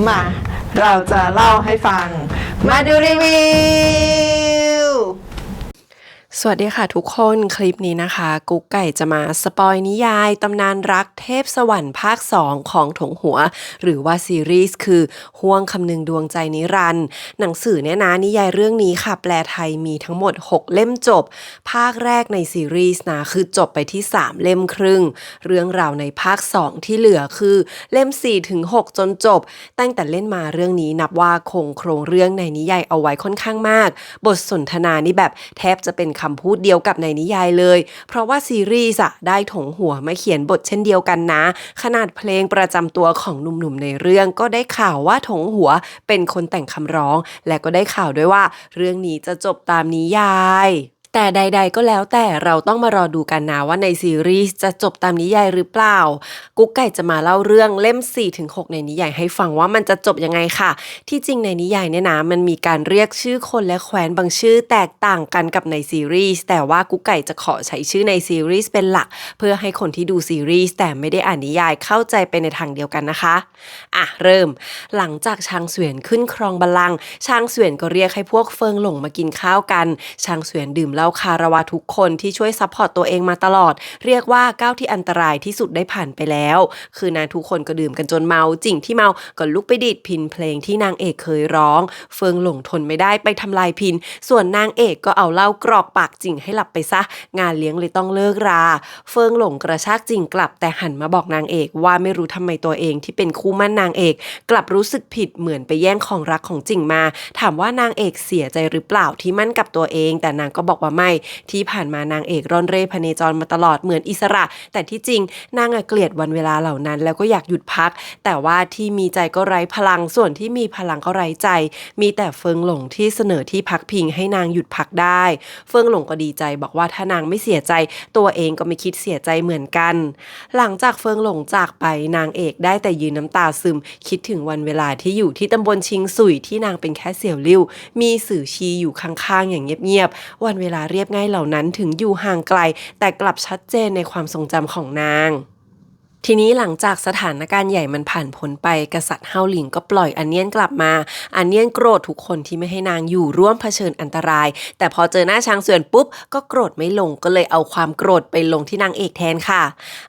มาเราจะเล่าให้ฟังมาดูรีวิวสวัสดีค่ะทุกคนคลิปนี้นะคะกุ๊กไก่จะมาสปอยนิยายตำนานรักเทพสวรรค์ภาค 2ของถงหัวหรือว่าซีรีส์คือห้วงคำนึงดวงใจนิรันดร์หนังสือเนี่ยนะนิยายเรื่องนี้ค่ะแปลไทยมีทั้งหมด6เล่มจบภาคแรกในซีรีส์นะคือจบไปที่3เล่มครึ่งเรื่องราวในภาค2ที่เหลือคือเล่ม4ถึง6จนจบตั้งแต่เล่นมาเรื่องนี้นับว่าคงโครงเรื่องในนิยายเอาไว้ค่อนข้างมากบทสนทนานี่แบบแทบจะเป็นคำพูดเดียวกับในนิยายเลยเพราะว่าซีรีส์ได้ถงหัวมาเขียนบทเช่นเดียวกันนะขนาดเพลงประจำตัวของหนุ่มๆในเรื่องก็ได้ข่าวว่าถงหัวเป็นคนแต่งคำร้องและก็ได้ข่าวด้วยว่าเรื่องนี้จะจบตามนิยายแต่ใดๆก็แล้วแต่เราต้องมารอดูกันนะว่าในซีรีส์จะจบตามนิยายหรือเปล่ากุ๊กไก่จะมาเล่าเรื่องเล่ม 4-6 ในนิยายให้ฟังว่ามันจะจบยังไงค่ะที่จริงในนิยายเนี่ยนะมันมีการเรียกชื่อคนและแคว้นบางชื่อแตกต่างกันกับในซีรีส์แต่ว่ากุ๊กไก่จะขอใช้ชื่อในซีรีส์เป็นหลักเพื่อให้คนที่ดูซีรีส์แต่ไม่ได้อ่านนิยายเข้าใจไปในทางเดียวกันนะคะเริ่มหลังจากชางเสวียนขึ้นครองบัลลังก์ชางเสวียนก็เรียกให้พวกเฟิงหลงมากินข้าวกันชางเสวียนดื่มเหล้าคารวะทุกคนที่ช่วยซัพพอร์ตตัวเองมาตลอดเรียกว่าก้าวที่อันตรายที่สุดได้ผ่านไปแล้วคือนางทุกคนก็ดื่มกันจนเมาจิ่งที่เมาก็ลุกไปดีดพิณเพลงที่นางเอกเคยร้องเฟิงหลงทนไม่ได้ไปทำลายพิณส่วนนางเอกก็เอาเหล้ากรอกปากจิ่งให้หลับไปซะงานเลี้ยงเลยต้องเลิกราเฟิงหลงกระชากจิ่งกลับแต่หันมาบอกนางเอกว่าไม่รู้ทำไมตัวเองที่เป็นคู่มั่นนางเอกกลับรู้สึกผิดเหมือนไปแย่งของรักของจิ่งมาถามว่านางเอกเสียใจหรือเปล่าที่มั่นกับตัวเองแต่นางก็บอกว่าไม่ที่ผ่านมานางเอกร่อนเร่พเนจรมาตลอดเหมือนอิสระแต่ที่จริงนางเกลียดวันเวลาเหล่านั้นแล้วก็อยากหยุดพักแต่ว่าที่มีใจก็ไร้พลังส่วนที่มีพลังก็ไร้ใจมีแต่เฟิงหลงที่เสนอที่พักพิงให้นางหยุดพักได้เฟิงหลงก็ดีใจบอกว่าถ้านางไม่เสียใจตัวเองก็ไม่คิดเสียใจเหมือนกันหลังจากเฟิงหลงจากไปนางเอกได้แต่ยืนน้ำตาซึมคิดถึงวันเวลาที่อยู่ที่ตำบลชิงสุยที่นางเป็นแค่เสี่ยวลิ่วมีสื่อชีอยู่ข้างๆอย่างเงียบๆวันเวลาเรียบง่ายเหล่านั้นถึงอยู่ห่างไกลแต่กลับชัดเจนในความทรงจำของนางทีนี้หลังจากสถานการณ์ใหญ่มันผ่านพ้นไปกษัตริย์เฮาหลิงก็ปล่อยอันเนียนกลับมาอันเนียนโกรธทุกคนที่ไม่ให้นางอยู่ร่วมเผชิญอันตรายแต่พอเจอหน้าชางเสวียนปุ๊บก็โกรธไม่ลงก็เลยเอาความโกรธไปลงที่นางเอกแทนค่ะ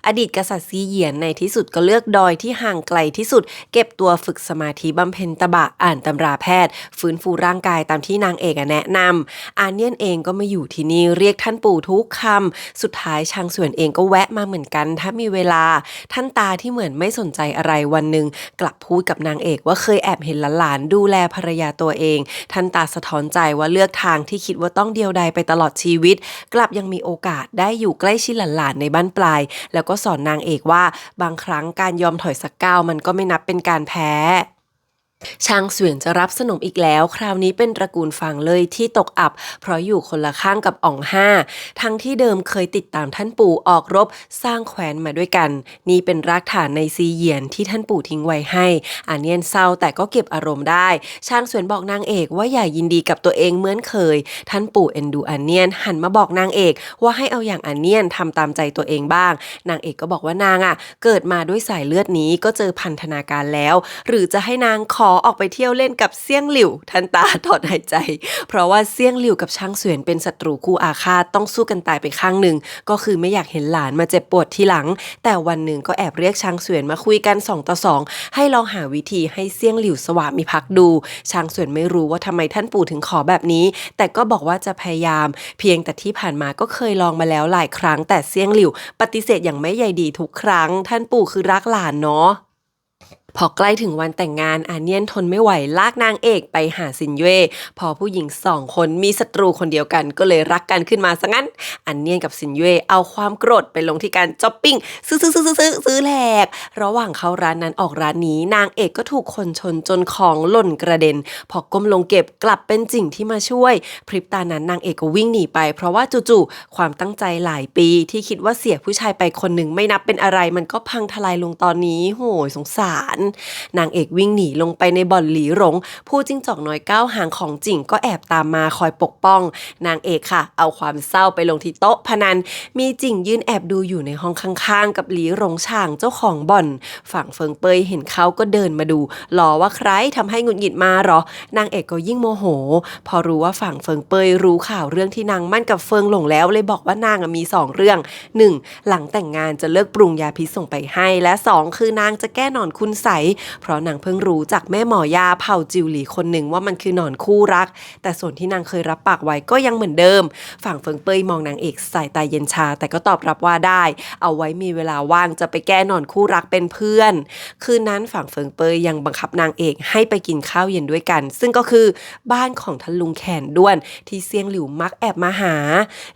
อดีตกษัตริย์ซีเหยียนในที่สุดก็เลือกดอยที่ห่างไกลที่สุดเก็บตัวฝึกสมาธิบำเพ็ญตบะอ่านตำราแพทย์ฟื้นฟูร่างกายตามที่นางเอกแนะนำอันเนียนเองก็มาอยู่ที่นี่เรียกท่านปู่ทุกคำสุดท้ายชางเสวียนเองก็แวะมาเหมือนกันถ้ามีเวลาท่านตาที่เหมือนไม่สนใจอะไรวันหนึ่งกลับพูดกับนางเอกว่าเคยแอบเห็นหลานๆดูแลภรรยาตัวเองท่านตาสะท้อนใจว่าเลือกทางที่คิดว่าต้องเดียวดายไปตลอดชีวิตกลับยังมีโอกาสได้อยู่ใกล้ชิดหลานๆในบ้านปลายแล้วก็สอนนางเอกว่าบางครั้งการยอมถอยสักก้าวมันก็ไม่นับเป็นการแพ้ชางเสวียนจะรับสนมอีกแล้วคราวนี้เป็นตระกูลฟางเลยที่ตกอับเพราะอยู่คนละข้างกับอ่องห้าทั้งที่เดิมเคยติดตามท่านปู่ออกรบสร้างแคว้นมาด้วยกันนี่เป็นรากฐานในซีเหยียนที่ท่านปู่ทิ้งไว้ให้อันเนียนเศร้าแต่ก็เก็บอารมณ์ได้ชางเสวียนบอกนางเอกว่าอย่ายินดีกับตัวเองเหมือนเคยท่านปู่เอ็นดูอันเนียนหันมาบอกนางเอกว่าให้เอาอย่างอันเนียนทำตามใจตัวเองบ้างนางเอกก็บอกว่านางเกิดมาด้วยสายเลือดนี้ก็เจอพันธนาการแล้วหรือจะให้นางขอออกไปเที่ยวเล่นกับเซี่ยงหลิวทันตาถอนหายใจเพราะว่าเซี่ยงหลิวกับชางเสวียนเป็นศัตรูคู่อาฆาตต้องสู้กันตายไปข้างหนึ่งก็คือไม่อยากเห็นหลานมาเจ็บปวดทีหลังแต่วันหนึ่งก็แอบเรียกชางเสวียนมาคุยกัน2 ต่อ 2ให้ลองหาวิธีให้เซี่ยงหลิวสวามิภักดิ์ดูชางเสวียนไม่รู้ว่าทำไมท่านปู่ถึงขอแบบนี้แต่ก็บอกว่าจะพยายามเพียงแต่ที่ผ่านมาก็เคยลองมาแล้วหลายครั้งแต่เซี่ยงหลิวปฏิเสธอย่างไม่ใยดีทุกครั้งท่านปู่คือรักหลานเนาะ พอใกล้ถึงวันแต่งงานอาเนียนทนไม่ไหวลากนางเอกไปหาซินเย่พอผู้หญิง2 คนมีศัตรูคนเดียวกันก็เลยรักกันขึ้นมาซะงั้นอันเนียนกับซินเย่เอาความโกรธไปลงที่การช้อปปิ้งซื้อแหลกระหว่างเข้าร้านนั้นออกร้านนี้นางเอกก็ถูกคนชนจนของหล่นกระเด็นพอก้มลงเก็บกลับเป็นจิ่งที่มาช่วยพริบตานั้นนางเอกก็วิ่งหนีไปเพราะว่าจู่ๆความตั้งใจหลายปีที่คิดว่าเสียผู้ชายไปคนหนึ่งไม่นับเป็นอะไรมันก็พังทลายลงตอนนี้โหยสงสาร นางเอกวิ่งหนีลงไปในบ่อนหลีหลงผู้จิ้งจอกน้อยก้าวหางของจิ่งก็แอบตามมาคอยปกป้องนางเอกค่ะเอาความเศร้าไปลงที่โต๊ะพนันมีจิ่งยืนแอบดูอยู่ในห้องข้างๆกับหลีหลงช่างเจ้าของบ่อนฝั่งเฟิงเปยเห็นเขาก็เดินมาดูรอว่าใครทำให้หงุดหงิดมาหรอนางเอกก็ยิ่งโมโหพอรู้ว่าฝั่งเฟิงเปยรู้ข่าวเรื่องที่นางมั่นกับเฟิงหลงแล้วเลยบอกว่านางมี2เรื่อง 1. หลังแต่งงานจะเลิกปรุงยาพิษส่งไปให้และ2คือนางจะแก้หนอนคุณใสเพราะนางเพิ่งรู้จากแม่หมอยาเผ่าจิวหลีคนหนึ่งว่ามันคือหนอนคู่รักแต่ส่วนที่นางเคยรับปากไว้ก็ยังเหมือนเดิมฝั่งเฟิงเปยมองนางเอกสายตาเย็นชาแต่ก็ตอบรับว่าได้เอาไว้มีเวลาว่างจะไปแก้หนอนคู่รักเป็นเพื่อนคืนนั้นฝั่งเฟิงเปยยังบังคับนางเอกให้ไปกินข้าวเย็นด้วยกันซึ่งก็คือบ้านของท่านลุงแขนด้วนที่เซียงหลิวมักแอบมาหา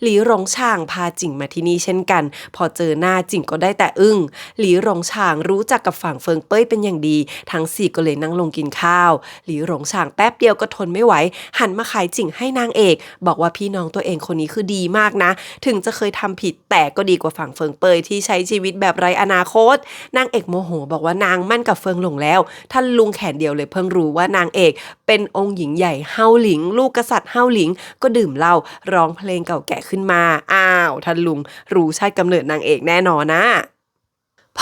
หลีหลงช่างพาจิ่งมาที่นี่เช่นกันพอเจอหน้าจิ่งก็ได้แต่อึ้งหลีหลงช่างรู้จักกับฝั่งเฟิงเป้ยเป็นอย่างดีทั้ง4ก็เลยนั่งลงกินข้าวหลีหลงช่างแป๊บเดียวก็ทนไม่ไหวหันมาขายจิ่งให้นางเอกบอกว่าพี่น้องตัวเองคนนี้คือดีมากนะถึงจะเคยทำผิดแต่ก็ดีกว่าฝั่งเฟิงเป้ยที่ใช้ชีวิตแบบไร้อนาคตนางเอกโมโหบอกว่านางมั่นกับเฟิงหลงแล้วท่านลุงแขนเดียวเลยเพิ่งรู้ว่านางเอกเป็นองค์หญิงใหญ่เฮาหลิงลูกกษัตริย์เฮาหลิงก็ดื่มเหล้าร้องเพลงเก่าแก่ขึ้นมาอ้าวท่านลุงรู้ชาติกำเนิดนางเอกแน่นอนนะ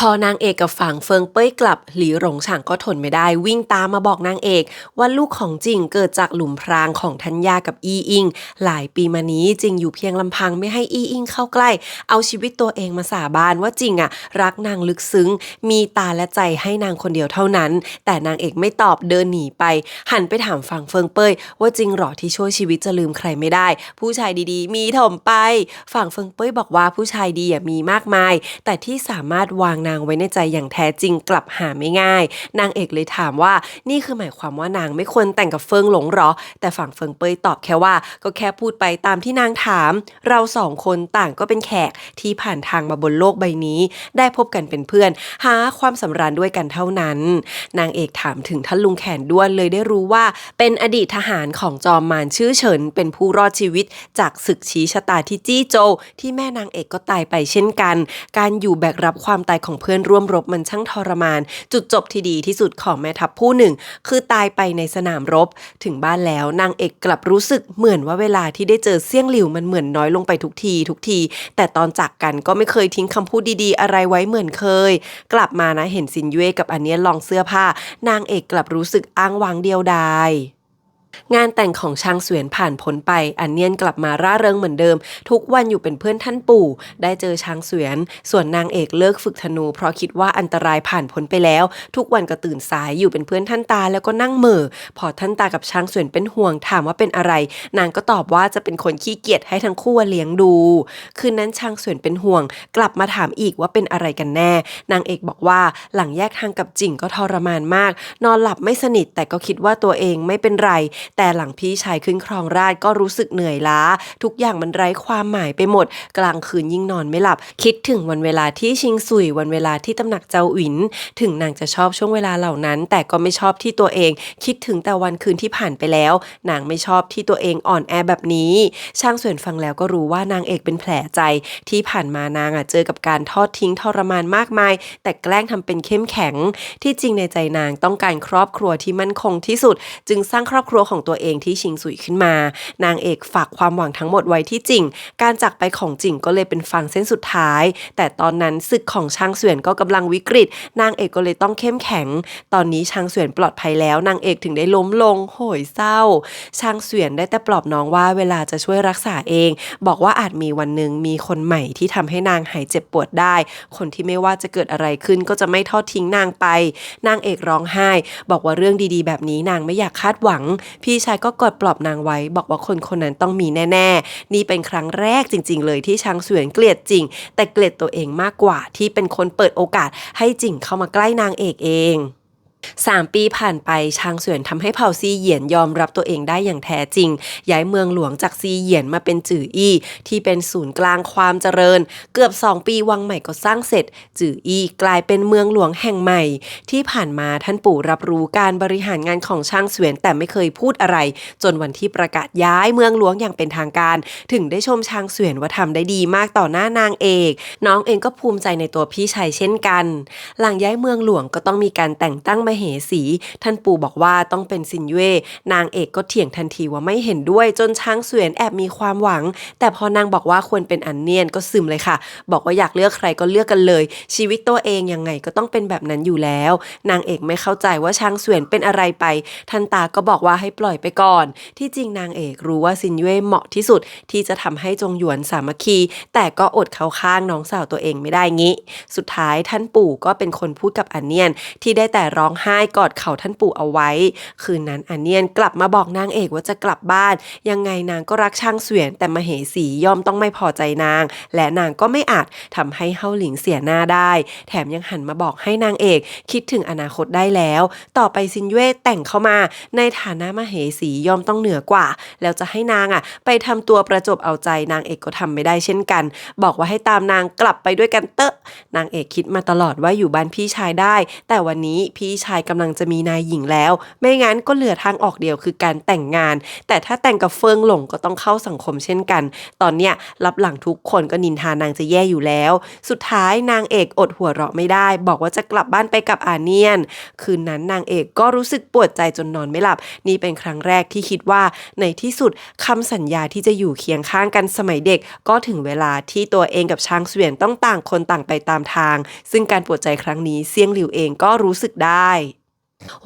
พอนางเอกกับฝั่งเฟิงเป้ยกลับหลีหลงฉางก็ทนไม่ได้วิ่งตามมาบอกนางเอกว่าลูกของจิงเกิดจากหลุมพรางของทัญญากับอีอิงหลายปีมานี้จิงอยู่เพียงลำพังไม่ให้อีอิงเข้าใกล้เอาชีวิตตัวเองมาสาบานว่าจิงรักนางลึกซึ้งมีตาและใจให้นางคนเดียวเท่านั้นแต่นางเอกไม่ตอบเดินหนีไปหันไปถามฝั่งเฟิงเป้ยว่าจริงหรอที่ช่วยชีวิตจะลืมใครไม่ได้ผู้ชายดีๆมีถมไปฝั่งเฟิงเป้ยบอกว่าผู้ชายดีมีมากมายแต่ที่สามารถวางนางไว้ในใจอย่างแท้จริงกลับหาไม่ง่ายนางเอกเลยถามว่านี่คือหมายความว่านางไม่ควรแต่งกับเฟิงหลงหรอแต่ฝั่งเฟิงเป้ยตอบแค่ว่าก็แค่พูดไปตามที่นางถามเรา2คนต่างก็เป็นแขกที่ผ่านทางมาบนโลกใบนี้ได้พบกันเป็นเพื่อนหาความสำราญด้วยกันเท่านั้นนางเอกถามถึงท่านลุงแขนด้วนเลยได้รู้ว่าเป็นอดีตทหารของจอมมารชื่อเฉินเป็นผู้รอดชีวิตจากศึกชี้ชะตาที่จี้โจวที่แม่นางเอกก็ตายไปเช่นกันการอยู่แบกรับความตายของเพื่อนร่วมรบมันช่างทรมานจุดจบที่ดีที่สุดของแม่ทัพผู้หนึ่งคือตายไปในสนามรบถึงบ้านแล้วนางเอกกลับรู้สึกเหมือนว่าเวลาที่ได้เจอเซี่ยงหลิวมันเหมือนน้อยลงไปทุกทีแต่ตอนจากกันก็ไม่เคยทิ้งคำพูดดีๆอะไรไว้เหมือนเคยกลับมานะเห็นซินเย่กับอันเนี้ยลองเสื้อผ้านางเอกกลับรู้สึกอ้างว้างเดียวดายงานแต่งของชางเสวียนผ่านพ้นไปอันเนียนกลับมาร่าเริงเหมือนเดิมทุกวันอยู่เป็นเพื่อนท่านปู่ได้เจอชางเสวียนส่วนนางเอกเลิกฝึกธนูเพราะคิดว่าอันตรายผ่านพ้นไปแล้วทุกวันก็ตื่นสายอยู่เป็นเพื่อนท่านตาแล้วก็นั่งเหม่อพอท่านตากับชางเสวียนเป็นห่วงถามว่าเป็นอะไรนางก็ตอบว่าจะเป็นคนขี้เกียจให้ทั้งคู่เลี้ยงดูคืนนั้นชางเสวียนเป็นห่วงกลับมาถามอีกว่าเป็นอะไรกันแน่นางเอกบอกว่าหลังแยกทางกับจิ่งก็ทรมานมากนอนหลับไม่สนิทแต่ก็คิดว่าตัวเองไม่เป็นไรแต่หลังพี่ชายขึ้นครองราชย์ก็รู้สึกเหนื่อยล้าทุกอย่างมันไร้ความหมายไปหมดกลางคืนยิ่งนอนไม่หลับคิดถึงวันเวลาที่ชิงซุยวันเวลาที่ตำหนักเจ้าหวินถึงนางจะชอบช่วงเวลาเหล่านั้นแต่ก็ไม่ชอบที่ตัวเองคิดถึงแต่วันคืนที่ผ่านไปแล้วนางไม่ชอบที่ตัวเองอ่อนแอแบบนี้ช่างเสวียนฟังแล้วก็รู้ว่านางเอกเป็นแผลใจที่ผ่านมานางเจอกับการทอดทิ้งทรมานมากมายแต่แกล้งทำเป็นเข้มแข็งที่จริงในใจนางต้องการครอบครัวที่มั่นคงที่สุดจึงสร้างครอบครัวของตัวเองที่ชิงซุยขึ้นมานางเอกฝากความหวังทั้งหมดไว้ที่จิ่งการจากไปของจิ่งก็เลยเป็นฝั่งเส้นสุดท้ายแต่ตอนนั้นศึกของชางเสวียนก็กำลังวิกฤตนางเอกก็เลยต้องเข้มแข็งตอนนี้ชางเสวียนปลอดภัยแล้วนางเอกถึงได้ล้มลงโหยเศร้าชางเสวียนได้แต่ปลอบน้องว่าเวลาจะช่วยรักษาเองบอกว่าอาจมีวันหนึ่งมีคนใหม่ที่ทำให้นางหายเจ็บปวดได้คนที่ไม่ว่าจะเกิดอะไรขึ้นก็จะไม่ทอดทิ้งนางไปนางเอกร้องไห้บอกว่าเรื่องดีๆแบบนี้นางไม่อยากคาดหวังพี่ชายก็กอดปลอบนางไว้บอกว่าคนคนนั้นต้องมีแน่ๆนี่เป็นครั้งแรกจริงๆเลยที่ชางเสวียนเกลียดจิ่งแต่เกลียดตัวเองมากกว่าที่เป็นคนเปิดโอกาสให้จิ่งเข้ามาใกล้นางเอกเอง 3 ปีผ่านไปชางเสวียนทำให้เผ่าซีเหยียนยอมรับตัวเองได้อย่างแท้จริงย้ายเมืองหลวงจากซีเหยียนมาเป็นจื่ออี้ที่เป็นศูนย์กลางความเจริญเกือบ2 ปีวังใหม่ก็สร้างเสร็จจื่ออี้กลายเป็นเมืองหลวงแห่งใหม่ที่ผ่านมาท่านปู่รับรู้การบริหารงานของชางเสวียนแต่ไม่เคยพูดอะไรจนวันที่ประกาศย้ายเมืองหลวงอย่างเป็นทางการถึงได้ชมชางเสวียนว่าทำได้ดีมากต่อหน้านางเอกน้องเองก็ภูมิใจในตัวพี่ชายเช่นกันหลังย้ายเมืองหลวงก็ต้องมีการแต่งตั้งมเหสีท่านปู่บอกว่าต้องเป็นซินเย่นางเอกก็เถียงทันทีว่าไม่เห็นด้วยจนช้างเสวียนแอบมีความหวังแต่พอนางบอกว่าควรเป็นอันเนียนก็ซึมเลยค่ะบอกว่าอยากเลือกใครก็เลือกกันเลยชีวิตตัวเองยังไงก็ต้องเป็นแบบนั้นอยู่แล้วนางเอกไม่เข้าใจว่าช้างเสวียนเป็นอะไรไปท่านตาก็บอกว่าให้ปล่อยไปก่อนที่จริงนางเอกรู้ว่าซินเย่เหมาะที่สุดที่จะทำให้จงหยวนสามัคคีแต่ก็อดเข้าข้างน้องสาวตัวเองไม่ได้งี้สุดท้ายท่านปู่ก็เป็นคนพูดกับอันเนียนที่ได้แต่ร้องไห้กอดเข่าท่านปู่เอาไว้คืนนั้นอันเนียนกลับมาบอกนางเอกว่าจะกลับบ้านยังไงนางก็รักช่างเสวียนแต่มเหสีย่อมต้องไม่พอใจนางและนางก็ไม่อาจทำให้เฮาหลิงเสียหน้าได้แถมยังหันมาบอกให้นางเอกคิดถึงอนาคตได้แล้วต่อไปซินเย่แต่งเข้ามาในฐานะมเหสีย่อมต้องเหนือกว่าแล้วจะให้นางไปทำตัวประจบเอาใจนางเอกก็ทำไม่ได้เช่นกันบอกว่าให้ตามนางกลับไปด้วยกันเตอะนางเอกคิดมาตลอดว่าอยู่บ้านพี่ชายได้แต่วันนี้พี่ชายกำลังจะมีนายหญิงแล้วไม่งั้นก็เหลือทางออกเดียวคือการแต่งงานแต่ถ้าแต่งกับเฟิงหลงก็ต้องเข้าสังคมเช่นกันตอนเนี้ยรับหลังทุกคนก็นินทานางจะแย่อยู่แล้วสุดท้ายนางเอกอดหัวเราะไม่ได้บอกว่าจะกลับบ้านไปกับอาเนียนคืนนั้นนางเอกก็รู้สึกปวดใจจนนอนไม่หลับนี่เป็นครั้งแรกที่คิดว่าในที่สุดคำสัญญาที่จะอยู่เคียงข้างกันสมัยเด็กก็ถึงเวลาที่ตัวเองกับชางเสวียนต้องต่างคนต่างไปตามทางซึ่งการปวดใจครั้งนี้เซี่ยงหลิวเองก็รู้สึกได้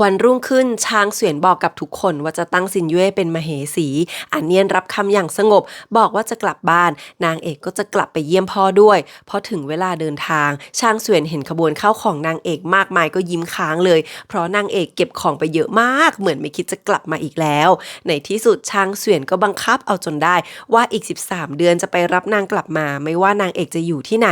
วันรุ่งขึ้นช้างเสวียนบอกกับทุกคนว่าจะตั้งซินเย่เป็นมเหสีอันเนียนรับคำอย่างสงบบอกว่าจะกลับบ้านนางเอกก็จะกลับไปเยี่ยมพ่อด้วยพอถึงเวลาเดินทางช้างเสวียนเห็นขบวนข้าวของนางเอกมากมายก็ยิ้มค้างเลยเพราะนางเอกเก็บของไปเยอะมากเหมือนไม่คิดจะกลับมาอีกแล้วในที่สุดช้างเสวียนก็บังคับเอาจนได้ว่าอีก13 เดือนจะไปรับนางกลับมาไม่ว่านางเอกจะอยู่ที่ไหน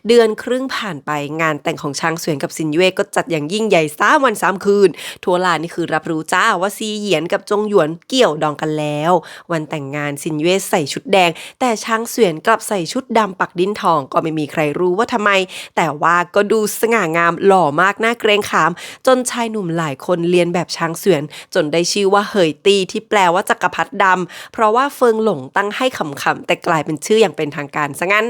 เดือนครึ่งผ่านไปงานแต่งของช้างเสวียนกับซินเย่ก็จัดอย่างยิ่งใหญ่3 วัน 3 คืนทั่วลานนี่คือรับรู้จ้าว่าซีเหยียนกับจงหยวนเกี่ยวดองกันแล้ววันแต่งงานซินเย่ใส่ชุดแดงแต่ช้างเสวียนกลับใส่ชุดดำปักดิ้นทองก็ไม่มีใครรู้ว่าทำไมแต่ว่าก็ดูสง่างามหล่อมากน่าเกรงขามจนชายหนุ่มหลายคนเรียนแบบช้างเสวียนจนได้ชื่อว่าเหยตีที่แปลว่าจักรพรรดิดำเพราะว่าเฟิงหลงตั้งให้ขำๆแต่กลายเป็นชื่ออย่างเป็นทางการซะงั้น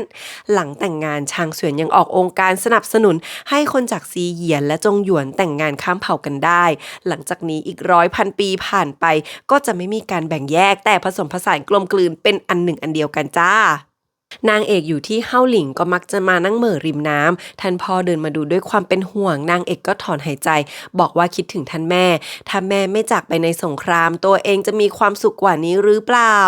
หลังแต่งงานช้างเสวียนยังออกองค์การสนับสนุนให้คนจากซีเหยียนและจงหยวนแต่งงานข้ามเผ่ากันได้หลังจากนี้อีก100,000 ปีผ่านไปก็จะไม่มีการแบ่งแยกแต่ผสมผสานกลมกลืนเป็นอันหนึ่งอันเดียวกันจ้านางเอกอยู่ที่เฮาหลิงก็มักจะมานั่งเหม่อริมน้ำท่านพ่อเดินมาดูด้วยความเป็นห่วงนางเอกก็ถอนหายใจบอกว่าคิดถึงท่านแม่ถ้าแม่ไม่จากไปในสงครามตัวเองจะมีความสุขกว่านี้หรือเปล่า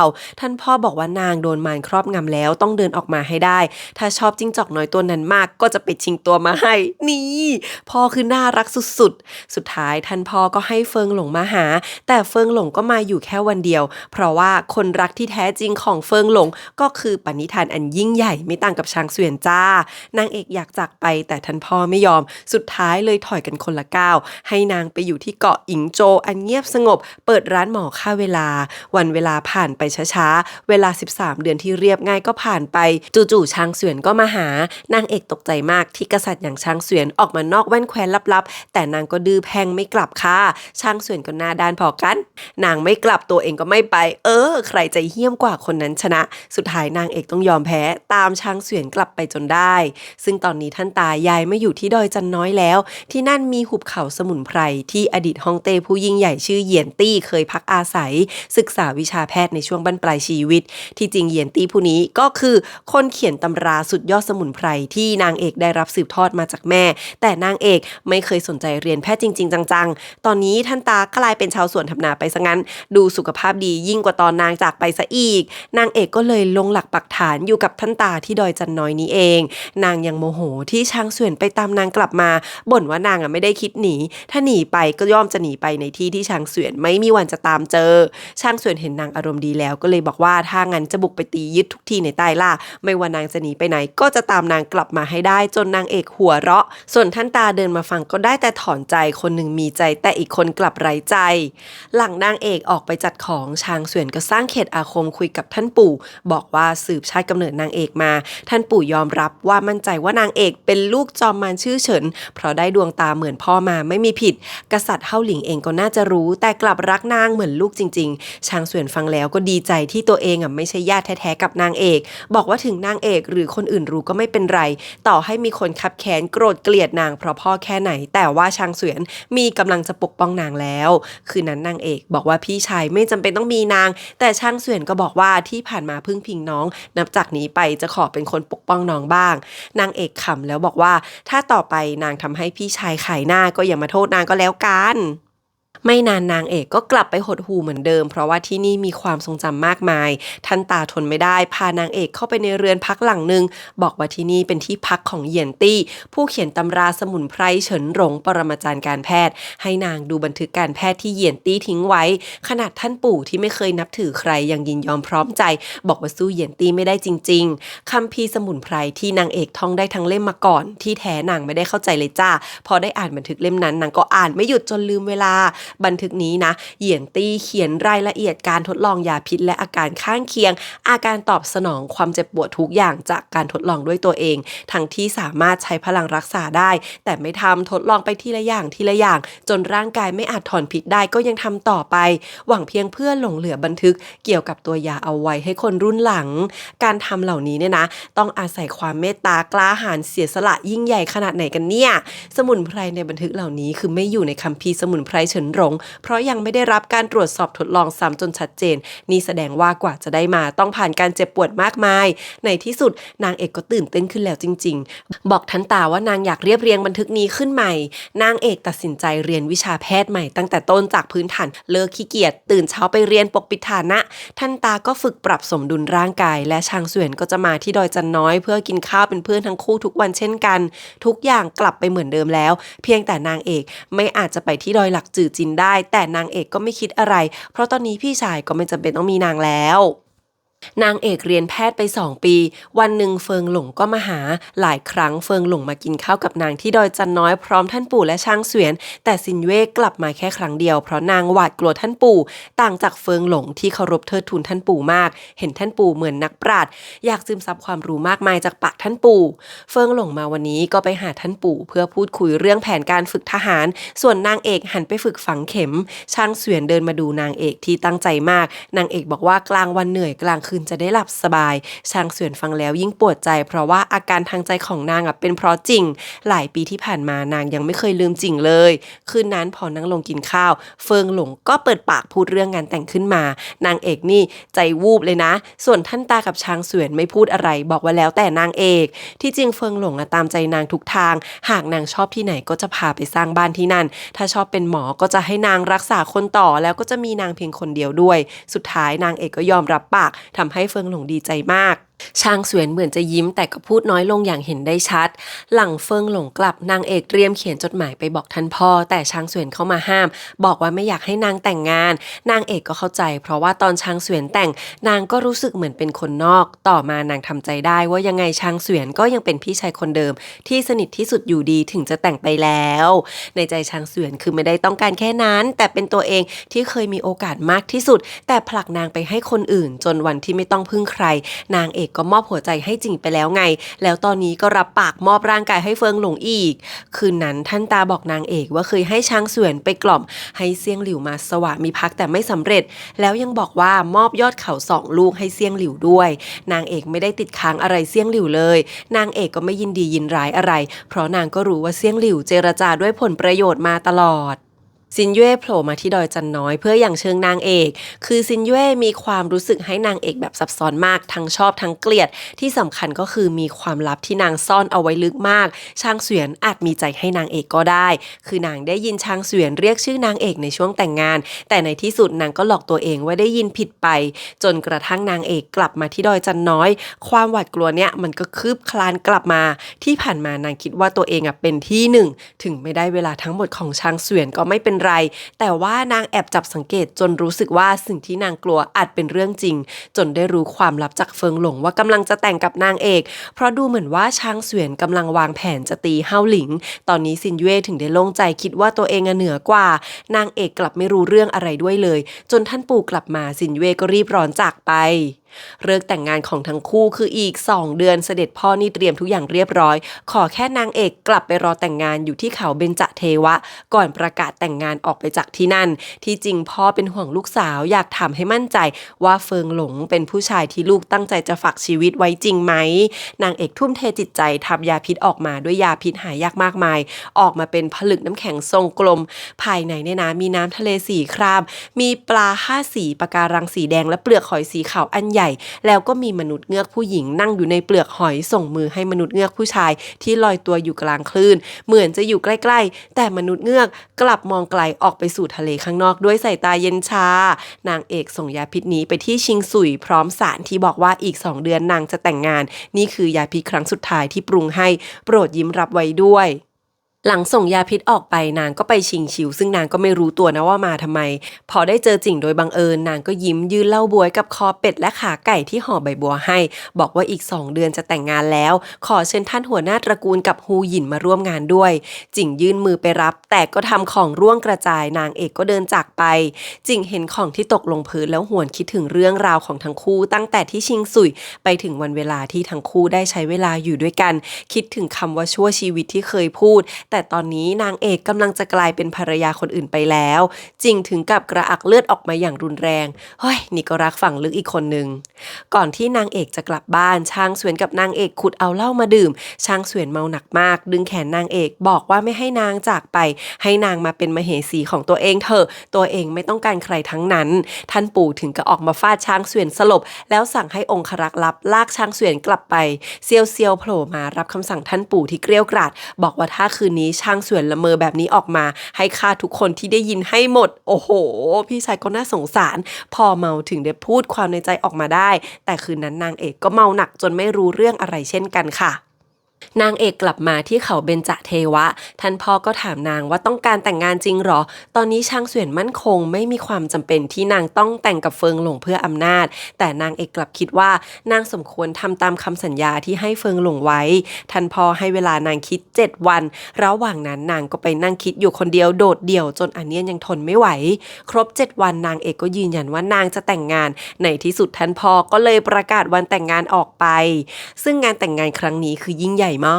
ท่านพ่อบอกว่านางโดนมารครอบงำแล้วต้องเดินออกมาให้ได้ถ้าชอบจิ้งจอกน้อยตัวนั้นมากก็จะไปชิงตัวมาให้นี่พ่อคือน่ารักสุดๆสุดท้ายท่านพ่อก็ให้เฟิงหลงมาหาแต่เฟิงหลงก็มาอยู่แค่วันเดียวเพราะว่าคนรักที่แท้จริงของเฟิงหลงก็คือปณิธานอันยิ่งใหญ่ไม่ต่างกับช้างเสวียนจ้านางเอกอยากจากไปแต่ท่านพ่อไม่ยอมสุดท้ายเลยถอยกันคนละก้าวให้นางไปอยู่ที่เกาะอิงโจอันเงียบสงบเปิดร้านหมอฆ่าเวลาวันเวลาผ่านไปช้าๆเวลา13 เดือนที่เรียบง่ายก็ผ่านไปจู่ๆช้างเสวียนก็มาหานางเอกตกใจมากที่กษัตริย์อย่างช้างเสวียนออกมานอกแว่นแคว้นลับๆแต่นางก็ดื้อแพงไม่กลับค่ะช้างเสวียนก็หน้าด้านพอกันนางไม่กลับตัวเองก็ไม่ไปใครใจเหี้ยมกว่าคนนั้นชนะสุดท้ายนางเอกต้องยอมแพ้ตามช้างเสวียนกลับไปจนได้ซึ่งตอนนี้ท่านตายายไม่อยู่ที่ดอยจันน้อยแล้วที่นั่นมีหุบเขาสมุนไพรที่อดีตฮ่องเต้ผู้ยิ่งใหญ่ชื่อเหยียนตี้เคยพักอาศัยศึกษาวิชาแพทย์ในช่วงบั้นปลายชีวิตที่จริงเหยียนตี้ผู้นี้ก็คือคนเขียนตำราสุดยอดสมุนไพรที่นางเอกได้รับสืบทอดมาจากแม่แต่นางเอกไม่เคยสนใจเรียนแพทย์จริงๆจังๆตอนนี้ท่านตากลายเป็นชาวสวนทำนาไปซะงั้นดูสุขภาพดียิ่งกว่าตอนนางจากไปซะอีกนางเอกก็เลยลงหลักปักฐาน อยู่กับท่านตาที่ดอยจันน้อยนี้เอง นางยังโมโหที่ช้างเสวียนไปตามนางกลับมาบ่นว่านางไม่ได้คิดหนีถ้าหนีไปก็ย่อมจะหนีไปในที่ที่ช้างเสวียนไม่มีวันจะตามเจอช้างเสวียนเห็นนางอารมณ์ดีแล้วก็เลยบอกว่าถ้างั้นจะบุกไปตียึดทุกที่ในใต้ล่าไม่ว่านางจะหนีไปไหนก็จะตามนางกลับมาให้ได้จนนางเอกหัวเราะส่วนท่านตาเดินมาฟังก็ได้แต่ถอนใจคนหนึ่งมีใจแต่อีกคนกลับไร้ใจหลังนางเอกออกไปจัดของช้างเสวียนก็สร้างเขตอาคมคุยกับท่านปู่บอกว่าสืบชาติกำเนิดนางเอกมาท่านปู่ยอมรับว่ามั่นใจว่านางเอกเป็นลูกจอมมารชื่อเฉินเพราะได้ดวงตาเหมือนพ่อมาไม่มีผิดกษัตริย์เฮาหลิงเองก็น่าจะรู้แต่กลับรักนางเหมือนลูกจริงๆช้างเสวียนฟังแล้วก็ดีใจที่ตัวเองไม่ใช่ญาติแท้ๆกับนางเอกบอกว่าถึงนางเอกหรือคนอื่นรู้ก็ไม่เป็นไรต่อให้มีคนคับแค้นโกรธเกลียดนางเพราะพ่อแค่ไหนแต่ว่าช้างเสวียนมีกำลังจะปกป้องนางแล้วคืนนั้นนางเอกบอกว่าพี่ชายไม่จำเป็นต้องมีนางแต่ช้างเสวียนก็บอกว่าที่ผ่านมาพึ่งพิงน้องนับจากนี้ไปจะขอเป็นคนปกป้องน้องบ้างนางเอกขำแล้วบอกว่าถ้าต่อไปนางทำให้พี่ชายขายหน้าก็อย่ามาโทษนางก็แล้วกันไม่นานนางเอกก็กลับไปหดหู่เหมือนเดิมเพราะว่าที่นี่มีความทรงจำมากมายท่านตาทนไม่ได้พานางเอกเข้าไปในเรือนพักหลังหนึ่งบอกว่าที่นี่เป็นที่พักของเหยียนตี้ผู้เขียนตำราสมุนไพรเฉินหลงปรมาจารย์การแพทย์ให้นางดูบันทึกการแพทย์ที่เหยียนตี้ทิ้งไว้ขนาดท่านปู่ที่ไม่เคยนับถือใครยังยินยอมพร้อมใจบอกว่าสู้เหยียนตี้ไม่ได้จริงๆคัมภีร์สมุนไพรที่นางเอกท่องได้ทั้งเล่มมาก่อนที่แท้นางไม่ได้เข้าใจเลยจ้าพอได้อ่านบันทึกเล่มนั้นนางก็อ่านไม่หยุดจนลืมเวลาบันทึกนี้นะเหยียนตี้เขียนรายละเอียดการทดลองยาพิษและอาการข้างเคียงอาการตอบสนองความเจ็บปวดทุกอย่างจากการทดลองด้วยตัวเองทั้งที่สามารถใช้พลังรักษาได้แต่ไม่ทำทดลองไปทีละอย่างทีละอย่างจนร่างกายไม่อาจถอนพิษได้ก็ยังทำต่อไปหวังเพียงเพื่อหลงเหลือบันทึกเกี่ยวกับตัวยาเอาไว้ให้คนรุ่นหลังการทำเหล่านี้เนี่ยนะต้องอาศัยความเมตตากล้าหาญเสียสละยิ่งใหญ่ขนาดไหนกันเนี่ยสมุนไพรในบันทึกเหล่านี้คือไม่อยู่ในคัมภีร์สมุนไพรเฉินหลงเพราะยังไม่ได้รับการตรวจสอบทดลองซ้ำจนชัดเจนนี่แสดงว่ากว่าจะได้มาต้องผ่านการเจ็บปวดมากมายในที่สุดนางเอกก็ตื่นเต้นขึ้นแล้วจริงๆบอกทันตาว่านางอยากเรียบเรียงบันทึกนี้ขึ้นใหม่นางเอกตัดสินใจเรียนวิชาแพทย์ใหม่ตั้งแต่ต้นจากพื้นฐานเลิกขี้เกียจตื่นเช้าไปเรียนปกปิดฐานะทันตาก็ฝึกปรับสมดุลร่างกายและช้างเสวียนก็จะมาที่ดอยจันน้อยเพื่อกินข้าวเป็นเพื่อนทั้งคู่ทุกวันเช่นกันทุกอย่างกลับไปเหมือนเดิมแล้วเพียงแต่นางเอกไม่อาจจะไปที่ดอยหลักจือจินได้แต่นางเอกก็ไม่คิดอะไรเพราะตอนนี้พี่ชายก็ไม่จำเป็นต้องมีนางแล้วนางเอกเรียนแพทย์ไป2 ปีวันหนึ่งเฟิงหลงก็มาหาหลายครั้งเฟิงหลงมากินข้าวกับนางที่ดอยจันน้อยพร้อมท่านปู่และช้างเสวียนแต่ซินเว่กลับมาแค่ครั้งเดียวเพราะนางหวาดกลัวท่านปู่ต่างจากเฟิงหลงที่เคารพเทิดทูนท่านปู่มากเห็นท่านปู่เหมือนนักปราชญ์อยากซึมซับความรู้มากมายจากปากท่านปู่เฟิงหลงมาวันนี้ก็ไปหาท่านปู่เพื่อพูดคุยเรื่องแผนการฝึกทหารส่วนนางเอกหันไปฝึกฝังเข็มช้างเสวียนเดินมาดูนางเอกที่ตั้งใจมากนางเอกบอกว่ากลางวันเหนื่อยกลางคืนจะได้หลับสบายช้างเสวียนฟังแล้วยิ่งปวดใจเพราะว่าอาการทางใจของนางเป็นเพราะจริงหลายปีที่ผ่านมานางยังไม่เคยลืมจริงเลยคืนนั้นพอนั่งลงกินข้าวเฟิงหลงก็เปิดปากพูดเรื่องงานแต่งขึ้นมานางเอกนี่ใจวูบเลยนะส่วนท่านตากับช้างเสวียนไม่พูดอะไรบอกว่าแล้วแต่นางเอกที่จริงเฟิงหลงตามใจนางทุกทางหากนางชอบที่ไหนก็จะพาไปสร้างบ้านที่นั่นถ้าชอบเป็นหมอก็จะให้นางรักษาคนต่อแล้วก็จะมีนางเพียงคนเดียวด้วยสุดท้ายนางเอกก็ยอมรับปากทำให้เฟิงหลงดีใจมากช้างเสวียนเหมือนจะยิ้มแต่ก็พูดน้อยลงอย่างเห็นได้ชัดหลังเฟิงหลงกลับนางเอกเตรียมเขียนจดหมายไปบอกท่านพ่อแต่ช้างเสวียนเข้ามาห้ามบอกว่าไม่อยากให้นางแต่งงานนางเอกก็เข้าใจเพราะว่าตอนช้างเสวียนแต่งนางก็รู้สึกเหมือนเป็นคนนอกต่อมานางทำใจได้ว่ายังไงช้างเสวียนก็ยังเป็นพี่ชายคนเดิมที่สนิทที่สุดอยู่ดีถึงจะแต่งไปแล้วในใจช้างเสวียนคือไม่ได้ต้องการแค่นั้นแต่เป็นตัวเองที่เคยมีโอกาสมากที่สุดแต่ผลักนางไปให้คนอื่นจนวันที่ไม่ต้องพึ่งใครนางเอกก็มอบหัวใจให้จริงไปแล้วไงแล้วตอนนี้ก็รับปากมอบร่างกายให้เฟิงหลงอีกคืนนั้นท่านตาบอกนางเอกว่าเคยให้ช้างเสวียนไปกล่อมให้เซี่ยงหลิวมาสวามิภักดิ์แต่ไม่สำเร็จแล้วยังบอกว่ามอบยอดเขา2 ลูกให้เซี่ยงหลิวด้วยนางเอกไม่ได้ติดค้างอะไรเซี่ยงหลิวเลยนางเอกก็ไม่ยินดียินร้ายอะไรเพราะนางก็รู้ว่าเซี่ยงหลิวเจรจาด้วยผลประโยชน์มาตลอด ซินเย่โผล่มาที่ดอยจันน้อยเพื่ออย่างเชิงนางเอกคือซินเย่มีความรู้สึกให้นางเอกแบบซับซ้อนมากทั้งชอบทั้งเกลียดที่สำคัญก็คือมีความลับที่นางซ่อนเอาไว้ลึกมากชางเสวียนอาจมีใจให้นางเอกก็ได้คือนางได้ยินชางเสวียนเรียกชื่อนางเอกในช่วงแต่งงานแต่ในที่สุดนางก็หลอกตัวเองว่าได้ยินผิดไปจนกระทั่งนางเอกกลับมาที่ดอยจันน้อยความหวาดกลัวเนี่ยมันก็คืบคลานกลับมาที่ผ่านมานางคิดว่าตัวเองเป็นที่หนึ่งถึงไม่ได้เวลาทั้งหมดของชางเสวียนก็ไม่เป็นไรแต่ว่านางแอบจับสังเกตจนรู้สึกว่าสิ่งที่นางกลัวอาจเป็นเรื่องจริงจนได้รู้ความลับจากเฟิงหลงว่ากำลังจะแต่งกับนางเอกเพราะดูเหมือนว่าชางเสวียนกำลังวางแผนจะตีเฮาหลิงตอนนี้ซินเย่ถึงได้โล่งใจคิดว่าตัวเองเหนือกว่านางเอกกลับไม่รู้เรื่องอะไรด้วยเลยจนท่านปู่กลับมาซินเย่ก็รีบร้อนจากไปเลิกแต่งงานของทั้งคู่คืออีก2เดือนเสด็จพ่อนี่เตรียมทุกอย่างเรียบร้อยขอแค่นางเอกกลับไปรอแต่งงานอยู่ที่เขาเบญจเทวะก่อนประกาศแต่งงานออกไปจากที่นั่นที่จริงพ่อเป็นห่วงลูกสาวอยากถามให้มั่นใจว่าเฟิงหลงเป็นผู้ชายที่ลูกตั้งใจจะฝากชีวิตไว้จริงไหมนางเอกทุ่มเทจิตใจทำยาพิษออกมาด้วยยาพิษหายากมากมายออกมาเป็นผลึกน้ำแข็งทรงกลมภายในเนี่ยนะมีน้ำทะเลสีครามมีปลา5สีปะการังสีแดงและเปลือกหอยสีขาวอันใหญ่แล้วก็มีมนุษย์เงือกผู้หญิงนั่งอยู่ในเปลือกหอยส่งมือให้มนุษย์เงือกผู้ชายที่ลอยตัวอยู่กลางคลื่นเหมือนจะอยู่ใกล้ๆแต่มนุษย์เงือกกลับมองไกลออกไปสู่ทะเลข้างนอกด้วยสายตาเย็นชานางเอกส่งยาพิษนี้ไปที่ชิงซุยพร้อมสารที่บอกว่าอีก2เดือนนางจะแต่งงานนี่คือยาพิษครั้งสุดท้ายที่ปรุงให้โปรดยิ้มรับไว้ด้วยหลังส่งยาพิษออกไปนางก็ไปชิงชิวซึ่งนางก็ไม่รู้ตัวนะว่ามาทำไมพอได้เจอจิ่งโดยบังเอิญนางก็ยิ้มยื่นเหล้าบวยกับคอเป็ดและขาไก่ที่ห่อใบบัวให้บอกว่าอีก2เดือนจะแต่งงานแล้วขอเชิญท่านหัวหน้าตระกูลกับฮูหยินมาร่วมงานด้วยจิ่งยื่นมือไปรับแต่ก็ทำของร่วงกระจายนางเอกก็เดินจากไปจิ่งเห็นของที่ตกลงพื้นแล้วหวนคิดถึงเรื่องราวของทั้งคู่ตั้งแต่ที่ชิงซุยไปถึงวันเวลาที่ทั้งคู่ได้ใช้เวลาอยู่ด้วยกันคิดถึงคำว่าชั่วชีวิตที่เคยพูดแต่ตอนนี้นางเอกกำลังจะกลายเป็นภรรยาคนอื่นไปแล้วจริงถึงกับกระอักเลือดออกมาอย่างรุนแรงเฮ้ยนี่ก็รักฝังลึกอีกคนนึงก่อนที่นางเอกจะกลับบ้านชางเสวียนกับนางเอกขุดเอาเหล้ามาดื่มชางเสวียนเมาหนักมากดึงแขนนางเอกบอกว่าไม่ให้นางจากไปให้นางมาเป็นมเหสีของตัวเองเถอะตัวเองไม่ต้องการใครทั้งนั้นท่านปู่ถึงก็ออกมาฟาดชางเสวียนสลบแล้วสั่งให้องครักษ์ลับลากชางเสวียนกลับไปเซียวเซียวโผล่มารับคำสั่งท่านปู่ที่เกรี้ยวกราดบอกว่าถ้าคืนนี้ชางเสวียนละเมอแบบนี้ออกมาให้ฆ่าทุกคนที่ได้ยินให้หมดโอ้โหพี่ชายก็น่าสงสารพอเมาถึงได้พูดความในใจออกมาได้แต่คืนนั้นนางเอกก็เมาหนักจนไม่รู้เรื่องอะไรเช่นกันค่ะนางเอกกลับมาที่เขาเบญจเทวะท่านพ่อก็ถามนางว่าต้องการแต่งงานจริงหรอตอนนี้ชางเสวียนมั่นคงไม่มีความจำเป็นที่นางต้องแต่งกับเฟิงหลงเพื่ออำนาจแต่นางเอกกลับคิดว่านางสมควรทำตามคำสัญญาที่ให้เฟิงหลงไว้ท่านพ่อให้เวลานางคิด7วันระหว่างนั้นนางก็ไปนั่งคิดอยู่คนเดียวโดดเดี่ยวจนอันเนียนยังทนไม่ไหวครบ7วันนางเอกก็ยืนยันว่านางจะแต่งงานในที่สุดท่านพ่อก็เลยประกาศวันแต่งงานออกไปซึ่งงานแต่งงานครั้งนี้คือยิ่งใหญ่มา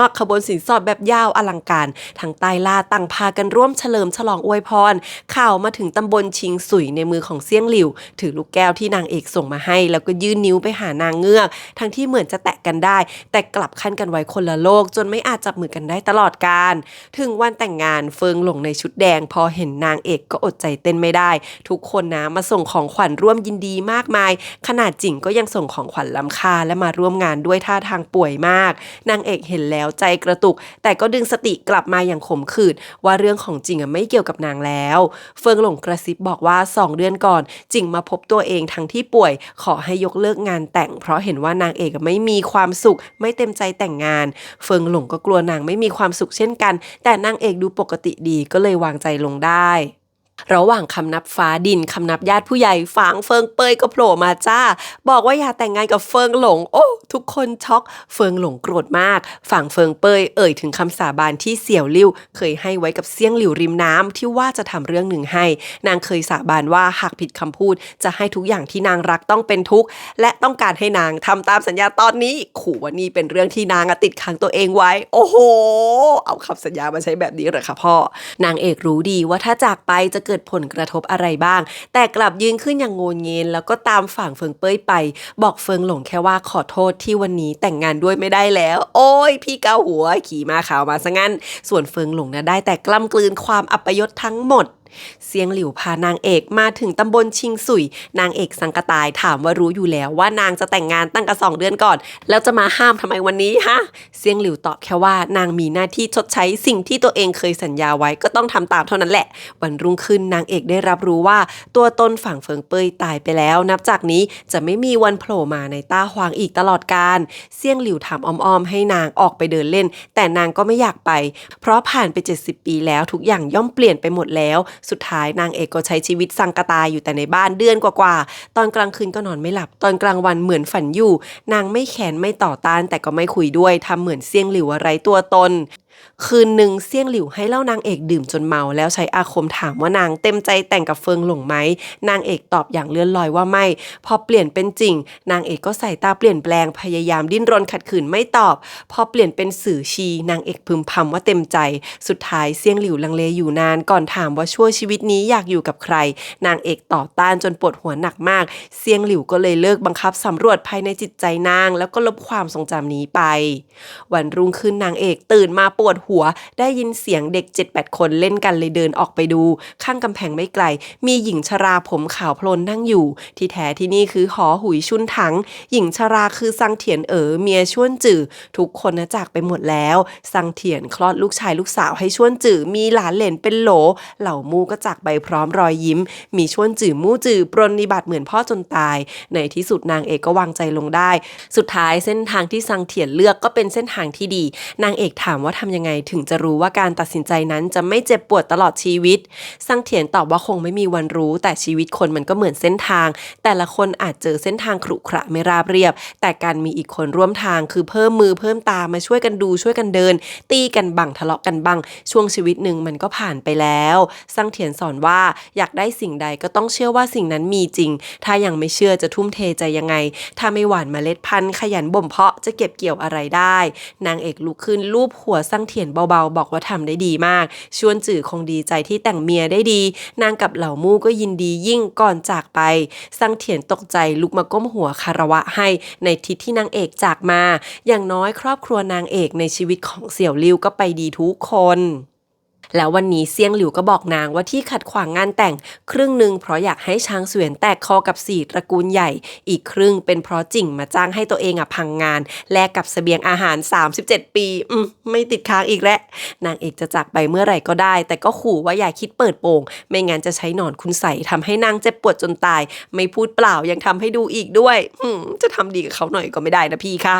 กขบวนสินสอดแบบยาวอลังการทางใต้ล่าต่างพากันร่วมเฉลิมฉลองอวยพรข่าวมาถึงตำบลชิงสุยในมือของเซี่ยงหลิวถือลูกแก้วที่นางเอกส่งมาให้แล้วก็ยื่นนิ้วไปหานางเงือกทั้งที่เหมือนจะแตะกันได้แต่กลับขั้นกันไว้คนละโลกจนไม่อาจจับมือกันได้ตลอดกาลถึงวันแต่งงานเฟิงหลงในชุดแดงพอเห็นนางเอกก็อดใจเต้นไม่ได้ทุกคนนะมาส่งของขวัญร่วมยินดีมากมายขนาดจิ๋งก็ยังส่งของขวัญล้ำค่าและมาร่วมงานด้วยท่าทางป่วยมากนางเอกเห็นแล้วใจกระตุกแต่ก็ดึงสติกลับมาอย่างขมขื่นว่าเรื่องของจริงไม่เกี่ยวกับนางแล้วเฟิงหลงกระซิบบอกว่า2เดือนก่อนจิงมาพบตัวเองทั้งที่ป่วยขอให้ยกเลิกงานแต่งเพราะเห็นว่านางเอกไม่มีความสุขไม่เต็มใจแต่งงานเฟิงหลงก็กลัวนางไม่มีความสุขเช่นกันแต่นางเอกดูปกติดีก็เลยวางใจลงได้ระหว่างคำนับฟ้าดินคำนับญาติผู้ใหญ่ฝางเฟิงเปยก็โผล่มาจ้าบอกว่าอย่าแต่งงานกับเฟิงหลงโอ้ทุกคนช็อกเฟิงหลงโกรธมากฝั่งเฟิงเปยเอ่ยถึงคำสาบานที่เสี่ยวลิ่วเคยให้ไว้กับเซี่ยงหลิวริมน้ำที่ว่าจะทำเรื่องหนึ่งให้นางเคยสาบานว่าหากผิดคำพูดจะให้ทุกอย่างที่นางรักต้องเป็นทุกข์และต้องการให้นางทำตามสัญญาตอนนี้ขู่ว่านี่เป็นเรื่องที่นางติดขังตัวเองไว้โอ้โหเอาคำสัญญามาใช้แบบนี้เหรอคะพ่อนางเอกรู้ดีว่าถ้าจากไปจะเกิดผลกระทบอะไรบ้างแต่กลับยืนขึ้นอย่างโงนเงินแล้วก็ตามฝั่งเฟิงเป้ยไปบอกเฟิงหลงแค่ว่าขอโทษที่วันนี้แต่งงานด้วยไม่ได้แล้วโอ้ยพี่เกาหัวขี่มาขาวมาซะงั้นส่วนเฟิงหลงนะได้แต่กล้ำกลืนความอัปยศทั้งหมด เซียงหลิวพานางเอกมาถึงตำบลชิงสุยนางเอกสังกะตายถามว่ารู้อยู่แล้วว่านางจะแต่งงานตั้งแต่2 เดือนก่อนแล้วจะมาห้ามทำไมวันนี้ฮะเซียงหลิวตอบแค่ว่านางมีหน้าที่ชดใช้สิ่งที่ตัวเองเคยสัญญาไว้ก็ต้องทำตามเท่านั้นแหละวันรุ่งขึ้นนางเอกได้รับรู้ว่าตัวตนฝั่งเฟิงเปยตายไปแล้วนับจากนี้จะไม่มีวันโผล่มาในต้าฮวางอีกตลอดกาลเซียงหลิวถามอ้อมๆให้นางออกไปเดินเล่นแต่นางก็ไม่อยากไปเพราะผ่านไป70 ปีแล้วทุกอย่างย่อมเปลี่ยนไปหมดแล้วสุดท้ายนางเอกก็ใช้ชีวิตสังกะตายอยู่แต่ในบ้านเดือนกว่าๆตอนกลางคืนก็นอนไม่หลับตอนกลางวันเหมือนฝันอยู่นางไม่แค้นไม่ต่อต้านแต่ก็ไม่คุยด้วยทำเหมือนเซียงหลิวไร้ตัวตนคืนหนึ่งเซียงหลิวให้เหล้านางเอกดื่มจนเมาแล้วใช้อาคมถามว่านางเต็มใจแต่งกับเฟิงหลงไหมนางเอกตอบอย่างเลื่อนลอยว่าไม่พอเปลี่ยนเป็นจริงนางเอกก็ใส่ตาเปลี่ยนแปลงพยายามดิ้นรนขัดขืนไม่ตอบพอเปลี่ยนเป็นสื่อชีนางเอกพึมพำว่าเต็มใจสุดท้ายเซียงหลิวลังเลอยู่นานก่อนถามว่าชั่วชีวิตนี้อยากอยู่กับใครนางเอกต่อต้านจนปวดหัวหนักมากเซียงหลิวก็เลยเลิกบังคับสำรวจภายในจิตใจนางแล้วก็ลบความทรงจำนี้ไปวันรุ่งขึ้นนางเอกตื่นมาปวดหัวได้ยินเสียงเด็ก 7-8 คนเล่นกันเลยเดินออกไปดูข้างกำแพงไม่ไกลมีหญิงชราผมขาวโพลนนั่งอยู่ที่แท้ที่นี่คือหอหุยชุนถังหญิงชราคือซังเถียนเมียชวนจื่อทุกคนจากไปหมดแล้วซังเถียนคลอดลูกชายลูกสาวให้ชวนจื่อมีหลานเหลนเป็นโหลเหล่ามู่ก็จากไปพร้อมรอยยิ้มมีชวนจื่อมู่จื่อปรนนิบัติเหมือนพ่อจนตายในที่สุดนางเอกก็วางใจลงได้สุดท้ายเส้นทางที่ซังเถียนเลือกก็เป็นเส้นทางที่ดีนางเอกถามว่าทำยังไงถึงจะรู้ว่าการตัดสินใจนั้นจะไม่เจ็บปวดตลอดชีวิตซังเถียนตอบว่าคงไม่มีวันรู้แต่ชีวิตคนมันก็เหมือนเส้นทางแต่ละคนอาจเจอเส้นทางขรุขระไม่ราบเรียบแต่การมีอีกคนร่วมทางคือเพิ่มมือเพิ่มตามาช่วยกันดูช่วยกันเดินตีกันบังทะเลาะกันบังช่วงชีวิตหนึ่งมันก็ผ่านไปแล้วซังเถียนสอนว่าอยากได้สิ่งใดก็ต้องเชื่อว่าสิ่งนั้นมีจริงถ้ายังไม่เชื่อจะทุ่มเทใจยังไงถ้าไม่หว่านเมล็ดพันธุ์ขยันบ่มเพาะจะเก็บเกี่ยวอะไรได้นางเอกลุกขึ้นลูบหัวซังเถียนเบาๆบอกว่าทำได้ดีมากชวนจื่อคงดีใจที่แต่งเมียได้ดีนางกับเหล่ามู่ก็ยินดียิ่งก่อนจากไปซังเถียนตกใจลุกมาก้มหัวคารวะให้ในทิศที่นางเอกจากมาอย่างน้อยครอบครัวนางเอกในชีวิตของเสี่ยวลิ่วก็ไปดีทุกคนแล้ววันนี้เซียงหลิวก็บอกนางว่าที่ขัดขวางงานแต่งครึ่งหนึ่งเพราะอยากให้ช้างเสวียนแตกคอกับ4 ตระกูลใหญ่อีกครึ่งเป็นเพราะจิ่งมาจ้างให้ตัวเองพังงานแลกกับเสบียงอาหาร37 ปีไม่ติดค้างอีกแล้วนางเอกจะจากไปเมื่อไหร่ก็ได้แต่ก็ขู่ว่าอย่าคิดเปิดโปงไม่งั้นจะใช้หนอนคุณใส่ทำให้นางเจ็บปวดจนตายไม่พูดเปล่ายังทำให้ดูอีกด้วยจะทำดีกับเขาหน่อยก็ไม่ได้นะพี่คะ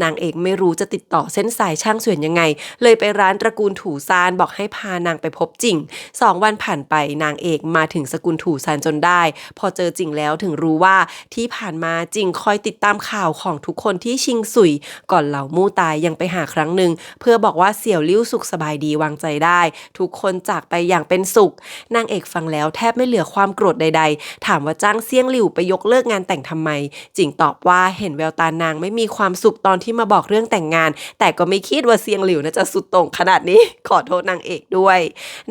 นางเอกไม่รู้จะติดต่อเส้นสายช่างเสวียนยังไงเลยไปร้านตระกูลถูซานบอกให้พานางไปพบจิ่ง2 วันผ่านไปนางเอกมาถึงสกุลถูซานจนได้พอเจอจิ่งแล้วถึงรู้ว่าที่ผ่านมาจิ่งคอยติดตามข่าวของทุกคนที่ชิงสุยก่อนเหล่ามู่ตายยังไปหาครั้งหนึ่งเพื่อบอกว่าเสี่ยวลิ่วสุขสบายดีวางใจได้ทุกคนจากไปอย่างเป็นสุขนางเอกฟังแล้วแทบไม่เหลือความโกรธใดๆถามว่าจ้างเซี่ยงหลิวไปยกเลิกงานแต่งทำไมจิ่งตอบว่าเห็นแววตานางไม่มีความสุขตอนที่มาบอกเรื่องแต่งงานแต่ก็ไม่คิดว่าเซี่ยงหลิวน่าจะสุดโต่งขนาดนี้ขอโทษนางเอกด้วย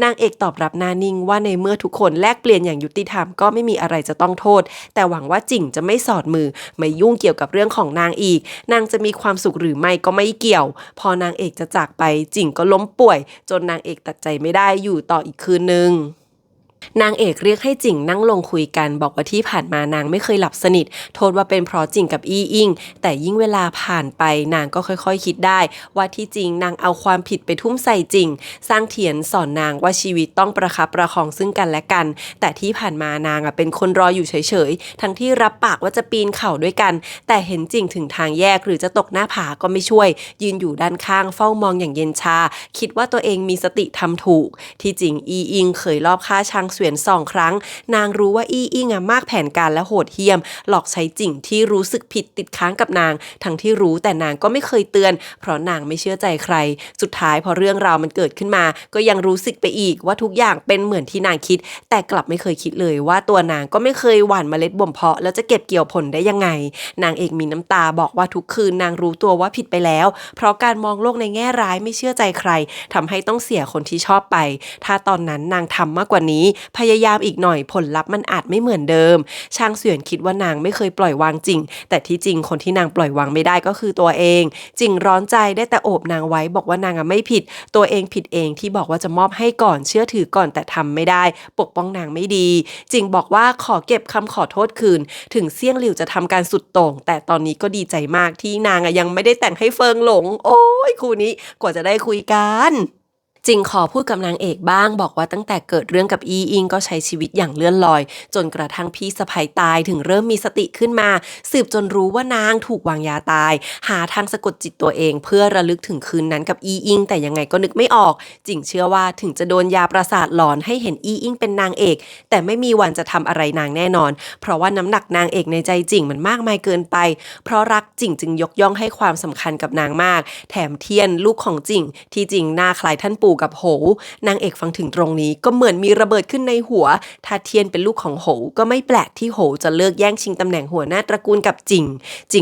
นางเอกตอบรับหน้านิ่งว่าในเมื่อทุกคนแลกเปลี่ยนอย่างยุติธรรมก็ไม่มีอะไรจะต้องโทษแต่หวังว่าจิ่งจะไม่สอดมือไม่ยุ่งเกี่ยวกับเรื่องของนางอีกนางจะมีความสุขหรือไม่ก็ไม่เกี่ยวพอนางเอกจะจากไปจิ่งก็ล้มป่วยจนนางเอกตัดใจไม่ได้อยู่ต่ออีกคืนนึงนางเอกเรียกให้จิ่งนั่งลงคุยกันบอกว่าที่ผ่านมานางไม่เคยหลับสนิทโทษว่าเป็นเพราะจิ่งกับอี้อิงแต่ยิ่งเวลาผ่านไปนางก็ค่อยๆคิดได้ว่าที่จริงนางเอาความผิดไปทุ่มใส่จิ่งสร้างเถียนสอนนางว่าชีวิตต้องประคับประคองซึ่งกันและกันแต่ที่ผ่านมานางเป็นคนรออยู่เฉยๆทั้งที่รับปากว่าจะปีนเขาด้วยกันแต่เห็นจิ่งถึงทางแยกหรือจะตกหน้าผาก็ไม่ช่วยยืนอยู่ด้านข้างเฝ้ามองอย่างเย็นชาคิดว่าตัวเองมีสติทำถูกที่จริงอี้อิงเคยลอบฆ่าช้างเสวียน2 ครั้งนางรู้ว่าอี้อิงมากแผนการและโหดเหี้ยมหลอกใช้จิ่งที่รู้สึกผิดติดค้างกับนางทั้งที่รู้แต่นางก็ไม่เคยเตือนเพราะนางไม่เชื่อใจใครสุดท้ายพอเรื่องราวมันเกิดขึ้นมาก็ยังรู้สึกไปอีกว่าทุกอย่างเป็นเหมือนที่นางคิดแต่กลับไม่เคยคิดเลยว่าตัวนางก็ไม่เคยหว่านเมล็ดบ่มเพาะแล้วจะเก็บเกี่ยวผลได้ยังไงนางเอกมีน้ำตาบอกว่าทุกคืนนางรู้ตัวว่าผิดไปแล้วเพราะการมองโลกในแง่ร้ายไม่เชื่อใจใครทำให้ต้องเสียคนที่ชอบไปถ้าตอนนั้นนางทำมากกว่านี้ พยายามอีกหน่อยผลลัพธ์มันอาจไม่เหมือนเดิมชางเสวียนคิดว่านางไม่เคยปล่อยวางจริงแต่ที่จริงคนที่นางปล่อยวางไม่ได้ก็คือตัวเองจริงร้อนใจได้แต่โอบนางไว้บอกว่านางไม่ผิดตัวเองผิดเองที่บอกว่าจะมอบให้ก่อนเชื่อถือก่อนแต่ทำไม่ได้ปกป้องนางไม่ดีจริงบอกว่าขอเก็บคำขอโทษคืนถึงเซี่ยงหลิวจะทำการสุดโต่งแต่ตอนนี้ก็ดีใจมากที่นางยังไม่ได้แต่งให้เฟิงหลงโอ้ยคู่นี้กว่าจะได้คุยกันจริงขอพูดกับนางเอกบ้างบอกว่าตั้งแต่เกิดเรื่องกับอีอิงก็ใช้ชีวิตอย่างเลื่อนลอยจนกระทั่งพี่สะใภ้ตายถึงเริ่มมีสติขึ้นมาสืบจนรู้ว่านางถูกวางยาตายหาทางสะกดจิตตัวเองเพื่อระลึกถึงคืนนั้นกับอีอิงแต่ยังไงก็นึกไม่ออกจริงเชื่อว่าถึงจะโดนยาประสาทหลอนให้เห็นอีอิงเป็นนางเอกแต่ไม่มีวันจะทำอะไรนางแน่นอนเพราะว่าน้ำหนักนางเอกในใจจริงมันมากมายเกินไปเพราะรักจริงจึงยกย่องให้ความสำคัญกับนางมากแถมเทียนลูกของจริงที่จริงหน้าคล้ายท่านปู่กับโหนางเอกฟังถึงตรงนี้ก็เหมือนมีระเบิดขึ้นในหัวถ้าเทียนเป็นลูกของโหก็ไม่แปลกที่โหจะเลิกแย่งชิงตำแหน่งหัวหน้าตระกูลกับจิ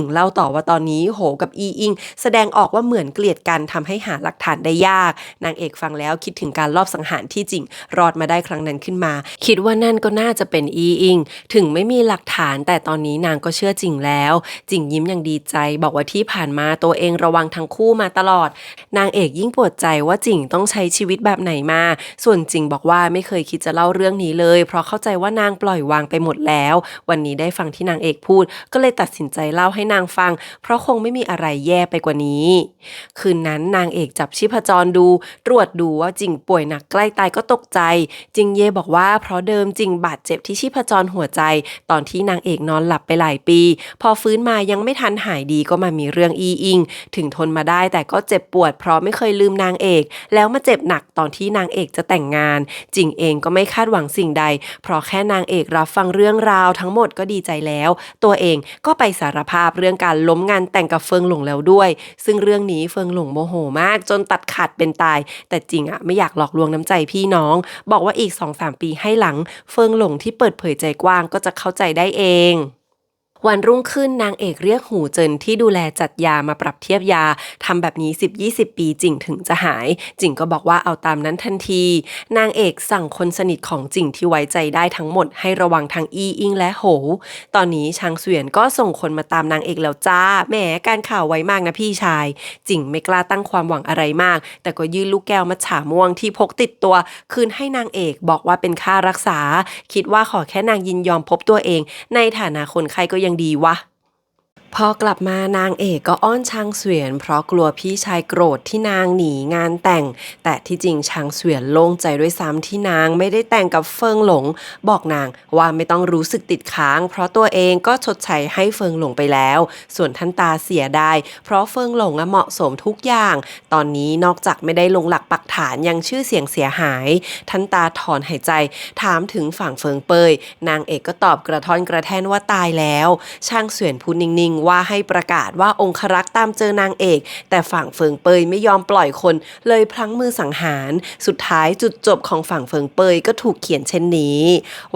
งเล่าต่อว่าตอนนี้โหกับอีอิงแสดงออกว่าเหมือนเกลียดกันทำให้หาหลักฐานได้ยากนางเอกฟังแล้วคิดถึงการลอบสังหารที่จิงรอดมาได้ครั้งนั้นขึ้นมาคิดว่านั่นก็น่าจะเป็นอีอิงถึงไม่มีหลักฐานแต่ตอนนี้นางก็เชื่อจิงแล้วจิงยิ้มอย่างดีใจบอกว่าที่ผ่านมาตัวเองระวังทั้งคู่มาตลอดนางเอกยิ่งปวดใจว่าจิงต้องใช้ชีวิตแบบไหนมาส่วนจิงบอกว่าไม่เคยคิดจะเล่าเรื่องนี้เลยเพราะเข้าใจว่านางปล่อยวางไปหมดแล้ววันนี้ได้ฟังที่นางเอกพูดก็เลยตัดสินใจเล่าให้นางฟังเพราะคงไม่มีอะไรแย่ไปกว่านี้คืนนั้นนางเอกจับชีพจรดูตรวจดูว่าจิงป่วยหนักใกล้ตายก็ตกใจจิงเย่บอกว่าเพราะเดิมจิงบาดเจ็บที่ชีพจรหัวใจตอนที่นางเอกนอนหลับไปหลายปีพอฟื้นมายังไม่ทันหายดีก็มามีเรื่องอีอิงถึงทนมาได้แต่ก็เจ็บปวดเพราะไม่เคยลืมนางเอกแล้วมาเจ็บหนักตอนที่นางเอกจะแต่งงานจิงเองก็ไม่คาดหวังสิ่งใดเพราะแค่นางเอกรับฟังเรื่องราวทั้งหมดก็ดีใจแล้วตัวเองก็ไปสารภาพเรื่องการล้มงานแต่งกับเฟิงหลงแล้วด้วยซึ่งเรื่องนี้เฟิงหลงโมโหมากจนตัดขาดเป็นตายแต่จริงไม่อยากหลอกลวงน้ำใจพี่น้องบอกว่าอีก 2-3 ปีให้หลังเฟิงหลงที่เปิดเผยใจกว้างก็จะเข้าใจได้เองวันรุ่งขึ้นนางเอกเรียกหูเจินที่ดูแลจัดยามาปรับเทียบยาทำแบบนี้ 10-20 ปีจิงถึงจะหายจิงก็บอกว่าเอาตามนั้นทันทีนางเอกสั่งคนสนิทของจิงที่ไว้ใจได้ทั้งหมดให้ระวังทั้งอีอิงและโหตอนนี้ชางเสวียนก็ส่งคนมาตามนางเอกแล้วจ้าแหมการข่าวไวมากนะพี่ชายจิงไม่กล้าตั้งความหวังอะไรมากแต่ก็ยื่นลูกแก้วมัทฉาม่วงที่พกติดตัวคืนให้นางเอกบอกว่าเป็นค่ารักษาคิดว่าขอแค่นางยินยอมพบตัวเองในฐานะคนไข้ก็ยังดีวะพอกลับมานางเอกก็อ้อนชางเสวียนเพราะกลัวพี่ชายโกรธที่นางหนีงานแต่งแต่ที่จริงชางเสวียนโล่งใจด้วยซ้ำที่นางไม่ได้แต่งกับเฟิงหลงบอกนางว่าไม่ต้องรู้สึกติดค้างเพราะตัวเองก็ชดใช้ให้เฟิงหลงไปแล้วส่วนท่านตาเสียได้เพราะเฟิงหลงเหมาะสมทุกอย่างตอนนี้นอกจากไม่ได้ลงหลักปักฐานยังชื่อเสียงเสียหายท่านตาถอนหายใจถามถึงฝั่งเฟิงเปยนางเอกก็ตอบกระท่อนกระแท่นว่าตายแล้วชางเสวียนพูดนิ่งว่าให้ประกาศว่าองครักษ์ตามเจอนางเอกแต่ฝั่งเฟิงเปยไม่ยอมปล่อยคนเลยพลั้งมือสังหารสุดท้ายจุดจบของฝั่งเฟิงเปยก็ถูกเขียนเช่นนี้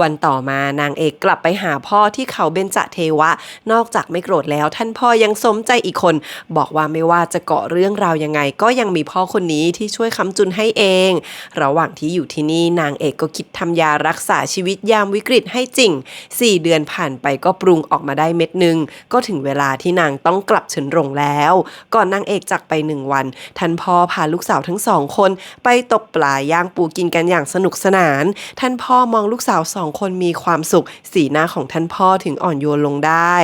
วันต่อมานางเอกกลับไปหาพ่อที่เขาเบญจเทวะนอกจากไม่โกรธแล้วท่านพ่อยังสมใจอีกคนบอกว่าไม่ว่าจะเกาะเรื่องราวยังไงก็ยังมีพ่อคนนี้ที่ช่วยค้ำจุนให้เองระหว่างที่อยู่ที่นี่นางเอกก็คิดทำยารักษาชีวิตยามวิกฤตให้จริง4 เดือนผ่านไปก็ปรุงออกมาได้เม็ดนึงก็ถึงเวลาที่นางต้องกลับเฉินหลงแล้วก่อนนางเอกจากไป1 วันท่านพ่อพาลูกสาวทั้ง2 คนไปตกปลาย่างปูกินกันอย่างสนุกสนานท่านพ่อมองลูกสาว2 คนมีความสุขสีหน้าของท่านพ่อถึงอ่อนโยนลงได้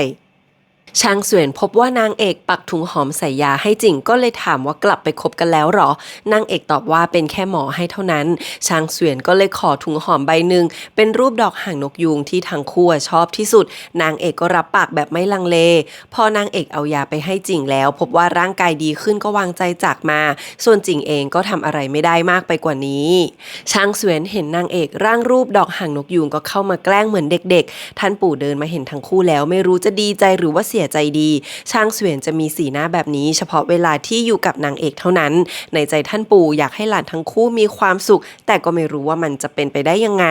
ชางเสวียนพบว่านางเอกปักถุงหอมใส่ยาให้จริงก็เลยถามว่ากลับไปคบกันแล้วหรอนางเอกตอบว่าเป็นแค่หมอให้เท่านั้นชางเสวียนก็เลยขอถุงหอมใบหนึ่งเป็นรูปดอกหางนกยูงที่ทั้งคู่ชอบที่สุดนางเอกก็รับปากแบบไม่ลังเลพอนางเอกเอายาไปให้จริงแล้วพบว่าร่างกายดีขึ้นก็วางใจจากมาส่วนจริงเองก็ทำอะไรไม่ได้มากไปกว่านี้ชางเสวียนเห็นนางเอกร่างรูปดอกหางนกยูงก็เข้ามาแกล้งเหมือนเด็กๆท่านปู่เดินมาเห็นทั้งคู่แล้วไม่รู้จะดีใจหรือว่าเสีย สียใจดีช่างเสวียนจะมีสีหน้าแบบนี้เฉพาะเวลาที่อยู่กับนางเอกเท่านั้นในใจท่านปู่อยากให้หลานทั้งคู่มีความสุขแต่ก็ไม่รู้ว่ามันจะเป็นไปได้ยังไง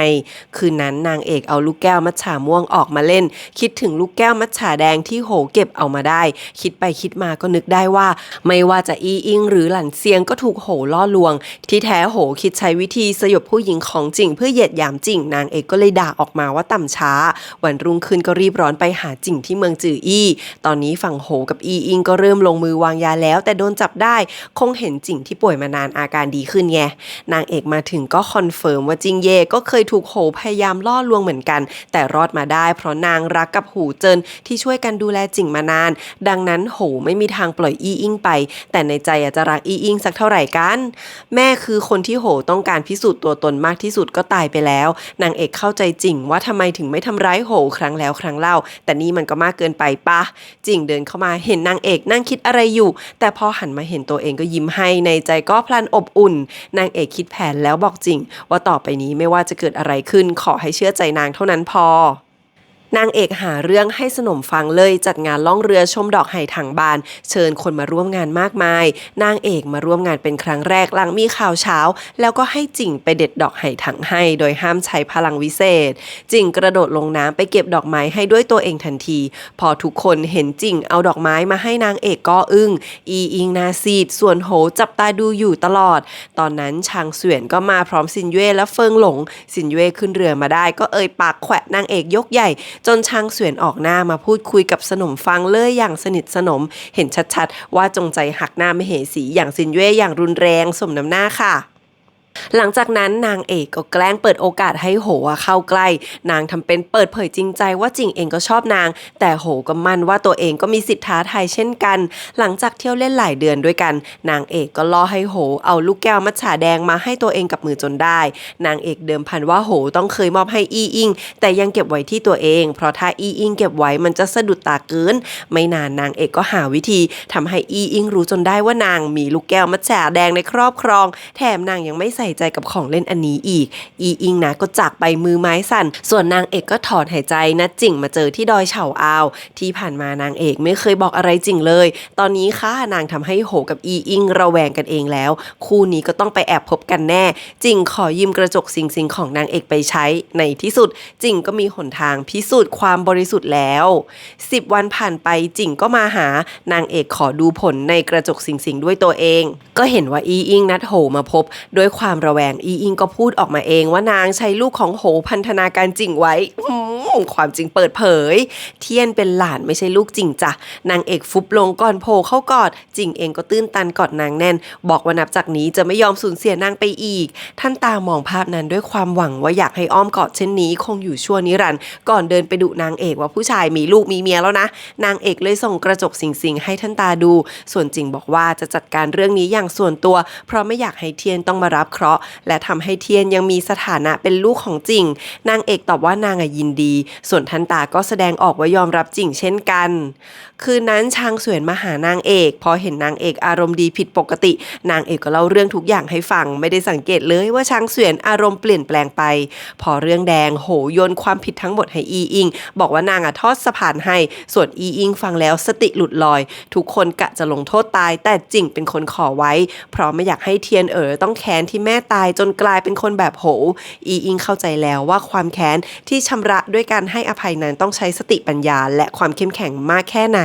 คืนนั้นนางเอกเอาลูกแก้วมัทฉาม่วงออกมาเล่นคิดถึงลูกแก้วมัทฉาแดงที่โหเก็บเอามาได้คิดไปคิดมาก็นึกได้ว่าไม่ว่าจะอีอิงหรือหลั่นเซียงก็ถูกโหล่อลวงที่แท้โหคิดใช้วิธีสยบผู้หญิงของจริงเพื่อเหยียดหยามจริงนางเอกก็เลยด่าออกมาว่าต่ำช้าวันรุ่งขึ้นก็รีบร้อนไปหาจริงที่เมืองจื่ออี้ตอนนี้ฝั่งโหกับอีอิงก็เริ่มลงมือวางยาแล้วแต่โดนจับได้คงเห็นจริงที่ป่วยมานานอาการดีขึ้นไงนางเอกมาถึงก็คอนเฟิร์มว่าจิงเย่ก็เคยถูกโหพยายามล่อลวงเหมือนกันแต่รอดมาได้เพราะนางรักกับหูเจินที่ช่วยกันดูแลจิงมานานดังนั้นโหไม่มีทางปล่อยอีอิงไปแต่ในใจจะรักอีอิงสักเท่าไหร่กันแม่คือคนที่โหต้องการพิสูจน์ตัวตนมากที่สุดก็ตายไปแล้วนางเอกเข้าใจจริงว่าทำไมถึงไม่ทำร้ายโหครั้งแล้วครั้งเล่าแต่นี่มันก็มากเกินไปปะจิงเดินเข้ามาเห็นนางเอกนั่งคิดอะไรอยู่แต่พอหันมาเห็นตัวเองก็ยิ้มให้ในใจก็พลันอบอุ่นนางเอกคิดแผนแล้วบอกจริงว่าต่อไปนี้ไม่ว่าจะเกิดอะไรขึ้นขอให้เชื่อใจนางเท่านั้นพอนางเอกหาเรื่องให้สนมฟังเลยจัดงานล่องเรือชมดอกไห่ถังบานเชิญคนมาร่วมงานมากมายนางเอกมาร่วมงานเป็นครั้งแรกหลังมีข่าวเช้าแล้วก็ให้จิ่งไปเด็ดดอกไห่ถังให้โดยห้ามใช้พลังวิเศษจิ่งกระโดดลงน้ำไปเก็บดอกไม้ให้ด้วยตัวเองทันทีพอทุกคนเห็นจิ่งเอาดอกไม้มาให้นางเอกก็อึ้งอีอิงนาซีดส่วนโหจับตาดูอยู่ตลอดตอนนั้นชางเสวียนก็มาพร้อมซินเย่และเฟิงหลงซินเย่ขึ้นเรือมาได้ก็เอ่ยปากแขวะนางเอกยกใหญ่จนชางเสวียนออกหน้ามาพูดคุยกับสนมฟังเลยอย่างสนิทสนมเห็นชัดๆว่าจงใจหักหน้าไม่เหสีอย่างซินเย่อย่างรุนแรงสมน้ำหน้าค่ะหลังจากนั้นนางเอกก็แกล้งเปิดโอกาสให้โหเข้าใกล้นางทำเป็นเปิดเผยจริงใจว่าจิงเองก็ชอบนางแต่โหก็มั่นว่าตัวเองก็มีสิทธิ์ท้าทายเช่นกันหลังจากเที่ยวเล่นหลายเดือนด้วยกันนางเอกก็ล่อให้โหเอาลูกแก้วมัทฉาแดงมาให้ตัวเองกับมือจนได้นางเอกเดิมพันว่าโหต้องเคยมอบให้อีอิงแต่ยังเก็บไว้ที่ตัวเองเพราะถ้าอีอิงเก็บไว้มันจะสะดุดตาเกินไม่นานนางเอกก็หาวิธีทำให้อีอิงรู้จนได้ว่านางมีลูกแก้วมัทฉาแดงในครอบครองแถมนางยังไม่ใส่ใจกับของเล่นอันนี้อีกอีอิงนะก็จากไปมือไม้สั่นส่วนนางเอกก็ถอนหายใจนัดจิ่งมาเจอที่ดอยเฉาอาวที่ผ่านมานางเอกไม่เคยบอกอะไรจิ่งเลยตอนนี้ค่ะนางทำให้โหกับอีอิงระแวงกันเองแล้วคู่นี้ก็ต้องไปแอบพบกันแน่จิ่งขอยืมกระจกซิงของนางเอกไปใช้ในที่สุดจิ่งก็มีหนทางพิสูจน์ความบริสุทธิ์แล้ว10 วันผ่านไปจิ่งก็มาหานางเอกขอดูผลในกระจกซิงด้วยตัวเองก็เห็นว่าอีอิงนัดโหมาพบด้วยความระแวงอีอิงก็พูดออกมาเองว่านางใช้ลูกของโหพันธนาการจิ่งไว้ความจริงเปิดเผยเทียนเป็นหลานไม่ใช่ลูกจิ่งจ้ะนางเอกฟุบลงก่อนโผล่เข้ากอดจิ่งเองก็ตื้นตันกอดนางแน่นบอกว่านับจากนี้จะไม่ยอมสูญเสียนางไปอีกท่านตามองภาพนั้นด้วยความหวังว่าอยากให้อ้อมกอดเช่นนี้คงอยู่ชั่วนิรันดร์ก่อนเดินไปดุนางเอกว่าผู้ชายมีลูกมีเมียแล้วนะนางเอกเลยส่งกระจกซิงให้ท่านตาดูส่วนจิ่งบอกว่าจะจัดการเรื่องนี้อย่างส่วนตัวเพราะไม่อยากให้เทียนต้องมารับเคราะห์และทำให้เทียนยังมีสถานะเป็นลูกของจิ่งนางเอกตอบว่านางยินดีส่วนท่านตาก็แสดงออกว่ายอมรับจิ่งเช่นกันคืนนั้นชางเสวียนมาหานางเอกพอเห็นนางเอกอารมณ์ดีผิดปกตินางเอกก็เล่าเรื่องทุกอย่างให้ฟังไม่ได้สังเกตเลยว่าชางเสวียนอารมณ์เปลี่ยนแปลงไปพอเรื่องแดงโหโยนความผิดทั้งหมดให้อีอิงบอกว่านางทอดสะพานให้ส่วนอีอิงฟังแล้วสติหลุดลอยทุกคนกะจะลงโทษตายแต่จิ่งเป็นคนขอไว้เพราะไม่อยากให้เทียนต้องแค้นที่แม่ตายจนกลายเป็นคนแบบโหอีอิงเข้าใจแล้วว่าความแค้นที่ชำระด้วยการให้อภัยนั้นต้องใช้สติปัญญาและความเข้มแข็งมากแค่ไหน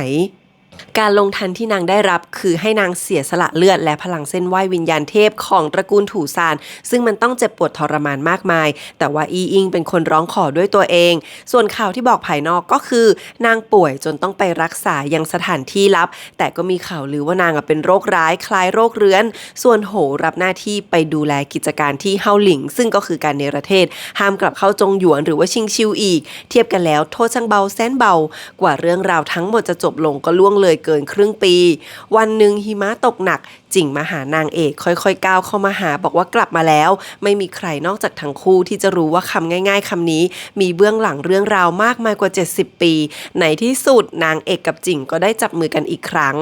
การลงทันที่นางได้รับคือให้นางเสียสละเลือดและพลังเส้นไหววิญญาณเทพของตระกูลถูซานซึ่งมันต้องเจ็บปวดทรมานมากมายแต่ว่าอีอิงเป็นคนร้องขอด้วยตัวเองส่วนข่าวที่บอกภายนอกก็คือนางป่วยจนต้องไปรักษายังสถานที่ลับแต่ก็มีข่าวลือว่านางเป็นโรคร้ายคล้ายโรคเรื้อนส่วนโหรับหน้าที่ไปดูแลกิจการที่เฮาหลิงซึ่งก็คือการเนรเทศห้ามกลับเข้าจงหยวนหรือว่าชิงชิวอีกเทียบกันแล้วโทษช่างเบาแสนเบากว่าเรื่องราวทั้งหมดจะจบลงก็ล่วงเลยเกินครึ่งปีวันหนึ่งหิมะตกหนักจิ่งมาหานางเอกค่อยๆก้าวเข้ามาหาบอกว่ากลับมาแล้วไม่มีใครนอกจากทั้งคู่ที่จะรู้ว่าคำง่ายๆคำนี้มีเบื้องหลังเรื่องราวมากมายกว่า70 ปีในที่สุดนางเอกกับจิ่งก็ได้จับมือกันอีกครั้ง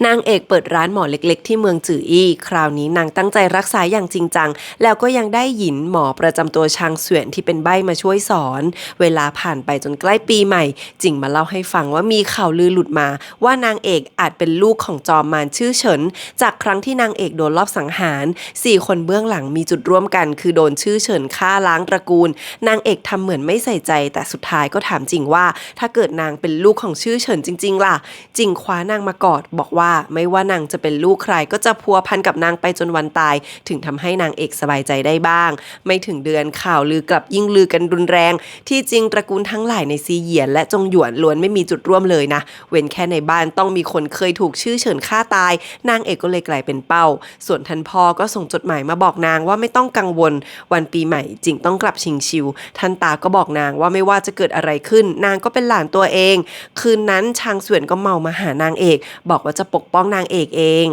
นางเอกเปิดร้านหมอเล็กๆที่เมืองจื่ออี้คราวนี้นางตั้งใจรักษาอย่างจริงจังแล้วก็ยังได้หยินหมอประจำตัวชางเสวียนที่เป็นใบ้มาช่วยสอนเวลาผ่านไปจนใกล้ปีใหม่จิงมาเล่าให้ฟังว่ามีข่าวลือหลุดมาว่านางเอกอาจเป็นลูกของจอมมารชื่อเฉินจากครั้งที่นางเอกโดนลอบสังหาร4 คนเบื้องหลังมีจุดร่วมกันคือโดนชื่อเฉินฆ่าล้างตระกูลนางเอกทำเหมือนไม่ใส่ใจแต่สุดท้ายก็ถามจิงว่าถ้าเกิดนางเป็นลูกของชื่อเฉินจริงๆล่ะจิงคว้านางมากอดบอกว่าไม่ว่านางจะเป็นลูกใครก็จะพัวพันกับนางไปจนวันตายถึงทำให้นางเอกสบายใจได้บ้างไม่ถึงเดือนข่าวลือกลับยิ่งลือกันรุนแรงที่จริงตระกูลทั้งหลายในซีเหยียนและจงหยวนล้วนไม่มีจุดร่วมเลยนะเว้นแค่ในบ้านต้องมีคนเคยถูกชื่อเฉินฆ่าตายนางเอกก็เลยกลายเป็นเป้าส่วนท่านพ่อก็ส่งจดหมายมาบอกนางว่าไม่ต้องกังวลวันปีใหม่จิงต้องกลับชิงชิวท่านตาก็บอกนางว่าไม่ว่าจะเกิดอะไรขึ้นนางก็เป็นหลานตัวเองคืนนั้นชางเสวียนก็เมามาหานางเอกบอกว่าจะปกป้องนางเอกเอง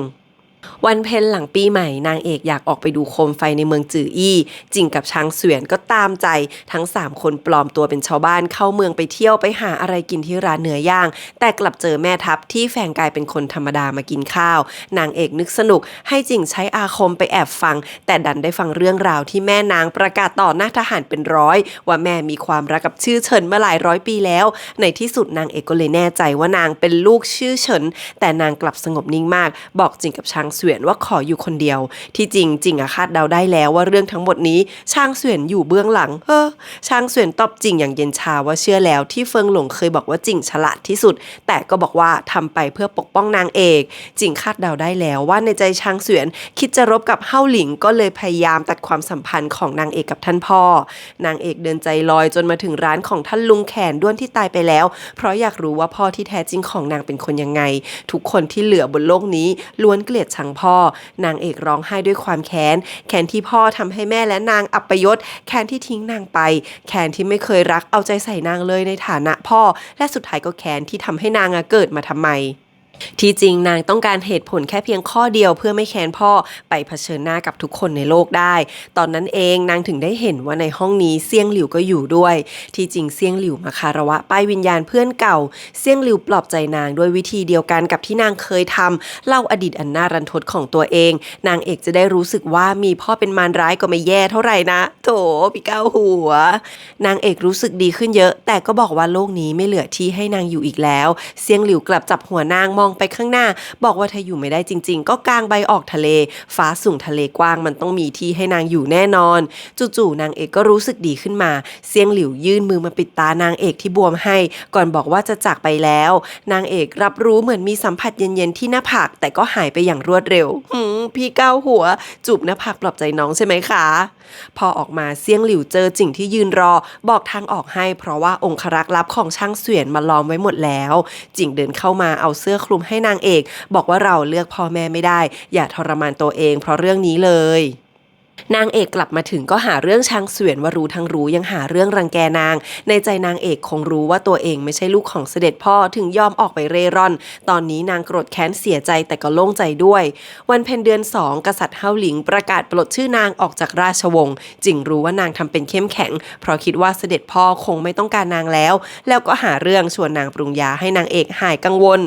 วันเพ็ญหลังปีใหม่นางเอกอยากออกไปดูโคมไฟในเมืองจื่ออี้จิงกับชางเสวียนก็ตามใจทั้ง3 คนปลอมตัวเป็นชาวบ้านเข้าเมืองไปเที่ยวไปหาอะไรกินที่ร้านเนื้อย่างแต่กลับเจอแม่ทัพที่แฝงกายเป็นคนธรรมดามากินข้าวนางเอกนึกสนุกให้จิงใช้อาคมไปแอบฟังแต่ดันได้ฟังเรื่องราวที่แม่นางประกาศต่อหน้าทหารเป็นร้อยว่าแม่มีความรักกับชื่อเฉินมาหลายร้อยปีแล้วในที่สุดนางเอกก็เลยแน่ใจว่านางเป็นลูกชื่อเฉินแต่นางกลับสงบนิ่งมากบอกจิงกับชางเสวียนว่าขออยู่คนเดียวที่จริงคาดเดาได้แล้วว่าเรื่องทั้งหมดนี้ชางเสวียนอยู่เบื้องหลังชางเสวียนตอบจิงอย่างเย็นชาว่าเชื่อแล้วที่เฟิงหลงเคยบอกว่าจิงฉลาดที่สุดแต่ก็บอกว่าทำไปเพื่อปกป้องนางเอกจิงคาดเดาได้แล้วว่าในใจชางเสวียนคิดจะรบกับเฮาหลิงก็เลยพยายามตัดความสัมพันธ์ของนางเอกกับท่านพ่อนางเอกเดินใจลอยจนมาถึงร้านของท่านลุงแขนด้วนที่ตายไปแล้วเพราะอยากรู้ว่าพ่อที่แท้จริงของนางเป็นคนยังไงทุกคนที่เหลือบนโลกนี้ล้วนเกลียดชังพ่อนางเอกร้องไห้ด้วยความแค้นที่พ่อทำให้แม่และนางอัปยศแค้นที่ทิ้งนางไปแค้นที่ไม่เคยรักเอาใจใส่นางเลยในฐานะพ่อและสุดท้ายก็แค้นที่ทำให้นางเกิดมาทำไมที่จริงนางต้องการเหตุผลแค่เพียงข้อเดียวเพื่อไม่แค้นพ่อไปเผชิญหน้ากับทุกคนในโลกได้ตอนนั้นเองนางถึงได้เห็นว่าในห้องนี้เซี่ยงหลิวก็อยู่ด้วยที่จริงเซี่ยงหลิวมาคารวะป้ายวิญญาณเพื่อนเก่าเซี่ยงหลิวปลอบใจนางด้วยวิธีเดียวกันกับที่นางเคยทำเล่าอดีตอันน่ารันทดของตัวเองนางเอกจะได้รู้สึกว่ามีพ่อเป็นมารร้ายก็ไม่แย่เท่าไหร่นะโถพี่ก้าวหัวนางเอกรู้สึกดีขึ้นเยอะแต่ก็บอกว่าโลกนี้ไม่เหลือที่ให้นางอยู่อีกแล้วเซี่ยงหลิวกลับจับหัวนางมองไปข้างหน้าบอกว่าถ้าอยู่ไม่ได้จริงๆก็กางใบออกทะเลฟ้าสูงทะเลกว้างมันต้องมีที่ให้นางอยู่แน่นอนจู่ๆนางเอกก็รู้สึกดีขึ้นมาเซี่ยงหลิวยื่นมือมาปิดตานางเอกที่บวมให้ก่อนบอกว่าจะจากไปแล้วนางเอกรับรู้เหมือนมีสัมผัสเย็นๆที่หน้าผากแต่ก็หายไปอย่างรวดเร็วพี่ก้าวหัวจูบหน้าผากปลอบใจน้องใช่ไหมคะพอออกมาเซี่ยงหลิวเจอจิงที่ยืนรอบอกทางออกให้เพราะว่าองครักษ์ลับของช่างเสวียนมาล้อมไว้หมดแล้วจิงเดินเข้ามาเอาเสื้อคลุมให้นางเอกบอกว่าเราเลือกพ่อแม่ไม่ได้อย่าทรมานตัวเองเพราะเรื่องนี้เลยนางเอกกลับมาถึงก็หาเรื่องชางเสวียนว่ารู้ทั้งรู้ยังหาเรื่องรังแกนางในใจนางเอกคงรู้ว่าตัวเองไม่ใช่ลูกของเสด็จพ่อถึงยอมออกไปเร่ร่อนตอนนี้นางโกรธแค้นเสียใจแต่ก็โล่งใจด้วยวันเพ็ญเดือน2กษัตริย์เฮาหลิงประกาศปลดชื่อนางออกจากราชวงศ์จิงรู้ว่านางทำเป็นเข้มแข็งเพราะคิดว่าเสด็จพ่อคงไม่ต้องการนางแล้วก็หาเรื่องชวนนางปรุงยาให้นางเอกหายกังวล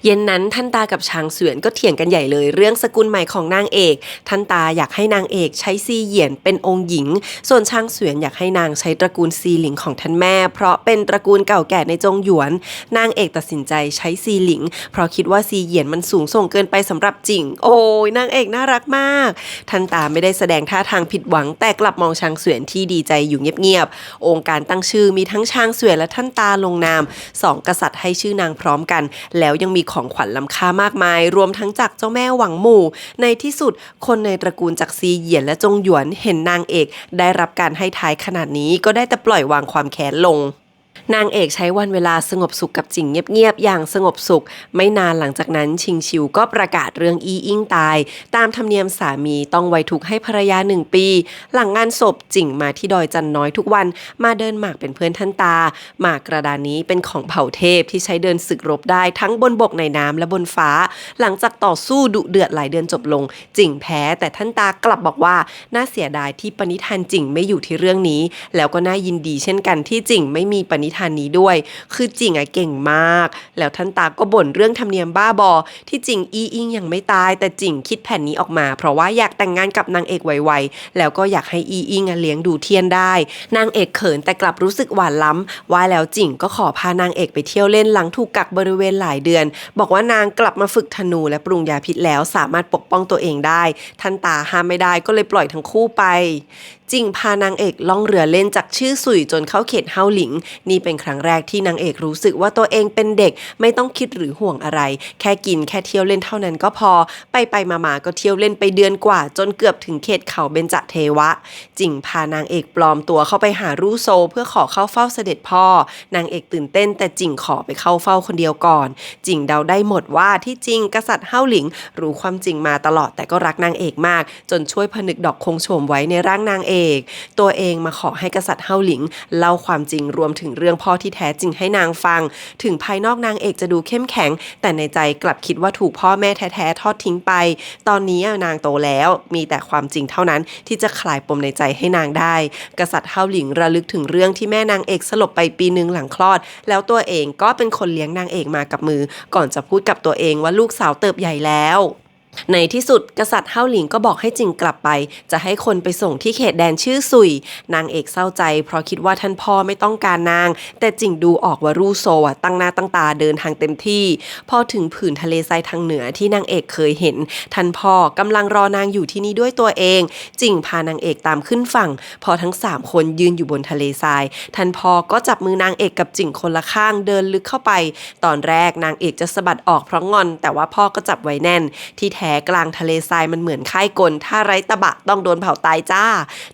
เย็นนั้นท่านตากับชางเสวียนก็เถียงกันใหญ่เลยเรื่องสกุลใหม่ของนางเอกท่านตาอยากให้นางเอกใช้ซีเหยียนเป็นองค์หญิงส่วนชางเสวียนอยากให้นางใช้ตระกูลซีหลิงของท่านแม่เพราะเป็นตระกูลเก่าแก่ในจงหยวนนางเอกตัดสินใจใช้ซีหลิงเพราะคิดว่าซีเหยียนมันสูงส่งเกินไปสำหรับจิงโอ้ยนางเอกน่ารักมากท่านตาไม่ได้แสดงท่าทางผิดหวังแต่กลับมองชางเสวียนที่ดีใจอยู่เงียบๆองค์การตั้งชื่อมีทั้งชางเสวียนและท่านตาลงนาม2กษัตริย์ให้ชื่อนางพร้อมกันแล้วยังมีของขวัญล้ำค่ามากมายรวมทั้งจากเจ้าแม่หวังหมู่ในที่สุดคนในตระกูลจักรซีเหยียนและจงหยวนเห็นนางเอกได้รับการให้ท้ายขนาดนี้ก็ได้แต่ปล่อยวางความแค้นลง นางเอกใช้วันเวลาสงบสุขกับจิงเงียบๆอย่างสงบสุขไม่นานหลังจากนั้นชิงชิวก็ประกาศเรื่องอีอิงตายตามธรรมเนียมสามีต้องไว้ทุกข์ให้ภรรยา1 ปีหลังงานศพจิงมาที่ดอยจันน้อยทุกวันมาเดินหมากเป็นเพื่อนท่านตาหมากกระดานนี้เป็นของเผ่าเทพที่ใช้เดินศึกรบได้ทั้งบนบกในน้ำและบนฟ้าหลังจากต่อสู้ดุเดือดหลายเดือนจบลงจิงแพ้แต่ท่านตากลับบอกว่าน่าเสียดายที่ปณิธานจิงไม่อยู่ที่เรื่องนี้แล้วก็น่ายินดีเช่นกันที่จิงไม่มีปณิธ ทานนี้ด้วยคือจิงเก่งมากแล้วท่านตาก็บ่นเรื่องธรรมเนียมบ้าบอที่จิงอีอิงยังไม่ตายแต่จิงคิดแผนนี้ออกมาเพราะว่าอยากแต่งงานกับนางเอกไวๆแล้วก็อยากให้อีอิงเลี้ยงดูเทียนได้นางเอกเขินแต่กลับรู้สึกหวานล้ำว่าแล้วจิงก็ขอพานางเอกไปเที่ยวเล่นหลังถูกกักบริเวณหลายเดือนบอกว่านางกลับมาฝึกธนูและปรุงยาพิษแล้วสามารถปกป้องตัวเองได้ท่านตาห้ามไม่ได้ก็เลยปล่อยทั้งคู่ไปจิงพานางเอกล่องเรือเล่นจากชื่อสุยจนเข้าเขตเฮาหลิงนี่เป็นครั้งแรกที่นางเอกรู้สึกว่าตัวเองเป็นเด็กไม่ต้องคิดหรือห่วงอะไรแค่กินแค่เที่ยวเล่นเท่านั้นก็พอไปมาก็เที่ยวเล่นไปเดือนกว่าจนเกือบถึงเขตเขาเบญจเทวะจิงพานางเอกปลอมตัวเข้าไปหารูโซเพื่อขอเข้าเฝ้าเสด็จพ่อนางเอกตื่นเต้นแต่จิงขอไปเข้าเฝ้าคนเดียวก่อนจิงเดาได้หมดว่าที่จริงกษัตริย์เฮาหลิงรู้ความจริงมาตลอดแต่ก็รักนางเอกมากจนช่วยผนึกดอกคงโฉมไว้ในร่างนางเอกตัวเองมาขอให้กษัตริย์เฮาหลิงเล่าความจริงรวมถึงเรื่องพ่อที่แท้จริงให้นางฟังถึงภายนอกนางเอกจะดูเข้มแข็งแต่ในใจกลับคิดว่าถูกพ่อแม่แท้ๆทอดทิ้งไปตอนนี้นางโตแล้วมีแต่ความจริงเท่านั้นที่จะคลายปมในใจให้นางได้กษัตริย์เฮาหลิงระลึกถึงเรื่องที่แม่นางเอกสลบไปปีนึงหลังคลอดแล้วตัวเองก็เป็นคนเลี้ยงนางเอกมากับมือก่อนจะพูดกับตัวเองว่าลูกสาวเติบใหญ่แล้วในที่สุดกษัตริย์เฮาหลิงก็บอกให้จิงกลับไปจะให้คนไปส่งที่เขตแดนชื่อซุยนางเอกเศร้าใจเพราะคิดว่าท่านพ่อไม่ต้องการนางแต่จิงดูออกว่ารูโซตั้งหน้าตั้งตาเดินทางเต็มที่พอถึงผืนทะเลทรายทางเหนือที่นางเอกเคยเห็นท่านพ่อกำลังรอนางอยู่ที่นี่ด้วยตัวเองจิงพานางเอกตามขึ้นฝั่งพอทั้ง3คนยืนอยู่บนทะเลทรายท่านพ่อก็จับมือนางเอกกับจิงคนละข้างเดินลึกเข้าไปตอนแรกนางเอกจะสะบัดออกเพราะงอนแต่ว่าพ่อก็จับไว้แน่นที่แท้กลางทะเลทรายมันเหมือนค่ายกลถ้าไร้ตะบะต้องโดนเผาตายจ้า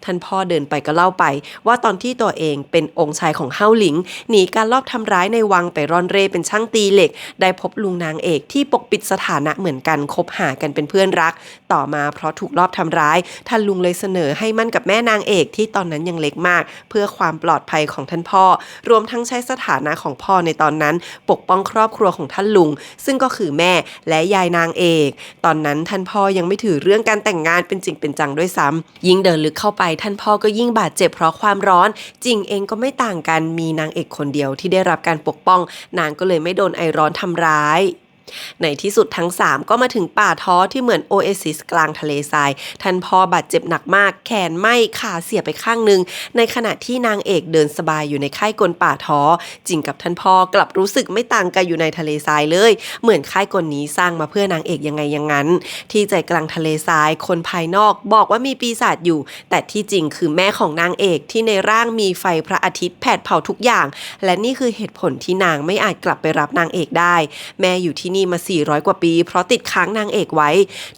ท่านพ่อเดินไปก็เล่าไปว่าตอนที่ตัวเองเป็นองค์ชายของเฮาหลิงหนีการลอบทำร้ายในวังไปร่อนเร่เป็นช่างตีเหล็กได้พบลุงนางเอกที่ปกปิดสถานะเหมือนกันคบหากันเป็นเพื่อนรักต่อมาเพราะถูกลอบทำร้ายท่านลุงเลยเสนอให้มั่นกับแม่นางเอกที่ตอนนั้นยังเล็กมากเพื่อความปลอดภัยของท่านพ่อรวมทั้งใช้สถานะของพ่อในตอนนั้นปกป้องครอบครัวของท่านลุงซึ่งก็คือแม่และยายนางเอกตอนนั้นท่านพ่อยังไม่ถือเรื่องการแต่งงานเป็นจริงเป็นจังด้วยซ้ำยิ่งเดินลึกเข้าไปท่านพ่อก็ยิ่งบาดเจ็บเพราะความร้อนจิงเองก็ไม่ต่างกันมีนางเอกคนเดียวที่ได้รับการปกป้องนางก็เลยไม่โดนไอร้อนทำร้ายในที่สุดทั้ง3ก็มาถึงป่าท้อที่เหมือนโอเอซิสกลางทะเลทรายท่านพ่อบาดเจ็บหนักมากแขนไหม้ขาเสียไปข้างนึงในขณะที่นางเอกเดินสบายอยู่ในค่ายกลป่าท้อจิงกับท่านพ่อกลับรู้สึกไม่ต่างกันอยู่ในทะเลทรายเลยเหมือนค่ายกลนี้สร้างมาเพื่อนางเอกยังไงอย่างนั้นที่ใจกลางทะเลทรายคนภายนอกบอกว่ามีปีศาจอยู่แต่ที่จริงคือแม่ของนางเอกที่ในร่างมีไฟพระอาทิตย์แผดเผาทุกอย่างและนี่คือเหตุผลที่นางไม่อาจกลับไปรับนางเอกได้แม่อยู่ที่นี่มา400 กว่าปีเพราะติดค้างนางเอกไว้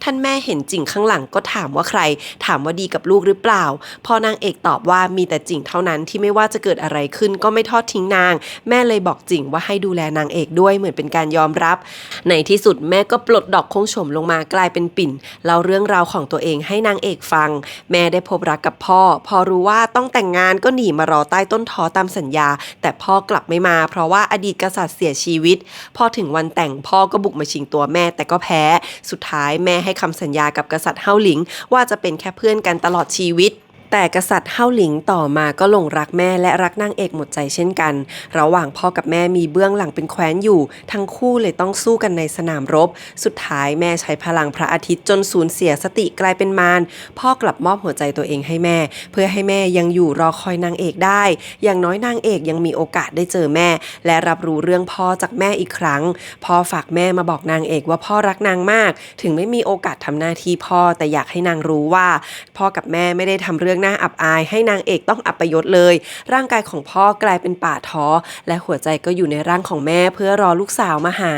ท่านแม่เห็นจิงข้างหลังก็ถามว่าใครถามว่าดีกับลูกหรือเปล่าพอนางเอกตอบว่ามีแต่จิงเท่านั้นที่ไม่ว่าจะเกิดอะไรขึ้นก็ไม่ทอดทิ้งนางแม่เลยบอกจิงว่าให้ดูแลนางเอกด้วยเหมือนเป็นการยอมรับในที่สุดแม่ก็ปลดดอกคงโฉมลงมากลายเป็นปิ่นเล่าเรื่องราวของตัวเองให้นางเอกฟังแม่ได้พบรักกับพ่อพอรู้ว่าต้องแต่งงานก็หนีมารอใต้ต้นท้อตามสัญญาแต่พ่อกลับไม่มาเพราะว่าอดีตกษัตริย์เสียชีวิตพอถึงวันแต่งพ่อก็บุกมาชิงตัวแม่แต่ก็แพ้สุดท้ายแม่ให้คำสัญญากับกษัตริย์เฮาหลิงว่าจะเป็นแค่เพื่อนกันตลอดชีวิตแต่กษัตริย์เฮาหลิงต่อมาก็หลงรักแม่และรักนางเอกหมดใจเช่นกันระหว่างพ่อกับแม่มีเบื้องหลังเป็นแคว้นอยู่ทั้งคู่เลยต้องสู้กันในสนามรบสุดท้ายแม่ใช้พลังพระอาทิตย์จนสูญเสียสติกลายเป็นมารพ่อกลับมอบหัวใจตัวเองให้แม่เพื่อให้แม่ยังอยู่รอคอยนางเอกได้อย่างน้อยนางเอกยังมีโอกาสได้เจอแม่และรับรู้เรื่องพ่อจากแม่อีกครั้งพ่อฝากแม่มาบอกนางเอกว่าพ่อรักนางมากถึงไม่มีโอกาสทำหน้าที่พ่อแต่อยากให้นางรู้ว่าพ่อกับแม่ไม่ได้ทำเรื่องน่าอับอายให้นางเอกต้องอัปยศเลยร่างกายของพ่อกลายเป็นป่าท้อและหัวใจก็อยู่ในร่างของแม่เพื่อรอลูกสาวมาหา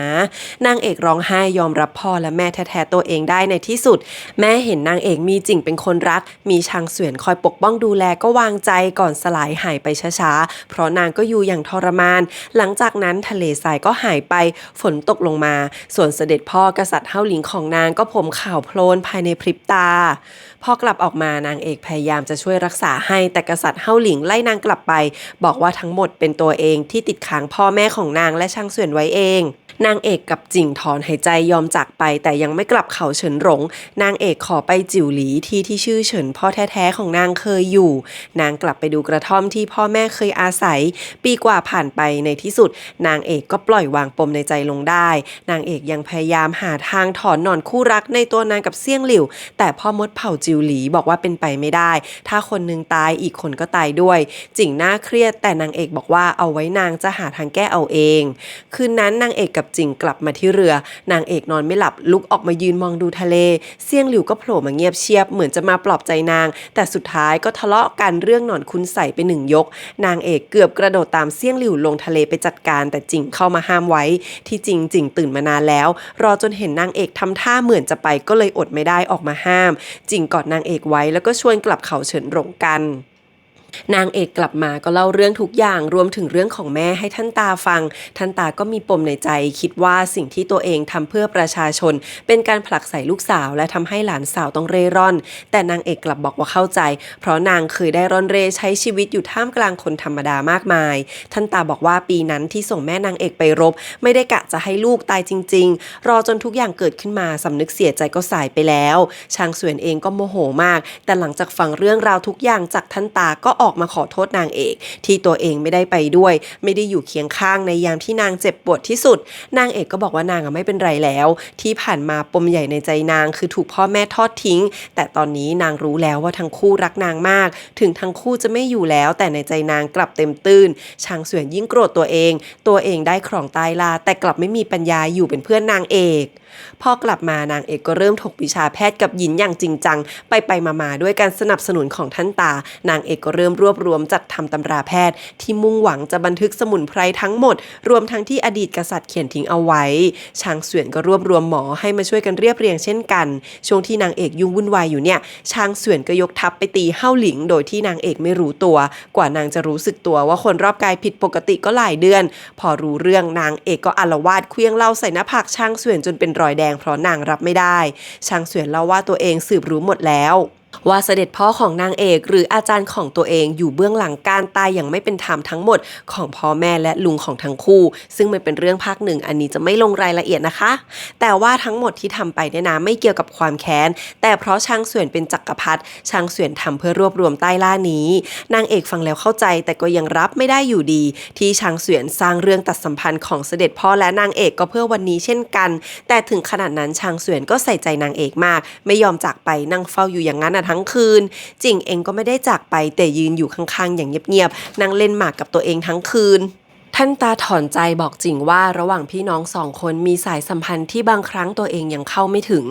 นางเอกร้องไห้ยอมรับพ่อและแม่แท้ๆตัวเองได้ในที่สุดแม่เห็นนางเอกมีจิ่งเป็นคนรักมีชางเสวียนคอยปกป้องดูแลก็วางใจก่อนสลายหายไปช้าๆเพราะนางก็อยู่อย่างทรมานหลังจากนั้นทะเลทรายก็หายไปฝนตกลงมาส่วนเสด็จพ่อกษัตริย์เฮาหลิงของนางก็ผมขาวโพลนภายในพริบตาพอกลับออกมานางเอกพยายามจะช่วยรักษาให้แต่กษัตริย์เฮาหลิงไล่นางกลับไปบอกว่าทั้งหมดเป็นตัวเองที่ติดค้างพ่อแม่ของนางและช่างเสวียนไว้เอง นางเอกกับจิงถอนหายใจยอมจากไปแต่ยังไม่กลับเขาเฉินหลงนางเอกขอไปจิ๋วหลีที่ชื่อเฉินพ่อแท้ๆของนางเคยอยู่นางกลับไปดูกระท่อมที่พ่อแม่เคยอาศัยปีกว่าผ่านไปในที่สุดนางเอกก็ปล่อยวางปมในใจลงได้นางเอกยังพยายามหาทางถอนหนอนคู่รักในตัวนางกับเซี่ยงหลิวแต่พ่อมดเผ่าจิ๋วหลีบอกว่าเป็นไปไม่ได้ถ้าคนนึงตายอีกคนก็ตายด้วยจิงน่าเครียดแต่นางเอกบอกว่าเอาไว้นางจะหาทางแก้เอาเองคืนนั้นนางเอกกับจิงกลับมาที่เรือนางเอกนอนไม่หลับลุกออกมายืนมองดูทะเลเซี่ยงหลิวก็โผล่มาเงียบเชียบเหมือนจะมาปลอบใจนางแต่สุดท้ายก็ทะเลาะกันเรื่องหนอนคุณใส่ไปหนึ่งยกนางเอกเกือบกระโดดตามเซี่ยงหลิวลงทะเลไปจัดการแต่จิงเข้ามาห้ามไว้ที่จริงจิงตื่นมานานแล้วรอจนเห็นนางเอกทำท่าเหมือนจะไปก็เลยอดไม่ได้ออกมาห้ามจิงกอดนางเอกไว้แล้วก็ชวนกลับเขาเฉินหลงกันนางเอกกลับมาก็เล่าเรื่องทุกอย่างรวมถึงเรื่องของแม่ให้ท่านตาฟังท่านตาก็มีปมในใจคิดว่าสิ่งที่ตัวเองทำเพื่อประชาชนเป็นการผลักใส่ลูกสาวและทำให้หลานสาวต้องเร่ร่อนแต่นางเอกกลับบอกว่าเข้าใจเพราะนางเคยได้ร่อนเร่ใช้ชีวิตอยู่ท่ามกลางคนธรรมดามากมายท่านตาบอกว่าปีนั้นที่ส่งแม่นางเอกไปรบไม่ได้กะจะให้ลูกตายจริงๆรอจนทุกอย่างเกิดขึ้นมาสำนึกเสียใจก็สายไปแล้วชางเสวียนเองก็โมโหมากแต่หลังจากฟังเรื่องราวทุกอย่างจากท่านตาก็ออกมาขอโทษนางเอกที่ตัวเองไม่ได้ไปด้วยไม่ได้อยู่เคียงข้างในยามที่นางเจ็บปวดที่สุดนางเอกก็บอกว่านางไม่เป็นไรแล้วที่ผ่านมาปมใหญ่ในใจนางคือถูกพ่อแม่ทอดทิ้งแต่ตอนนี้นางรู้แล้วว่าทั้งคู่รักนางมากถึงทั้งคู่จะไม่อยู่แล้วแต่ในใจนางกลับเต็มตื้นชางเสวียนยิ่งโกรธตัวเองได้ครองตายลาแต่กลับไม่มีปัญญาอยู่เป็นเพื่อนนางเอกพอกลับมานางเอกก็เริ่มถกวิชาแพทย์กับหยินอย่างจริงจังไปมาด้วยการสนับสนุนของท่านตานางเอกก็เริ่มรวบรวมจัดทำตำราแพทย์ที่มุ่งหวังจะบันทึกสมุนไพรทั้งหมดรวมทั้งที่อดีตกษัตริย์เขียนทิ้งเอาไว้ชางเสวียนก็รวบรวมหมอให้มาช่วยกันเรียบเรียงเช่นกันช่วงที่นางเอกยุ่งวุ่นวายอยู่เนี่ยชางเสวียนก็ยกทัพไปตีเฮ่าหลิงโดยที่นางเอกไม่รู้ตัวกว่านางจะรู้สึกตัวว่าคนรอบกายผิดปกติก็หลายเดือนพอรู้เรื่องนางเอกก็อาละวาดเคลี้ยงเหล้าใส่หน้าผากชางเสวียนจนเป็นรอยแดงเพราะนางรับไม่ได้ชางเสวียนเล่าว่าตัวเองสืบรู้หมดแล้วว่าเสด็จพ่อของนางเอกหรืออาจารย์ของตัวเองอยู่เบื้องหลังการตายอย่างไม่เป็นธรรมทั้งหมดของพ่อแม่และลุงของทั้งคู่ซึ่งมันเป็นเรื่องภาคหนึ่งอันนี้จะไม่ลงรายละเอียดนะคะแต่ว่าทั้งหมดที่ทำไปเนี่ยนะไม่เกี่ยวกับความแค้นแต่เพราะชางเสวียนเป็นจักรพรรดิชางเสวียนทำเพื่อรวบรวมใต้ล่านี้นางเอกฟังแล้วเข้าใจแต่ก็ยังรับไม่ได้อยู่ดีที่ชางเสวียนสร้างเรื่องตัดสัมพันธ์ของเสด็จพ่อและนางเอกก็เพื่อวันนี้เช่นกันแต่ถึงขนาดนั้นชางเสวียนก็ใส่ใจนางเอกมากไม่ยอมจากไปนั่งเฝ้าอยู่อย่างนั้นทั้งคืนจิงเองก็ไม่ได้จากไปแต่ยืนอยู่ข้างๆอย่างเงียบๆนั่งเล่นหมากกับตัวเองทั้งคืนท่านตาถอนใจบอกจิงว่าระหว่างพี่น้องสองคนมีสายสัมพันธ์ที่บางครั้งตัวเองยังเข้าไม่ถึง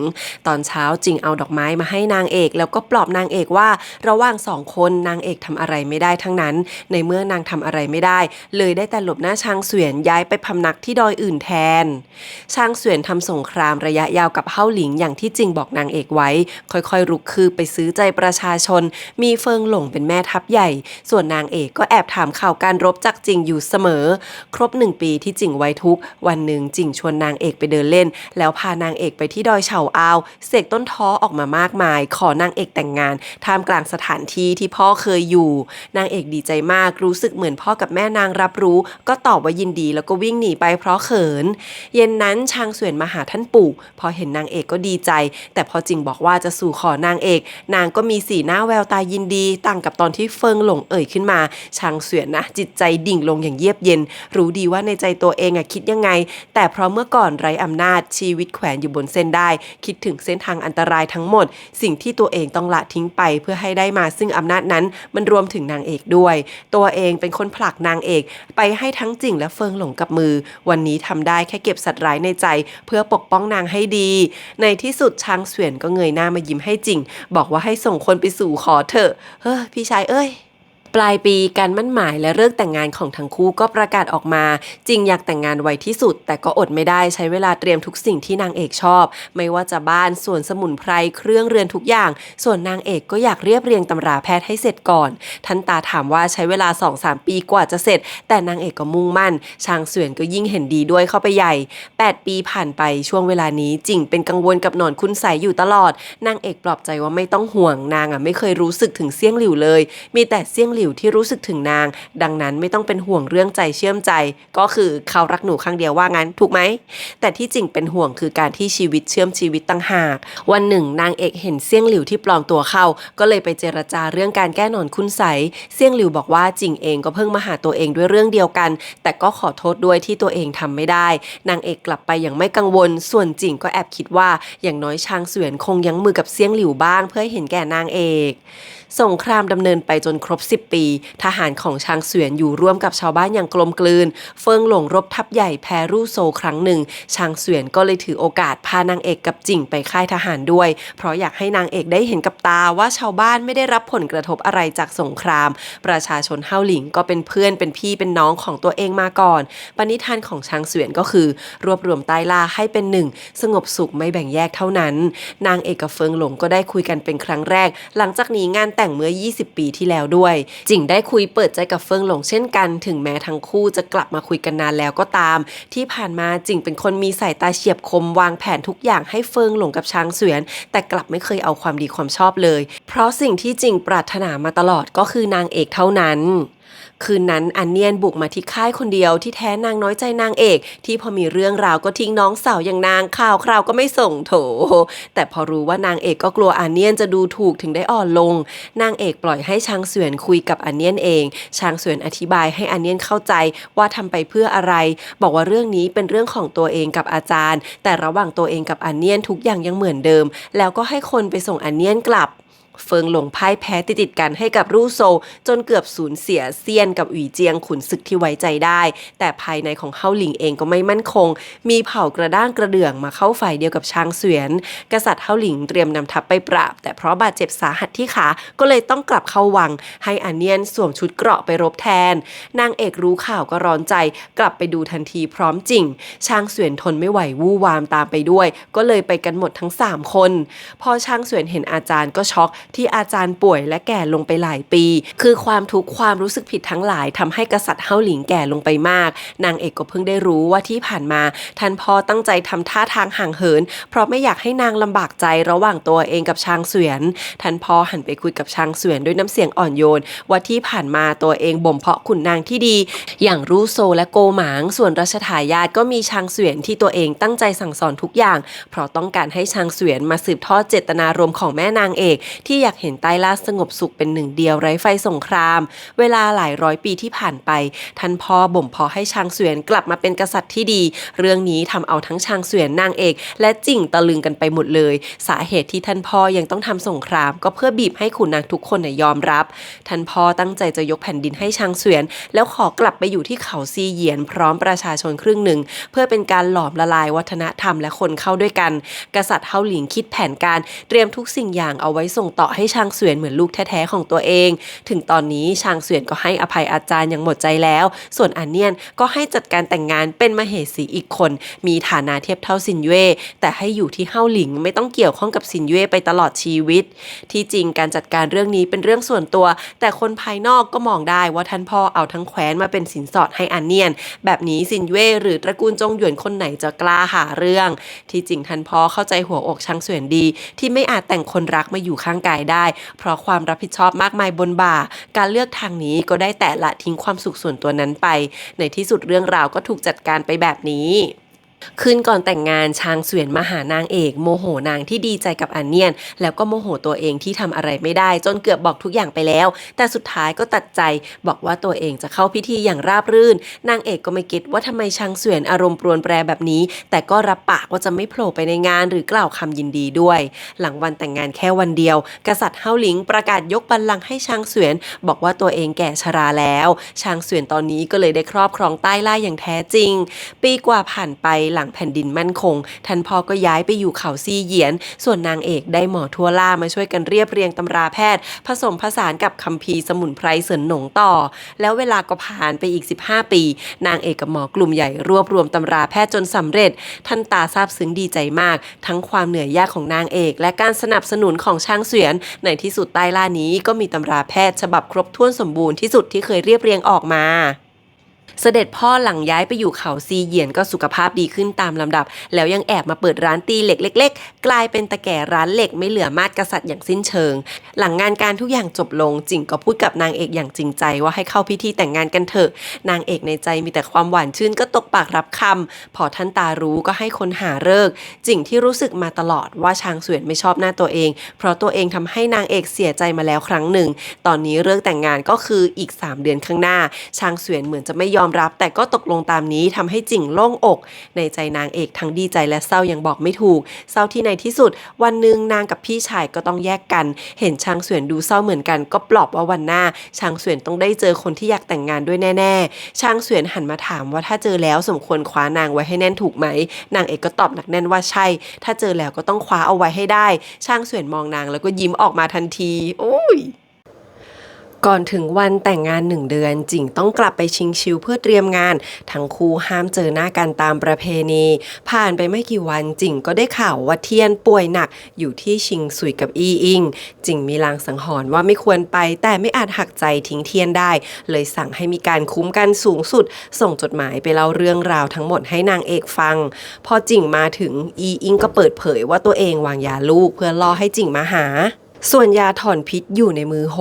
ตอนเช้าจิงเอาดอกไม้มาให้นางเอกแล้วก็ปลอบนางเอกว่าระหว่างสองคนนางเอกทำอะไรไม่ได้ทั้งนั้นในเมื่อนางทำอะไรไม่ได้เลยได้แต่หลบหน้าชางเสวียนย้ายไปพำนักที่ดอยอื่นแทนชางเสวียนทำสงครามระยะยาวกับเฮ่าหลิงอย่างที่จิงบอกนางเอกไว้ค่อยๆรุกคืบไปซื้อใจประชาชนมีเฟิงหลงเป็นแม่ทัพใหญ่ส่วนนางเอกก็แอบถามข่าวการรบจากจิงอยู่เสมอครบ1 ปีที่จิงไว้ทุกข์วันหนึ่งจิงชวนนางเอกไปเดินเล่นแล้วพานางเอกไปที่ดอยเฉาอาวเสกต้นท้อออกมามากมายขอนางเอกแต่งงานท่ามกลางสถานที่ที่พ่อเคยอยู่นางเอกดีใจมากรู้สึกเหมือนพ่อกับแม่นางรับรู้ก็ตอบว่ายินดีแล้วก็วิ่งหนีไปเพราะเขินเย็นนั้นชางเสวียนมาหาท่านปู่พอเห็นนางเอกก็ดีใจแต่พอจิงบอกว่าจะสู่ขอนางเอกนางก็มีสีหน้าแววตายินดีต่างกับตอนที่เฟิงหลงเอ่ยขึ้นมาชางเสวียนนะจิตใจดิ่งลงอย่างเยือกเย็นรู้ดีว่าในใจตัวเองคิดยังไงแต่เพราะเมื่อก่อนไร้อำนาจชีวิตแขวนอยู่บนเส้นได้คิดถึงเส้นทางอันตรายทั้งหมดสิ่งที่ตัวเองต้องละทิ้งไปเพื่อให้ได้มาซึ่งอำนาจนั้นมันรวมถึงนางเอกด้วยตัวเองเป็นคนผลักนางเอกไปให้ทั้งจิงและเฟิงหลงกับมือวันนี้ทำได้แค่เก็บสัตว์ร้ายในใจเพื่อปกป้องนางให้ดีในที่สุดชางเสวียนก็เงยหน้ามายิ้มให้จิงบอกว่าให้ส่งคนไปสู่ขอเถอะพี่ชายเอ้ย ปลายปีการมั่นหมายและเลิกแต่งงานของทั้งคู่ก็ประกาศออกมาจริงอยากแต่งงานไวที่สุดแต่ก็อดไม่ได้ใช้เวลาเตรียมทุกสิ่งที่นางเอกชอบไม่ว่าจะบ้านสวนสมุนไพรเครื่องเรือนทุกอย่างส่วนนางเอกก็อยากเรียบเรียงตำราแพทย์ให้เสร็จก่อนท่านตาถามว่าใช้เวลา 2-3 ปีกว่าจะเสร็จแต่นางเอกก็มุ่งมั่นชางเสวียนก็ยิ่งเห็นดีด้วยเข้าไปใหญ่8 ปีผ่านไปช่วงเวลานี้จิงเป็นกังวลกับหนอนคุณใสอยู่ตลอดนางเอกปลอบใจว่าไม่ต้องห่วงนางไม่เคยรู้สึกถึงเซี่ยงหลิวเลยมีแต่เซี่ยงหลิว หลิวที่รู้สึกถึงนางดังนั้นไม่ต้องเป็นห่วงเรื่องใจเชื่อมใจก็คือเขารักหนูครั้งเดียวว่างั้นถูกไหมแต่ที่จริงเป็นห่วงคือการที่ชีวิตเชื่อมชีวิตต่างหากวันหนึ่งนางเอกเห็นเซี่ยงหลิวที่ปลอมตัวเข้าก็เลยไปเจรจาเรื่องการแก้หนอนคุณไสเซี่ยงหลิวบอกว่าจิงเองก็เพิ่งมาหาตัวเองด้วยเรื่องเดียวกันแต่ก็ขอโทษด้วยที่ตัวเองทำไม่ได้นางเอกกลับไปอย่างไม่กังวลส่วนจิงก็แอบคิดว่าอย่างน้อยชางเสวียนคงยั้งมือกับเซี่ยงหลิวบ้างเพื่อให้เห็นแก่นางเอกสงครามดำเนินไปจนครบ10 ปีทหารของชางเสวียนอยู่ร่วมกับชาวบ้านอย่างกลมกลืนเฟิงหลงรบทัพใหญ่แพ้รู่โซครั้งหนึ่งชางเสวียนก็เลยถือโอกาสพานางเอกกับจิงไปค่ายทหารด้วยเพราะอยากให้นางเอกได้เห็นกับตาว่าชาวบ้านไม่ได้รับผลกระทบอะไรจากสงครามประชาชนเฮาหลิงก็เป็นเพื่อนเป็นพี่เป็นน้องของตัวเองมาก่อนปณิธานของชางเสวียนก็คือรวบรวมใต้ล่าให้เป็นหนึ่งสงบสุขไม่แบ่งแยกเท่านั้นนางเอกกับเฟิงหลงก็ได้คุยกันเป็นครั้งแรกหลังจากนี้งานแต่งเมื่อ20 ปีที่แล้วด้วยจิงได้คุยเปิดใจกับเฟิงหลงเช่นกันถึงแม้ทั้งคู่จะกลับมาคุยกันนานแล้วก็ตามที่ผ่านมาจิงเป็นคนมีสายตาเฉียบคมวางแผนทุกอย่างให้เฟิงหลงกับชางเสวียนแต่กลับไม่เคยเอาความดีความชอบเลยเพราะสิ่งที่จิงปรารถนามาตลอดก็คือนางเอกเท่านั้นคืนนั้นอันเนียนบุกมาที่ค่ายคนเดียวที่แท้นางน้อยใจนางเอกที่พอมีเรื่องราวก็ทิ้งน้องสาวอย่างนางข่าวคราวก็ไม่ส่งโถแต่พอรู้ว่านางเอกก็กลัวอันเนียนจะดูถูกถึงได้อ่อนลงนางเอกปล่อยให้ชางเสวียนคุยกับอันเนียนเองชางเสวียนอธิบายให้อันเนียนเข้าใจว่าทำไปเพื่ออะไรบอกว่าเรื่องนี้เป็นเรื่องของตัวเองกับอาจารย์แต่ระหว่างตัวเองกับอันเนียนทุกอย่างยังเหมือนเดิมแล้วก็ให้คนไปส่งอันเนียนกลับเฟิงหลงพ่ายแพ้ติดกันให้กับรู่โซจนเกือบสูญเสียเซียนกับอุ๋ยเจียงขุนศึกที่ไว้ใจได้แต่ภายในของเฮาหลิงเองก็ไม่มั่นคงมีเผ่ากระด้างกระเดื่องมาเข้าฝ่ายเดียวกับชางเสวียนกษัตริย์เฮาหลิงเตรียมนำทัพไปปราบแต่เพราะบาดเจ็บสาหัสที่ขาก็เลยต้องกลับเข้าวังให้อันเนียนสวมชุดเกราะไปรบแทนนางเอกรู้ข่าวก็ร้อนใจกลับไปดูทันทีพร้อมจิงชางเสวียนทนไม่ไหววู่วามตามไปด้วยก็เลยไปกันหมดทั้ง3 คนพอชางเสวียนเห็นอาจารย์ก็ช็อกที่อาจารย์ป่วยและแก่ลงไปหลายปีคือความทุกข์ความรู้สึกผิดทั้งหลายทำให้กษัตริย์เฮาหลิงแก่ลงไปมากนางเอกก็เพิ่งได้รู้ว่าที่ผ่านมาท่านพ่อตั้งใจทำท่าทางห่างเหินเพราะไม่อยากให้นางลำบากใจระหว่างตัวเองกับชางเสวียนท่านพ่อหันไปคุยกับชางเสวียนด้วยน้ำเสียงอ่อนโยนว่าที่ผ่านมาตัวเองบ่มเพาะขุนนางที่ดีอย่างรู่โซและโกหมางส่วนรัชทายาทก็มีชางเสวียนที่ตัวเองตั้งใจสั่งสอนทุกอย่างเพราะต้องการให้ชางเสวียนมาสืบทอดเจตนารมณ์ของแม่นางเอกที่อยากเห็นใต้ล่าสงบสุขเป็นหนึ่งเดียวไร้ไฟสงครามเวลาหลายร้อยปีที่ผ่านไปท่านพ่อบ่มเพาะให้ชางเสวียนกลับมาเป็นกษัตริย์ที่ดีเรื่องนี้ทำเอาทั้งชางเสวียนนางเอกและจิ่งตะลึงกันไปหมดเลยสาเหตุที่ท่านพ่อยังต้องทำสงครามก็เพื่อบีบให้ขุนนางทุกคนยอมรับท่านพ่อตั้งใจจะยกแผ่นดินให้ชางเสวียนแล้วขอกลับไปอยู่ที่เขาซีเหยียนพร้อมประชาชนครึ่งหนึ่งเพื่อเป็นการหลอมละลายวัฒนธรรมและคนเข้าด้วยกันกษัตริย์เฮาหลิงคิดแผนการเตรียมทุกสิ่งอย่างเอาไว้ส่งต่อให้ชางเสวียนเหมือนลูกแท้ๆของตัวเองถึงตอนนี้ชางเสวียนก็ให้อภัยอาจารย์อย่างหมดใจแล้วส่วนอันเนียนก็ให้จัดการแต่งงานเป็นมเหสีอีกคนมีฐานะเทียบเท่าซินเย่แต่ให้อยู่ที่เฮาหลิงไม่ต้องเกี่ยวข้องกับซินเย่ไปตลอดชีวิตที่จริงการจัดการเรื่องนี้เป็นเรื่องส่วนตัวแต่คนภายนอกก็มองได้ว่าท่านพ่อเอาทั้งแคว้นมาเป็นสินสอดให้อันเนียนแบบนี้ซินเย่หรือตระกูลจงหยวนคนไหนจะกล้าหาเรื่องที่จริงท่านพ่อเข้าใจหัวอกชางเสวียนดีที่ไม่อาจแต่งคนรักมาอยู่ข้างกายได้เพราะความรับผิดชอบมากมายบนบ่าการเลือกทางนี้ก็ได้แต่ละทิ้งความสุขส่วนตัวนั้นไปในที่สุดเรื่องราวก็ถูกจัดการไปแบบนี้คืนก่อนแต่งงานชางเสวียนมาหานางเอกโมโหนางที่ดีใจกับอันเนียนแล้วก็โมโหตัวเองที่ทำอะไรไม่ได้จนเกือบบอกทุกอย่างไปแล้วแต่สุดท้ายก็ตัดใจบอกว่าตัวเองจะเข้าพิธีอย่างราบรื่นนางเอกก็ไม่คิดว่าทำไมชางเสวียนอารมณ์ปรวนแปรแบบนี้แต่ก็รับปากว่าจะไม่โผล่ไปในงานหรือกล่าวคำยินดีด้วยหลังวันแต่งงานแค่วันเดียวกษัตริย์เฮาหลิงประกาศยกบัลลังก์ให้ชางเสวียนบอกว่าตัวเองแก่ชราแล้วชางเสวียนตอนนี้ก็เลยได้ครอบครองใต้ล่าอย่างแท้จริงปีกว่าผ่านไปหลังแผ่นดินมั่นคงท่านพ่อก็ย้ายไปอยู่เขาซีเหยียนส่วนนางเอกได้หมอทั่วล่ามาช่วยกันเรียบเรียงตำราแพทย์ผสมผสานกับคัมภีร์สมุนไพรเสรินหนงต่อแล้วเวลาก็ผ่านไปอีก15 ปีนางเอกกับหมอกลุ่มใหญ่รวบรวมตำราแพทย์จนสำเร็จท่านตาซาบซึ้งดีใจมากทั้งความเหนื่อยยากของนางเอกและการสนับสนุนของชางเสวียนในที่สุดใต้ล่านี้ก็มีตำราแพทย์ฉบับครบถ้วนสมบูรณ์ที่สุดที่เคยเรียบเรียงออกมา เสด็จพ่อหลังย้ายไปอยู่เขาซีเหยียนก็สุขภาพดีขึ้นตามลำดับแล้วยังแอบมาเปิดร้านตีเหล็กเล็กๆกลายเป็นตะแก่ร้านเหล็กไม่เหลือมาดกษัตริย์อย่างสิ้นเชิงหลังงานการทุกอย่างจบลงจิ่งก็พูดกับนางเอกอย่างจริงใจว่าให้เข้าพิธีแต่งงานกันเถอะนางเอกในใจมีแต่ความหวานชื่นก็ตกปากรับคำพอท่านตารู้ก็ให้คนหาฤกษ์จิ่งที่รู้สึกมาตลอดว่าชางเสวียนไม่ชอบหน้าตัวเองเพราะตัวเองทำให้นางเอกเสียใจมาแล้วครั้งหนึ่งตอนนี้ฤกษ์แต่งงานก็คืออีก3 เดือนข้างหน้าชางเสวียนเหมือนจะไม่ยอมรับแต่ก็ตกลงตามนี้ทำให้จิ่งโล่งอกในใจนางเอกทั้งดีใจและเศร้ายังบอกไม่ถูกเศร้าที่ในที่สุดวันหนึ่งนางกับพี่ชายก็ต้องแยกกันเห็นชางเสวียนดูเศร้าเหมือนกันก็ปลอบว่าวันหน้าชางเสวียนต้องได้เจอคนที่อยากแต่งงานด้วยแน่ๆชางเสวียนหันมาถามว่าถ้าเจอแล้วสมควรคว้านางไว้ให้แน่นถูกไหมนางเอกก็ตอบหนักแน่นว่าใช่ถ้าเจอแล้วก็ต้องคว้าเอาไว้ให้ได้ชางเสวียนมองนางแล้วก็ยิ้มออกมาทันทีโอ้ยก่อนถึงวันแต่งงาน1 เดือนจิ่งต้องกลับไปชิงชิวเพื่อเตรียมงานทั้งคู่ห้ามเจอหน้ากันตามประเพณีผ่านไปไม่กี่วันจิ่งก็ได้ข่าวว่าเทียนป่วยหนักอยู่ที่ชิงซุยกับอีอิงจิ่งมีลางสังหรณ์ว่าไม่ควรไปแต่ไม่อาจหักใจทิ้งเทียนได้เลยสั่งให้มีการคุ้มกันสูงสุดส่งจดหมายไปเล่าเรื่องราวทั้งหมดให้นางเอกฟังพอจิ่งมาถึงอีอิงก็เปิดเผยว่าตัวเองวางยาลูกเพื่อล่อให้จิ่งมาหาส่วนยาถอนพิษอยู่ในมือโห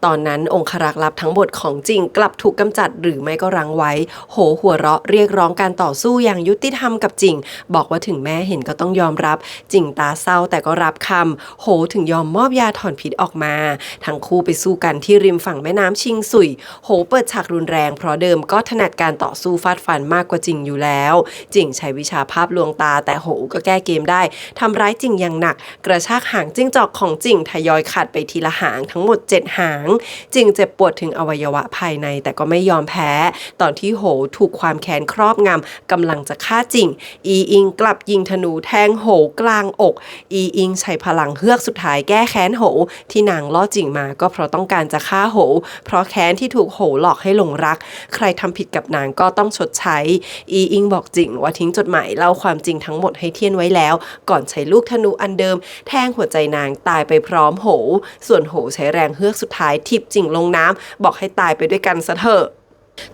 ตอนนั้นองครักษ์ลับทั้งหมดของจริงกลับถูกกำจัดหรือไม่ก็รั้งไว้โหหัวเราะเรียกร้องการต่อสู้อย่างยุติธรรมกับจิงบอกว่าถึงแม่เห็นก็ต้องยอมรับจิงตาเศร้าแต่ก็รับคำโหถึงยอมมอบยาถอนพิษออกมาทั้งคู่ไปสู้กันที่ริมฝั่งแม่น้ำชิงซุยโหเปิดฉากรุนแรงเพราะเดิมก็ถนัดการต่อสู้ฟาดฟันมากกว่าจิงอยู่แล้วจิงใช้วิชาภาพลวงตาแต่โหก็แก้เกมได้ทำร้ายจิงอย่างหนักกระชากหางจิ้งจอกของจิงทยอยขาดไปทีละหางทั้งหมด7 หางจิงเจ็บปวดถึงอวัยวะภายในแต่ก็ไม่ยอมแพ้ตอนที่โหถูกความแค้นครอบงำกำลังจะฆ่าจิงอีอิงกลับยิงธนูแทงโหกลางอกอีอิงใช้พลังเฮือกสุดท้ายแก้แค้นโหที่นางล่อจิงมาก็เพราะต้องการจะฆ่าโหเพราะแค้นที่ถูกโหหลอกให้หลงรักใครทำผิดกับนางก็ต้องชดใช้อีอิงบอกจิงว่าทิ้งจดหมายเล่าความจริงทั้งหมดให้เทียนไว้แล้วก่อนใช้ลูกธนูอันเดิมแทงหัวใจนางตายไปพร้อมโหส่วนโหใช้แรงเฮือกสุดท้ายทิ่มจิ่งลงน้ำบอกให้ตายไปด้วยกันซะเถอะ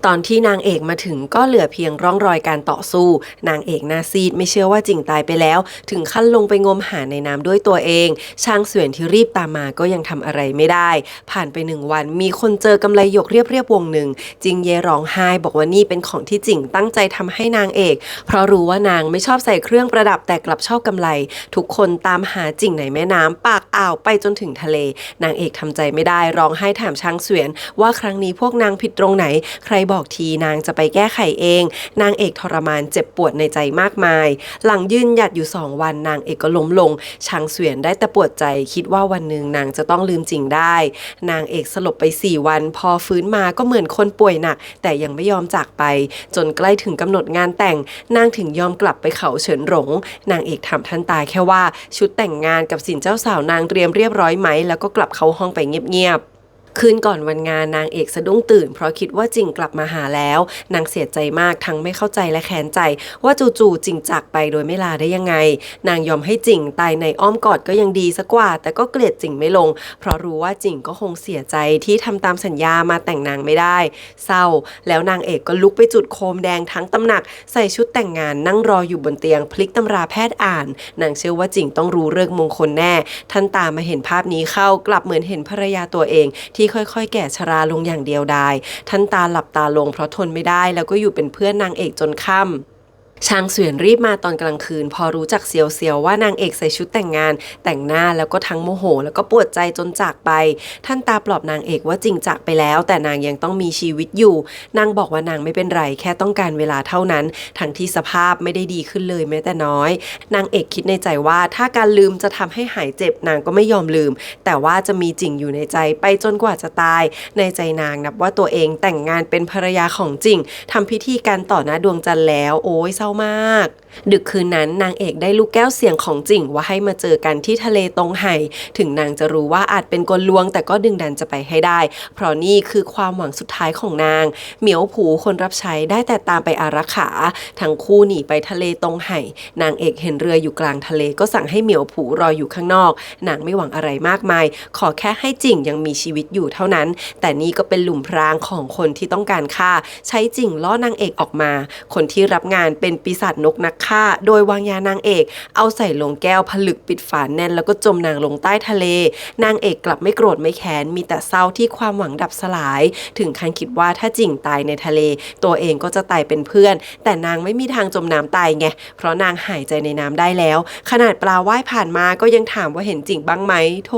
ตอนที่นางเอกมาถึงก็เหลือเพียงร่องรอยการต่อสู้นางเอกหน้าซีดไม่เชื่อว่าจิงตายไปแล้วถึงขั้นลงไปงมหาในน้ำด้วยตัวเองชางเสวียนที่รีบตามมาก็ยังทำอะไรไม่ได้ผ่านไป1 วันมีคนเจอกำไลหยกเรียบวงหนึ่งจิงเย่ร้องไห้บอกว่านี่เป็นของที่จิงตั้งใจทำให้นางเอกเพราะรู้ว่านางไม่ชอบใส่เครื่องประดับแต่กลับชอบกำไลทุกคนตามหาจิงในแม่น้ำปากอ่าวไปจนถึงทะเลนางเอกทำใจไม่ได้ร้องไห้ถามชางเสวียนว่าครั้งนี้พวกนางผิดตรงไหนใครบอกทีนางจะไปแก้ไขเองนางเอกทรมานเจ็บปวดในใจมากมายหลังยืนหยัดอยู่2 วันนางเอกก็ล้มลงชางเสวียนได้แต่ปวดใจคิดว่าวันหนึ่งนางจะต้องลืมจิงได้นางเอกสลบไป4 วันพอฟื้นมาก็เหมือนคนป่วยหนักแต่ยังไม่ยอมจากไปจนใกล้ถึงกำหนดงานแต่งนางถึงยอมกลับไปเขาเฉินหลงนางเอกถามท่านตาแค่ว่าชุดแต่งงานกับสินเจ้าสาวนางเตรียมเรียบร้อยไหมแล้วก็กลับเข้าห้องไปเงียบคืนก่อนวันงานนางเอกสะดุ้งตื่นเพราะคิดว่าจิงกลับมาหาแล้วนางเสียใจมากทั้งไม่เข้าใจและแค้นใจว่าจู่ๆจิงจากไปโดยไม่ลาได้ยังไงนางยอมให้จิงตายในอ้อมกอดก็ยังดีสักกว่าแต่ก็เกลียดจิงไม่ลงเพราะรู้ว่าจิงก็คงเสียใจที่ทำตามสัญญามาแต่งนางไม่ได้เศร้าแล้วนางเอกก็ลุกไปจุดโคมแดงทั้งตำหนักใส่ชุดแต่งงานนั่งรออยู่บนเตียงพลิกตำราแพทย์อ่านนางเชื่อว่าจิงต้องรู้ฤกษ์มงคลแน่ท่านตามาเห็นภาพนี้เข้ากลับเหมือนเห็นภรรยาตัวเองที่ค่อยๆแก่ชราลงอย่างเดียวดายท่านตาหลับตาลงเพราะทนไม่ได้แล้วก็อยู่เป็นเพื่อนนางเอกจนค่ำ ชางเสวียนรีบมาตอนกลางคืนพอรู้จักเซียวว่านางเอกใส่ชุดแต่งงานแต่งหน้าแล้วก็ทั้งโมโหแล้วก็ปวดใจจนจากไปท่านตาปลอบนางเอกว่าจริงจากไปแล้วแต่นางยังต้องมีชีวิตอยู่นางบอกว่านางไม่เป็นไรแค่ต้องการเวลาเท่านั้นทั้งที่สภาพไม่ได้ดีขึ้นเลยแม้แต่น้อยนางเอกคิดในใจว่าถ้าการลืมจะทำให้หายเจ็บนางก็ไม่ยอมลืมแต่ว่าจะมีจริงอยู่ในใจไปจนกว่าจะตายในใจนางนับว่าตัวเองแต่งงานเป็นภรรยาของจริงทำพิธีการต่อหน้าดวงจันทร์แล้วโอ้ยเศร้ามาก ดึกคืนนั้นนางเอกได้ลูกแก้วเสียงของจิ่งว่าให้มาเจอกันที่ทะเลตงไห่ถึงนางจะรู้ว่าอาจเป็นกลลวงแต่ก็ดึงดันจะไปให้ได้เพราะนี่คือความหวังสุดท้ายของนางเหมียวผูคนรับใช้ได้แต่ตามไปอารักขาทั้งคู่หนีไปทะเลตงไห่นางเอกเห็นเรืออยู่กลางทะเลก็สั่งให้เหมียวผูรออยู่ข้างนอกนางไม่หวังอะไรมากมายขอแค่ให้จิ่งยังมีชีวิตอยู่เท่านั้นแต่นี่ก็เป็นหลุมพรางของคนที่ต้องการฆ่าใช้จิ่งล่อนางเอกออกมาคนที่รับงานเป็นปีศาจนกนักฆ่าโดยวางยานางเอกเอาใส่ลงแก้วผลึกปิดฝาแน่นแล้วก็จมนางลงใต้ทะเลนางเอกกลับไม่โกรธไม่แค้นมีแต่เศร้าที่ความหวังดับสลายถึงขั้นคิดว่าถ้าจิ่งตายในทะเลตัวเองก็จะตายเป็นเพื่อนแต่นางไม่มีทางจมน้ำตายไงเพราะนางหายใจในน้ำได้แล้วขนาดปลาว่ายผ่านมาก็ยังถามว่าเห็นจิ่งบ้างไหมโถ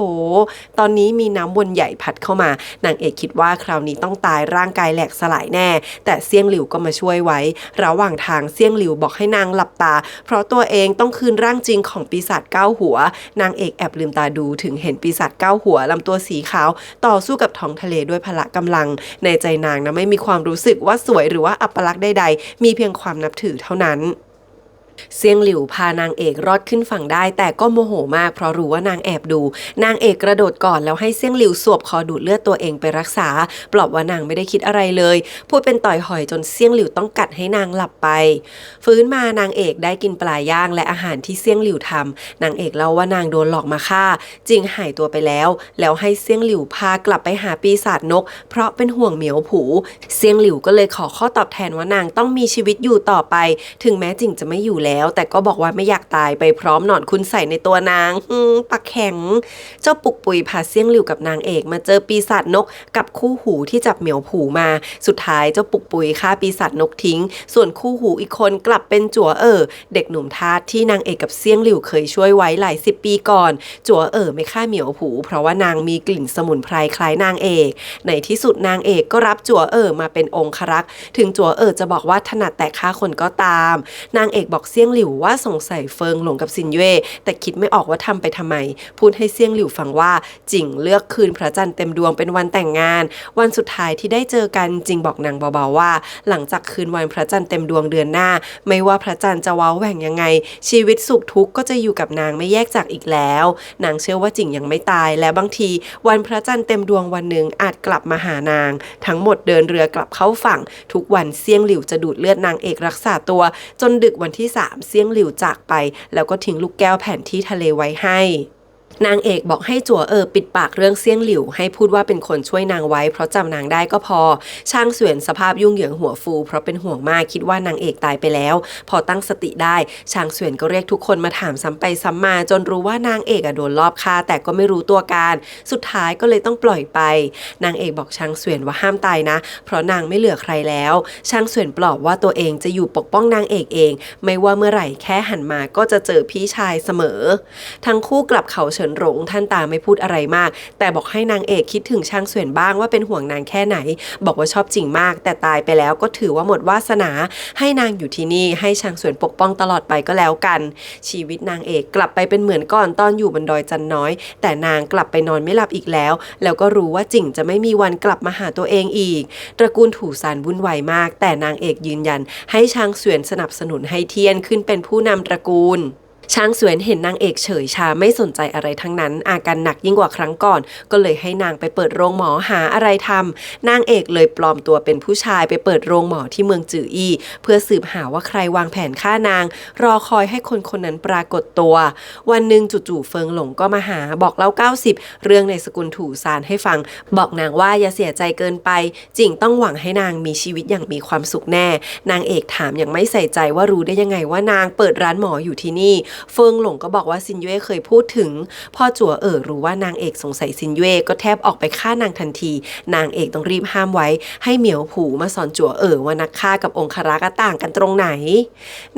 ตอนนี้มีน้ำวนใหญ่พัดเข้ามานางเอกคิดว่าคราวนี้ต้องตายร่างกายแหลกสลายแน่แต่เซี่ยงหลิวก็มาช่วยไว้ระหว่างทางเซี่ยงหลิวบอกให้นางหลับตาเพราะตัวเองต้องคืนร่างจริงของปีศาจเก้าหัวนางเอกแอบลืมตาดูถึงเห็นปีศาจเก้าหัวลำตัวสีขาวต่อสู้กับท้องทะเลด้วยพละกำลังในใจนางนะไม่มีความรู้สึกว่าสวยหรือว่าอัปลักษณ์ใดๆมีเพียงความนับถือเท่านั้นเซียงหลิวพานางเอกรอดขึ้นฝั่งได้แต่ก็โมโหมากเพราะรู้ว่านางแอบดูนางเอกกระโดดก่อนแล้วให้เซียงหลิวสวบคอดูดเลือดตัวเองไปรักษาปลอบว่านางไม่ได้คิดอะไรเลยพูดเป็นต่อยหอยจนเซียงหลิวต้องกัดให้นางหลับไปฟื้นมานางเอกได้กินปลาย่างและอาหารที่เซียงหลิวทำนางเอกเล่าว่านางโดนหลอกมาฆ่าจริงหายตัวไปแล้วให้เซียงหลิวพากลับไปหาปีศาจนกเพราะเป็นห่วงเหมียวผูเซียงหลิวก็เลยขอข้อตอบแทนว่านางต้องมีชีวิตอยู่ต่อไปถึงแม้จริงจะไม่อยู่แล้วแต่ก็บอกว่าไม่อยากตายไปพร้อมหนอนคุณใส่ในตัวนางปากแข็งเจ้าปุกปุยพาเซี่ยงหลิวกับนางเอกมาเจอปีศาจนกกับคู่หูที่จับเหมียวผูมาสุดท้ายเจ้าปุกปุยฆ่าปีศาจนกทิ้งส่วนคู่หูอีกคนกลับเป็นจั่วเด็กหนุ่มทาสที่นางเอกกับเซี่ยงหลิวเคยช่วยไว้หลาย10 ปีก่อนจั่วไม่ฆ่าเหมียวผูเพราะว่านางมีกลิ่นสมุนไพรคล้ายนางเอกในที่สุดนางเอกก็รับจั่วมาเป็นองครักษ์ถึงจั่วจะบอกว่าถนัดแต่ฆ่าคนก็ตามนางเอกบอกเซี่ยงหลิวว่าสงสัยเฟิงหลงกับซินเย่แต่คิดไม่ออกว่าทำไปทำไมพูดให้เซี่ยงหลิวฟังว่าจิงเลือกคืนพระจันทร์เต็มดวงเป็นวันแต่งงานวันสุดท้ายที่ได้เจอกันจิงบอกนางเบาๆว่าหลังจากคืนวันพระจันทร์เต็มดวงเดือนหน้าไม่ว่าพระจันทร์จะว้าแหว่งยังไงชีวิตสุขทุกข์ก็จะอยู่กับนางไม่แยกจากอีกแล้วนางเชื่อว่าจิงยังไม่ตายและบางทีวันพระจันทร์เต็มดวงวันหนึ่งอาจกลับมาหานางทั้งหมดเดินเรือกลับเข้าฝั่งทุกวันเซี่ยงหลิวจะดูดเลือดนางเอกรักษาตัวจนดึกวันที่3เซี่ยงหลิวจากไปแล้วก็ทิ้งลูกแก้วแผ่นที่ทะเลไว้ให้นางเอกบอกให้จั่วปิดปากเรื่องเซี่ยงหลิวให้พูดว่าเป็นคนช่วยนางไว้เพราะจำนางได้ก็พอช่างเสวียนสภาพยุ่งเหยิงหัวฟูเพราะเป็นห่วงมากคิดว่านางเอกตายไปแล้วพอตั้งสติได้ช่างเสวียนก็เรียกทุกคนมาถามซ้ำไปซ้ำมาจนรู้ว่านางเอกโดนลอบฆ่าแต่ก็ไม่รู้ตัวการสุดท้ายก็เลยต้องปล่อยไปนางเอกบอกช่างเสวียนว่าห้ามตายนะเพราะนางไม่เหลือใครแล้วช่างเสวียนปลอบว่าตัวเองจะอยู่ปกป้องนางเอกเองไม่ว่าเมื่อไหร่แค่หันมาก็จะเจอพี่ชายเสมอทั้งคู่กลับเขาเฉินหลงท่านตาไม่พูดอะไรมากแต่บอกให้นางเอกคิดถึงช่างเสวียนบ้างว่าเป็นห่วงนางแค่ไหนบอกว่าชอบจริงมากแต่ตายไปแล้วก็ถือว่าหมดวาสนาให้นางอยู่ที่นี่ให้ช่างเสวียนปกป้องตลอดไปก็แล้วกันชีวิตนางเอกกลับไปเป็นเหมือนก่อนตอนอยู่บนดอยจันน้อยแต่นางกลับไปนอนไม่หลับอีกแล้วก็รู้ว่าจิ่งจะไม่มีวันกลับมาหาตัวเองอีกตระกูลถูซานวุ่นวายมากแต่นางเอกยืนยันให้ช่างเสวียนสนับสนุนให้เทียนขึ้นเป็นผู้นำตระกูลช้างเสวียนเห็นนางเอกเฉยชาไม่สนใจอะไรทั้งนั้นอาการหนักยิ่งกว่าครั้งก่อนก็เลยให้นางไปเปิดโรงหมอหาอะไรทำนางเอกเลยปลอมตัวเป็นผู้ชายไปเปิดโรงหมอที่เมืองจื่ออี้เพื่อสืบหาว่าใครวางแผนฆ่านางรอคอยให้คนคนนั้นปรากฏตัววันหนึ่งจู่ๆเฟิงหลงก็มาหาบอกเล่า90เรื่องในสกุลถูซานให้ฟังบอกนางว่าอย่าเสียใจเกินไปจิ่งต้องหวังให้นางมีชีวิตอย่างมีความสุขแน่นางเอกถามอย่างไม่ใส่ใจว่ารู้ได้ยังไงว่านางเปิดร้านหมออยู่ที่นี่เฟิงหลงก็บอกว่าซินเย่เคยพูดถึงพ่อจั่วรู้ว่านางเอกสงสัยซินเย่ก็แทบออกไปฆ่านางทันทีนางเอกต้องรีบห้ามไว้ให้เหมียวผูมาสอนจั่วว่านักฆ่ากับองครักษ์ต่างกันตรงไหน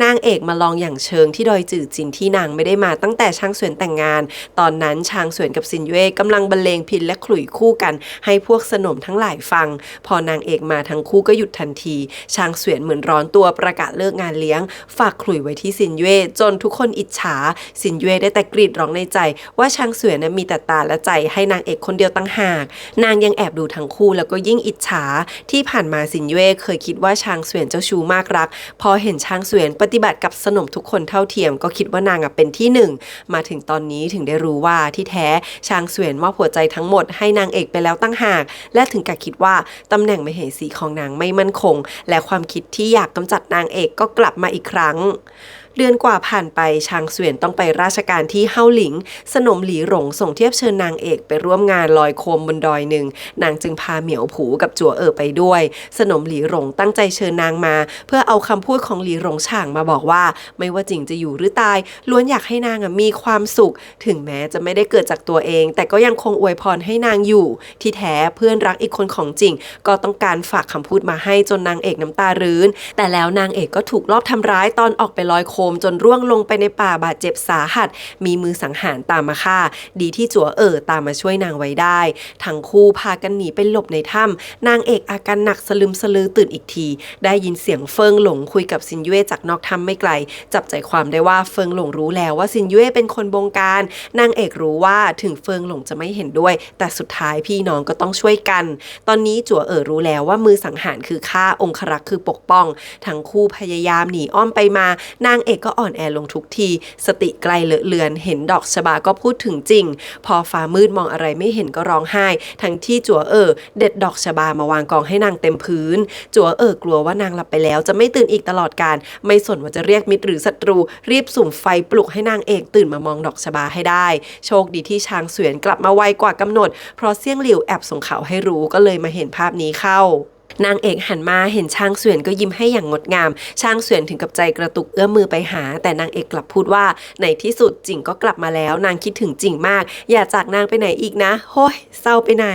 นางเอกมาลองอย่างเชิงที่ดอยจื่อจินที่นางไม่ได้มาตั้งแต่ช่างเสวียนแต่งงานตอนนั้นช่างเสวียนกับซินเย่กำลังบรรเลงพิณและขลุ่ยคู่กันให้พวกสนมทั้งหลายฟังพอนางเอกมาทั้งคู่ก็หยุดทันทีช่างเสวียนเหมือนร้อนตัวประกาศเลิกงานเลี้ยงฝากขลุ่ยไว้ที่ซินเย่จนทุกคนอิจ จฉาซินเย่ได้แต่กรีดร้องในใจว่าชางเสวียนมีแต่ตาและใจให้นางเอกคนเดียวตั้งหากนางยังแอบดูทั้งคู่แล้วก็ยิ่งอิจฉาที่ผ่านมาซินเย่เคยคิดว่าชางเสวียนเจ้าชู้มากรักพอเห็นชางเสวียนปฏิบัติกับสนมทุกคนเท่าเทียมก็คิดว่านางเป็นที่หนึ่งมาถึงตอนนี้ถึงได้รู้ว่าที่แท้ชางเสวียนมอบหัวใจทั้งหมดให้นางเอกไปแล้วตั้งหากและถึงกับคิดว่าตำแหน่งมเหสีของนางไม่มั่นคงและความคิดที่อยากกำจัดนางเอกก็กลับมาอีกครั้งเดือนกว่าผ่านไปชางเสวียนต้องไปราชการที่เฮาหลิงสนมหลีหลงส่งเทียบเชิญนางเอกไปร่วมงานลอยโคมบนดอยหนึ่งนางจึงพาเหมียวผูกับจั่วไปด้วยสนมหลีหลงตั้งใจเชิญนางมาเพื่อเอาคำพูดของหลีหลงฉางมาบอกว่าไม่ว่าจริงจะอยู่หรือตายล้วนอยากให้นางมีความสุขถึงแม้จะไม่ได้เกิดจากตัวเองแต่ก็ยังคงอวยพรให้นางอยู่ที่แท้เพื่อนรักอีกคนของจริงก็ต้องการฝากคำพูดมาให้จนนางเอกน้ำตารื้นแต่แล้วนางเอกก็ถูกลอบทำร้ายตอนออกไปลอยโคมจนร่วงลงไปในป่าบาดเจ็บสาหัสมีมือสังหารตามมาฆ่าดีที่จั่วตามมาช่วยนางไว้ได้ทั้งคู่พากันหนีไปหลบในถ้ำนางเอกอาการหนักสลึมสลือตื่นอีกทีได้ยินเสียงเฟิงหลงคุยกับซินเย่จากนอกถ้ำไม่ไกลจับใจความได้ว่าเฟิงหลงรู้แล้วว่าซินเย่เป็นคนบงการนางเอกรู้ว่าถึงเฟิงหลงจะไม่เห็นด้วยแต่สุดท้ายพี่น้องก็ต้องช่วยกันตอนนี้จั่วรู้แล้วว่ามือสังหารคือฆ่าองครักษ์คือปกป้องทั้งคู่พยายามหนีอ้อมไปมานางเอกก็อ่อนแอลงทุกทีสติไกลเลอะเลือนเห็นดอกชบาก็พูดถึงจริงพอฟ้ามืดมองอะไรไม่เห็นก็ร้องไห้ทั้งที่จั่วเด็ดดอกชบามาวางกองให้นางเต็มพื้นจั่วกลัวว่านางหลับไปแล้วจะไม่ตื่นอีกตลอดกาลไม่สนว่าจะเรียกมิตรหรือศัตรูรีบสุ่มไฟปลุกให้นางเอกตื่นมามองดอกชบาให้ได้โชคดีที่ชางเสวียนกลับมาไวกว่ากำหนดเพราะเซี่ยงหลิวแอบส่งข่าวให้รู้ก็เลยมาเห็นภาพนี้เข้านางเอกหันมาเห็นชางเสวียนก็ยิ้มให้อย่างงดงามชางเสวียนถึงกับใจกระตุกเอื้อมมือไปหาแต่นางเอกกลับพูดว่าในที่สุดจิงก็กลับมาแล้วนางคิดถึงจิงมากอย่าจากนางไปไหนอีกนะโฮ้ยเศร้าไปไหน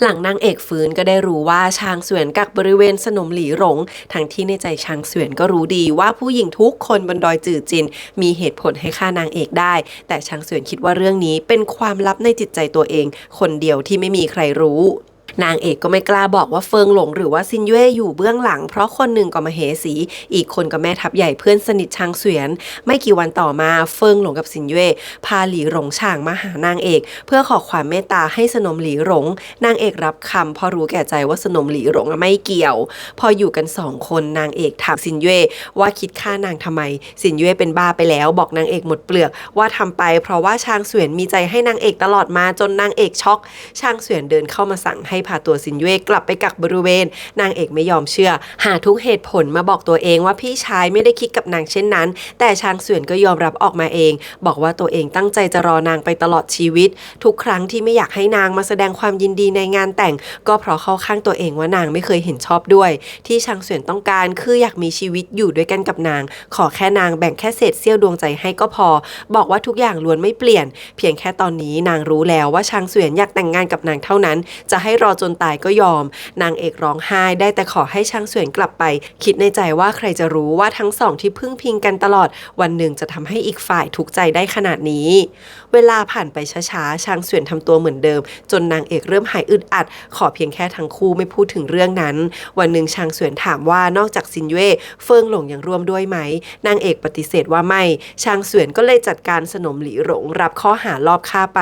หลังนางเอกฟื้นก็ได้รู้ว่าชางเสวียนกักบริเวณสนมหลีหลงทั้งที่ในใจชางเสวียนก็รู้ดีว่าผู้หญิงทุกคนบนดอยจื่อจินมีเหตุผลให้ฆ่านางเอกได้แต่ชางเสวียนคิดว่าเรื่องนี้เป็นความลับในจิตใจตัวเองคนเดียวที่ไม่มีใครรู้นางเอกก็ไม่กล้าบอกว่าเฟิงหลงหรือว่าซินเย่อยู่เบื้องหลังเพราะคนหนึ่งก็มเหสีอีกคนก็แม่ทัพใหญ่เพื่อนสนิทชางเสวียนไม่กี่วันต่อมาเฟิงหลงกับซินเย่พาหลีหลงฉางมาหานางเอกเพื่อขอความเมตตาให้สนมหลีหลงนางเอกรับคำเพราะรู้แก่ใจว่าสนมหลีหลงไม่เกี่ยวพออยู่กัน2คนนางเอกถามซินเย่ว่าคิดฆ่านางทำไมซินเย่เป็นบ้าไปแล้วบอกนางเอกหมดเปลือกว่าทำไปเพราะว่าชางเสวียนมีใจให้นางเอกตลอดมาจนนางเอกช็อกชางเสวียนเดินเข้ามาสั่งให้พาตัวซินเย่กลับไปกักบริเวณนางเอกไม่ยอมเชื่อหาทุกเหตุผลมาบอกตัวเองว่าพี่ชายไม่ได้คิดกับนางเช่นนั้นแต่ชางเสวียนก็ยอมรับออกมาเองบอกว่าตัวเองตั้งใจจะรอนางไปตลอดชีวิตทุกครั้งที่ไม่อยากให้นางมาแสดงความยินดีในงานแต่งก็เพราะเข้าข้างตัวเองว่านางไม่เคยเห็นชอบด้วยที่ชางเสวียนต้องการคืออยากมีชีวิตอยู่ด้วยกันกับนางขอแค่นางแบ่งแค่เศษเสี้ยวดวงใจให้ก็พอบอกว่าทุกอย่างล้วนไม่เปลี่ยนเพียงแค่ตอนนี้นางรู้แล้วว่าชางเสวียนอยากแต่งงานกับนางเท่านั้นจะให้รอจนตายก็ยอมนางเอกร้องไห้ได้แต่ขอให้ชางเสวียนกลับไปคิดในใจว่าใครจะรู้ว่าทั้งสองที่พึ่งพิงกันตลอดวันหนึ่งจะทำให้อีกฝ่ายทุกข์ใจได้ขนาดนี้เวลาผ่านไปช้าๆชางเสวียนทำตัวเหมือนเดิมจนนางเอกเริ่มหายอึดอัดขอเพียงแค่ทั้งคู่ไม่พูดถึงเรื่องนั้นวันหนึ่งชางเสวียนถามว่านอกจากซินเย่เฟิงหลงยังร่วมด้วยไหมนางเอกปฏิเสธว่าไม่ชางเสวียนก็เลยจัดการสนมหลีหลงรับข้อหาลอบฆ่าไป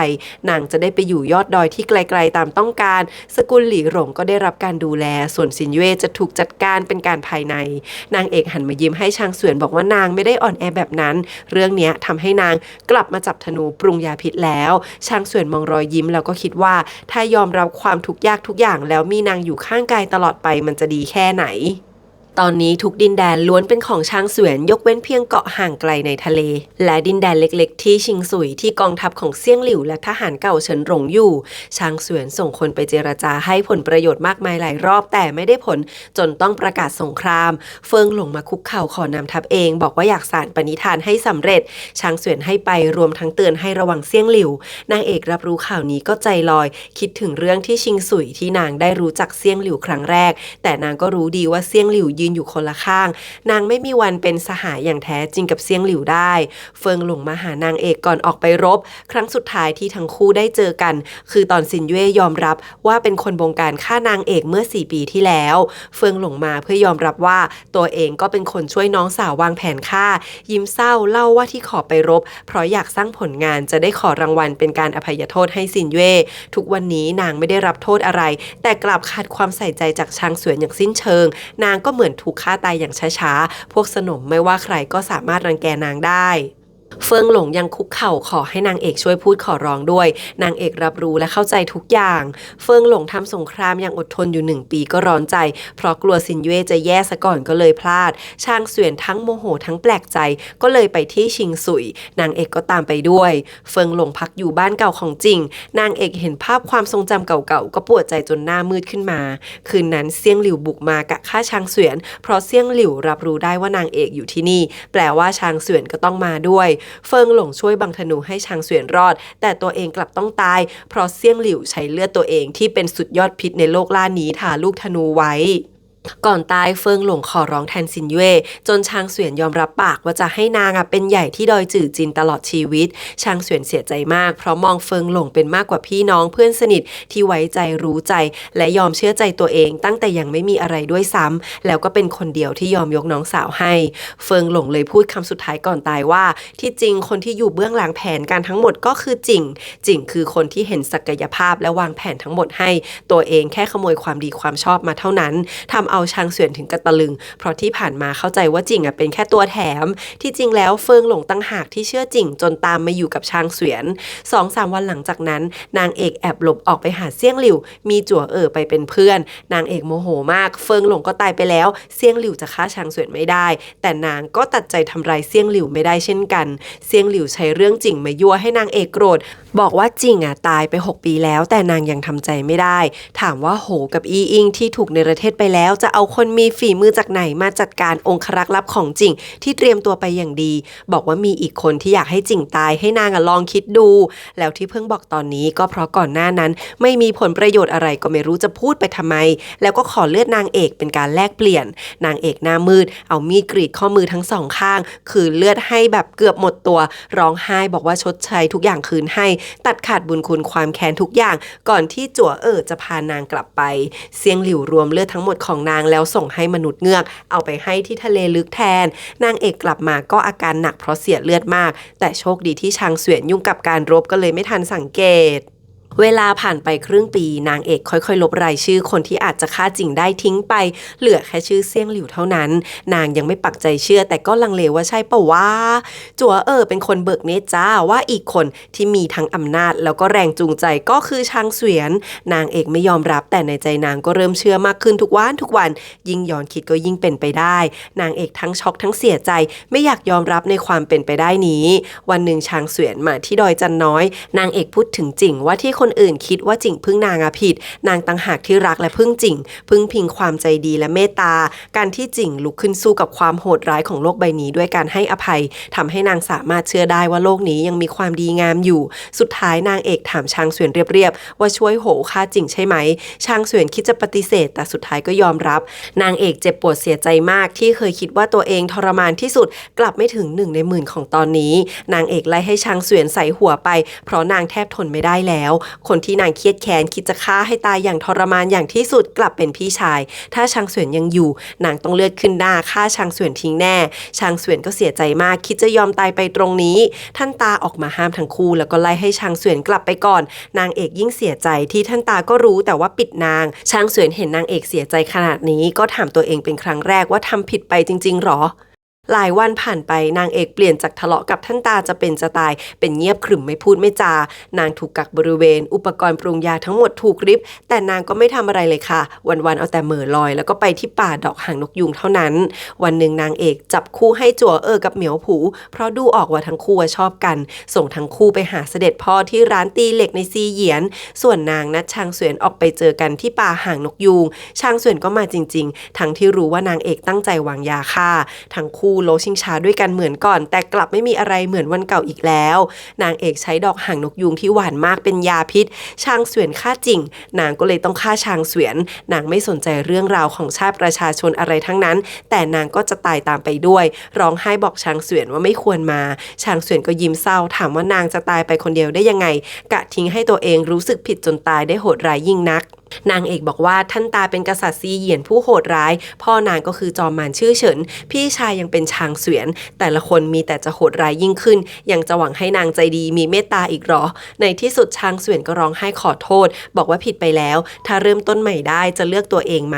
นางจะได้ไปอยู่ยอดดอยที่ไกลๆตามต้องการสกุลหลีหลงก็ได้รับการดูแลส่วนซินเย่จะถูกจัดการเป็นการภายในนางเอกหันมายิ้มให้ชางเสวียนบอกว่านางไม่ได้อ่อนแอแบบนั้นเรื่องนี้ทำให้นางกลับมาจับธนูปรุงยาพิษแล้วชางเสวียนมองรอยยิ้มแล้วก็คิดว่าถ้ายอมรับความทุกข์ยากทุกอย่างแล้วมีนางอยู่ข้างกายตลอดไปมันจะดีแค่ไหนตอนนี้ทุกดินแดนล้วนเป็นของชางเสวียนยกเว้นเพียงเกาะห่างไกลในทะเลและดินแดนเล็กๆที่ชิงซุยที่กองทัพของเซี่ยงหลิวและทหารเก่าเฉินหลงอยู่ชางเสวียนส่งคนไปเจรจาให้ผลประโยชน์มากมายหลายรอบแต่ไม่ได้ผลจนต้องประกาศสงครามเฟิงหลงมาคุกเข่าขอนำทัพเองบอกว่าอยากสานปณิธานให้สำเร็จชางเสวียนให้ไปรวมทั้งเตือนให้ระวังเซี่ยงหลิวนางเอกรับรู้ข่าวนี้ก็ใจลอยคิดถึงเรื่องที่ชิงซุยที่นางได้รู้จักเซี่ยงหลิวครั้งแรกแต่นางก็รู้ดีว่าเซี่ยงหลิวยืน นอยู่คนละข้างนางไม่มีวันเป็นสหายอย่างแท้จริงกับเซียงหลิวได้เฟิงหลงมาหานางเอกก่อนออกไปรบครั้งสุดท้ายที่ทั้งคู่ได้เจอกันคือตอนซินเย่ยอมรับว่าเป็นคนบงการฆ่านางเอกเมื่อ4 ปีที่แล้วเฟิงหลงมาเพื่อยอมรับว่าตัวเองก็เป็นคนช่วยน้องสาววางแผนฆ่ายิ้มเศร้าเล่าว่าที่ขอไปรบเพราะอยากสร้างผลงานจะได้ขอรางวัลเป็นการอภัยโทษให้ซินเย่ทุกวันนี้นางไม่ได้รับโทษอะไรแต่กลับขาดความใส่ใจจากชางเสวียนอย่างสิ้นเชิงนางก็เหมือนถูกฆ่าตายอย่างช้าๆพวกสนมไม่ว่าใครก็สามารถรังแกนางได้เฟิงหลงยังคุกเข่าขอให้นางเอกช่วยพูดขอร้องด้วยนางเอกรับรู้และเข้าใจทุกอย่างเฟิงหลงทำสงครามอย่างอดทนอยู่1 ปีก็ร้อนใจเพราะกลัวซินเย่จะแย่ซะก่อนก็เลยพลาดชางเสวียนทั้งโมโหทั้งแปลกใจก็เลยไปที่ชิงสุยนางเอกก็ตามไปด้วยเฟิงหลงพักอยู่บ้านเก่าของจริงนางเอกเห็นภาพความทรงจำเก่าๆก็ปวดใจจนหน้ามืดขึ้นมาคืนนั้นเซี่ยงหลิวบุกมากะฆ่าชางเสวียนเพราะเซี่ยงหลิวรับรู้ได้ว่านางเอกอยู่ที่นี่แปลว่าชางเสวียนก็ต้องมาด้วยเฟิงหลงช่วยบังธนูให้ชางเสวียนรอดแต่ตัวเองกลับต้องตายเพราะเซี่ยงหลิวใช้เลือดตัวเองที่เป็นสุดยอดพิษในโลกล่านี้ทาลูกธนูไว้ก่อนตายเฟิงหลงขอร้องแทนซินเย่จนชางเสวียนยอมรับปากว่าจะให้นางเป็นใหญ่ที่ดอยจื่อจินตลอดชีวิตชางเสวียนเสียใจมากเพราะมองเฟิงหลงเป็นมากกว่าพี่น้องเพื่อนสนิทที่ไว้ใจรู้ใจและยอมเชื่อใจตัวเองตั้งแต่ยังไม่มีอะไรด้วยซ้ำแล้วก็เป็นคนเดียวที่ยอมยกน้องสาวให้เฟิงหลงเลยพูดคำสุดท้ายก่อนตายว่าที่จริงคนที่อยู่เบื้องหลังแผนการทั้งหมดก็คือจิ่งคือคนที่เห็นศักยภาพและวางแผนทั้งหมดให้ตัวเองแค่ขโมยความดีความชอบมาเท่านั้นทำเอาชางเสวียนถึงกระตะลึงเพราะที่ผ่านมาเข้าใจว่าจิ่งเป็นแค่ตัวแถมที่จริงแล้วเฟิงหลงตั้งหากที่เชื่อจิ่งจนตามมาอยู่กับชางเสวียน 2-3 วันหลังจากนั้นนางเอกแอบหลบออกไปหาเซี่ยงหลิวมีจั่วไปเป็นเพื่อนนางเอกโมโหมากเฟิงหลงก็ตายไปแล้วเซี่ยงหลิวจะฆ่าชางเสวียนไม่ได้แต่นางก็ตัดใจทำลายเซี่ยงหลิวไม่ได้เช่นกันเซี่ยงหลิวใช้เรื่องจิ่งมายั่วให้นางเอกโกรธบอกว่าจิ่งตายไป6 ปีแล้วแต่นางยังทำใจไม่ได้ถามว่าโหกับอีอิงที่ถูกเนรเทศไปแล้วจะเอาคนมีฝีมือจากไหนมาจัดการองครักษ์ลับของจิ่งที่เตรียมตัวไปอย่างดีบอกว่ามีอีกคนที่อยากให้จิ่งตายให้นางลองคิดดูแล้วที่เพิ่งบอกตอนนี้ก็เพราะก่อนหน้านั้นไม่มีผลประโยชน์อะไรก็ไม่รู้จะพูดไปทำไมแล้วก็ขอเลือดนางเอกเป็นการแลกเปลี่ยนนางเอกหน้ามืดเอามีดกรีดข้อมือทั้ง2 ข้างคือเลือดให้แบบเกือบหมดตัวร้องไห้บอกว่าชดใช้ทุกอย่างคืนให้ตัดขาดบุญคุณความแค้นทุกอย่างก่อนที่จั่วจะพานางกลับไปเซียงหลิวรวมเลือดทั้งหมดของนางแล้วส่งให้มนุษย์เงือกเอาไปให้ที่ทะเลลึกแทนนางเอกกลับมาก็อาการหนักเพราะเสียเลือดมากแต่โชคดีที่ชางเสวียนยุ่งกับการรบก็เลยไม่ทันสังเกตเวลาผ่านไปครึ่งปีนางเอกค่อยๆลบรายชื่อคนที่อาจจะฆ่าจิ่งได้ทิ้งไปเหลือแค่ชื่อเซี่ยงหลิวเท่านั้นนางยังไม่ปักใจเชื่อแต่ก็ลังเลว่าใช่ปะวะจั่วเป็นคนเบิกเนตรจ้าว่าอีกคนที่มีทั้งอำนาจแล้วก็แรงจูงใจก็คือชางเสวียนนางเอกไม่ยอมรับแต่ในใจนางก็เริ่มเชื่อมากขึ้นทุกวันยิ่งย้อนคิดก็ยิ่งเป็นไปได้นางเอกทั้งช็อกทั้งเสียใจไม่อยากยอมรับในความเป็นไปได้นี้วันหนึ่งชางเสวียนมาที่ดอยจันน้อยนางเอกพูดถึงจิ่งว่าที่คนอื่นคิดว่าจิ่งพึ่งนางผิดนางต่างหากที่รักและพึ่งจิ่งพึ่งพิงความใจดีและเมตตาการที่จิ่งลุกขึ้นสู้กับความโหดร้ายของโลกใบนี้ด้วยการให้อภัยทำให้นางสามารถเชื่อได้ว่าโลกนี้ยังมีความดีงามอยู่สุดท้ายนางเอกถามชางเสวียนเรียบๆว่าช่วยโหฆ่าจิ่งใช่ไหมชางเสวียนคิดจะปฏิเสธแต่สุดท้ายก็ยอมรับนางเอกเจ็บปวดเสียใจมากที่เคยคิดว่าตัวเองทรมานที่สุดกลับไม่ถึง1 ใน 10,000ของตอนนี้นางเอกไล่ให้ชางเสวียนใส่หัวไปเพราะนางแทบทนไม่ได้แล้วคนที่นางเครียดแค้นคิดจะฆ่าให้ตายอย่างทรมานอย่างที่สุดกลับเป็นพี่ชายถ้าชางเสวียนยังอยู่นางต้องเลือดขึ้นหน้าฆ่าชางเสวียนทิ้งแน่ชางเสวียนก็เสียใจมากคิดจะยอมตายไปตรงนี้ท่านตาออกมาห้ามทั้งคู่แล้วก็ไล่ให้ชางเสวียนกลับไปก่อนนางเอกยิ่งเสียใจที่ท่านตาก็รู้แต่ว่าปิดนางชางเสวียนเห็นนางเอกเสียใจขนาดนี้ก็ถามตัวเองเป็นครั้งแรกว่าทำผิดไปจริงๆหรอหลายวันผ่านไปนางเอกเปลี่ยนจากทะเลาะกับท่านตาจะเป็นจะตายเป็นเงียบขรึมไม่พูดไม่จานางถูกกักบริเวณอุปกรณ์ปรุงยาทั้งหมดถูกริบแต่นางก็ไม่ทำอะไรเลยค่ะวันๆเอาแต่เหม่อลอยแล้วก็ไปที่ป่าดอกหางนกยูงเท่านั้นวันหนึ่งนางเอกจับคู่ให้จั่วกับเหมียวผูเพราะดูออกว่าทั้งคู่ชอบกันส่งทั้งคู่ไปหาเสด็จพ่อที่ร้านตีเหล็กในซีเหยียนส่วนนางนัดชางเสวียนออกไปเจอกันที่ป่าหางนกยูงชางเสวียนก็มาจริงๆทั้งที่รู้ว่านางเอกตั้งใจวางยาฆ่าทั้งคู่ โลชิงช้าด้วยกันเหมือนก่อนแต่กลับไม่มีอะไรเหมือนวันเก่าอีกแล้วนางเอกใช้ดอกหางนกยูงที่หวานมากเป็นยาพิษชางเสวียนฆ่าจริงนางก็เลยต้องฆ่าชางเสวียนนางไม่สนใจเรื่องราวของชาติประชาชนอะไรทั้งนั้นแต่นางก็จะตายตามไปด้วยร้องไห้บอกชางเสวียนว่าไม่ควรมาชางเสวียนก็ยิ้มเศร้าถามว่านางจะตายไปคนเดียวได้ยังไงกะทิ้งให้ตัวเองรู้สึกผิดจนตายได้โหดร้ายยิ่งนักนางเอกบอกว่าท่านตาเป็นกษัตริย์ซีเหยียนผู้โหดร้ายพ่อนางก็คือจอมมารชื่อเฉินพี่ชายยังเป็นชางเสวียนแต่ละคนมีแต่จะโหดร้ายยิ่งขึ้นยังจะหวังให้นางใจดีมีเมตตาอีกหรอในที่สุดชางเสวียนก็ร้องไห้ขอโทษบอกว่าผิดไปแล้วถ้าเริ่มต้นใหม่ได้จะเลือกตัวเองไหม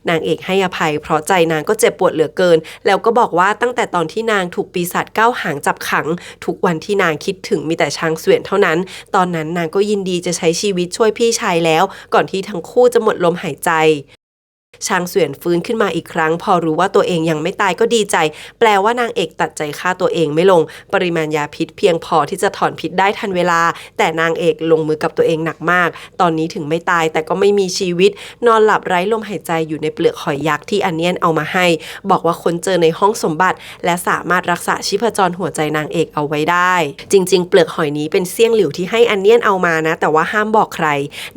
นางเอกให้อภัยเพราะใจนางก็เจ็บปวดเหลือเกินแล้วก็บอกว่าตั้งแต่ตอนที่นางถูกปีศาจเก้าหางจับขังทุกวันที่นางคิดถึงมีแต่ชางเสวียนเท่านั้นตอนนั้นนางก็ยินดีจะใช้ชีวิตช่วยพี่ชายแล้วก่อนที่ทั้งคู่จะหมดลมหายใจชางเสวียนฟื้นขึ้นมาอีกครั้งพอรู้ว่าตัวเองยังไม่ตายก็ดีใจแปลว่านางเอกตัดใจฆ่าตัวเองไม่ลงปริมาณยาพิษเพียงพอที่จะถอนพิษได้ทันเวลาแต่นางเอกลงมือกับตัวเองหนักมากตอนนี้ถึงไม่ตายแต่ก็ไม่มีชีวิตนอนหลับไร้ลมหายใจอยู่ในเปลือกหอยยักษ์ที่อันเนียนเอามาให้บอกว่าค้นเจอในห้องสมบัติและสามารถรักษาชีพจรหัวใจนางเอกเอาไว้ได้จริงๆเปลือกหอยนี้เป็นเสี่ยงหลิวที่ให้อันเนียนเอามานะแต่ว่าห้ามบอกใคร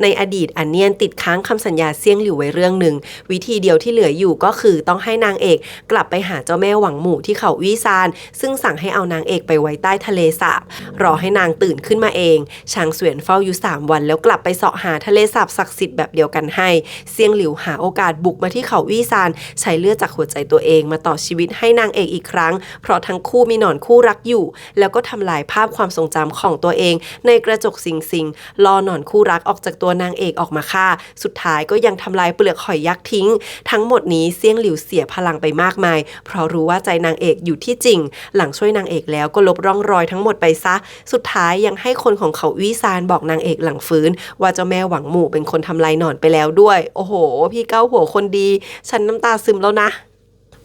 ในอดีตอันเนียนติดค้างคำสัญญาเสี่ยงหลิวไว้เรื่องหนึ่งวิธีเดียวที่เหลืออยู่ก็คือต้องให้นางเอกกลับไปหาเจ้าแม่หวังหมู่ที่เขาวี่ซานซึ่งสั่งให้เอานางเอกไปไว้ใต้ทะเลสาบรอให้นางตื่นขึ้นมาเองชางเสวียนเฝ้าอยู่3 วันแล้วกลับไปเสาะหาทะเลสาบศักดิ์สิทธิ์แบบเดียวกันให้เซียงหลิวหาโอกาสบุกมาที่เขาวี่ซานใช้เลือดจากหัวใจตัวเองมาต่อชีวิตให้นางเอกอีกครั้งเพราะทั้งคู่มีหนอนคู่รักอยู่แล้วก็ทำลายภาพความทรงจำของตัวเองในกระจกสิงล่อหนอนคู่รักออกจากตัวนางเอกออกมาฆ่าสุดท้ายก็ยังทำลายเปลือกหอยยักษ์ทิ้งทั้งหมดนี้เซี่ยงหลิวเสียพลังไปมากมายเพราะรู้ว่าใจนางเอกอยู่ที่จริงหลังช่วยนางเอกแล้วก็ลบร่องรอยทั้งหมดไปซะสุดท้ายยังให้คนของเขาวี่ซานบอกนางเอกหลังฟื้นว่าเจ้าแม่หวังหมู่เป็นคนทำลายหนอนไปแล้วด้วยโอ้โหพี่เก้าหัวคนดีฉันน้ำตาซึมแล้วนะ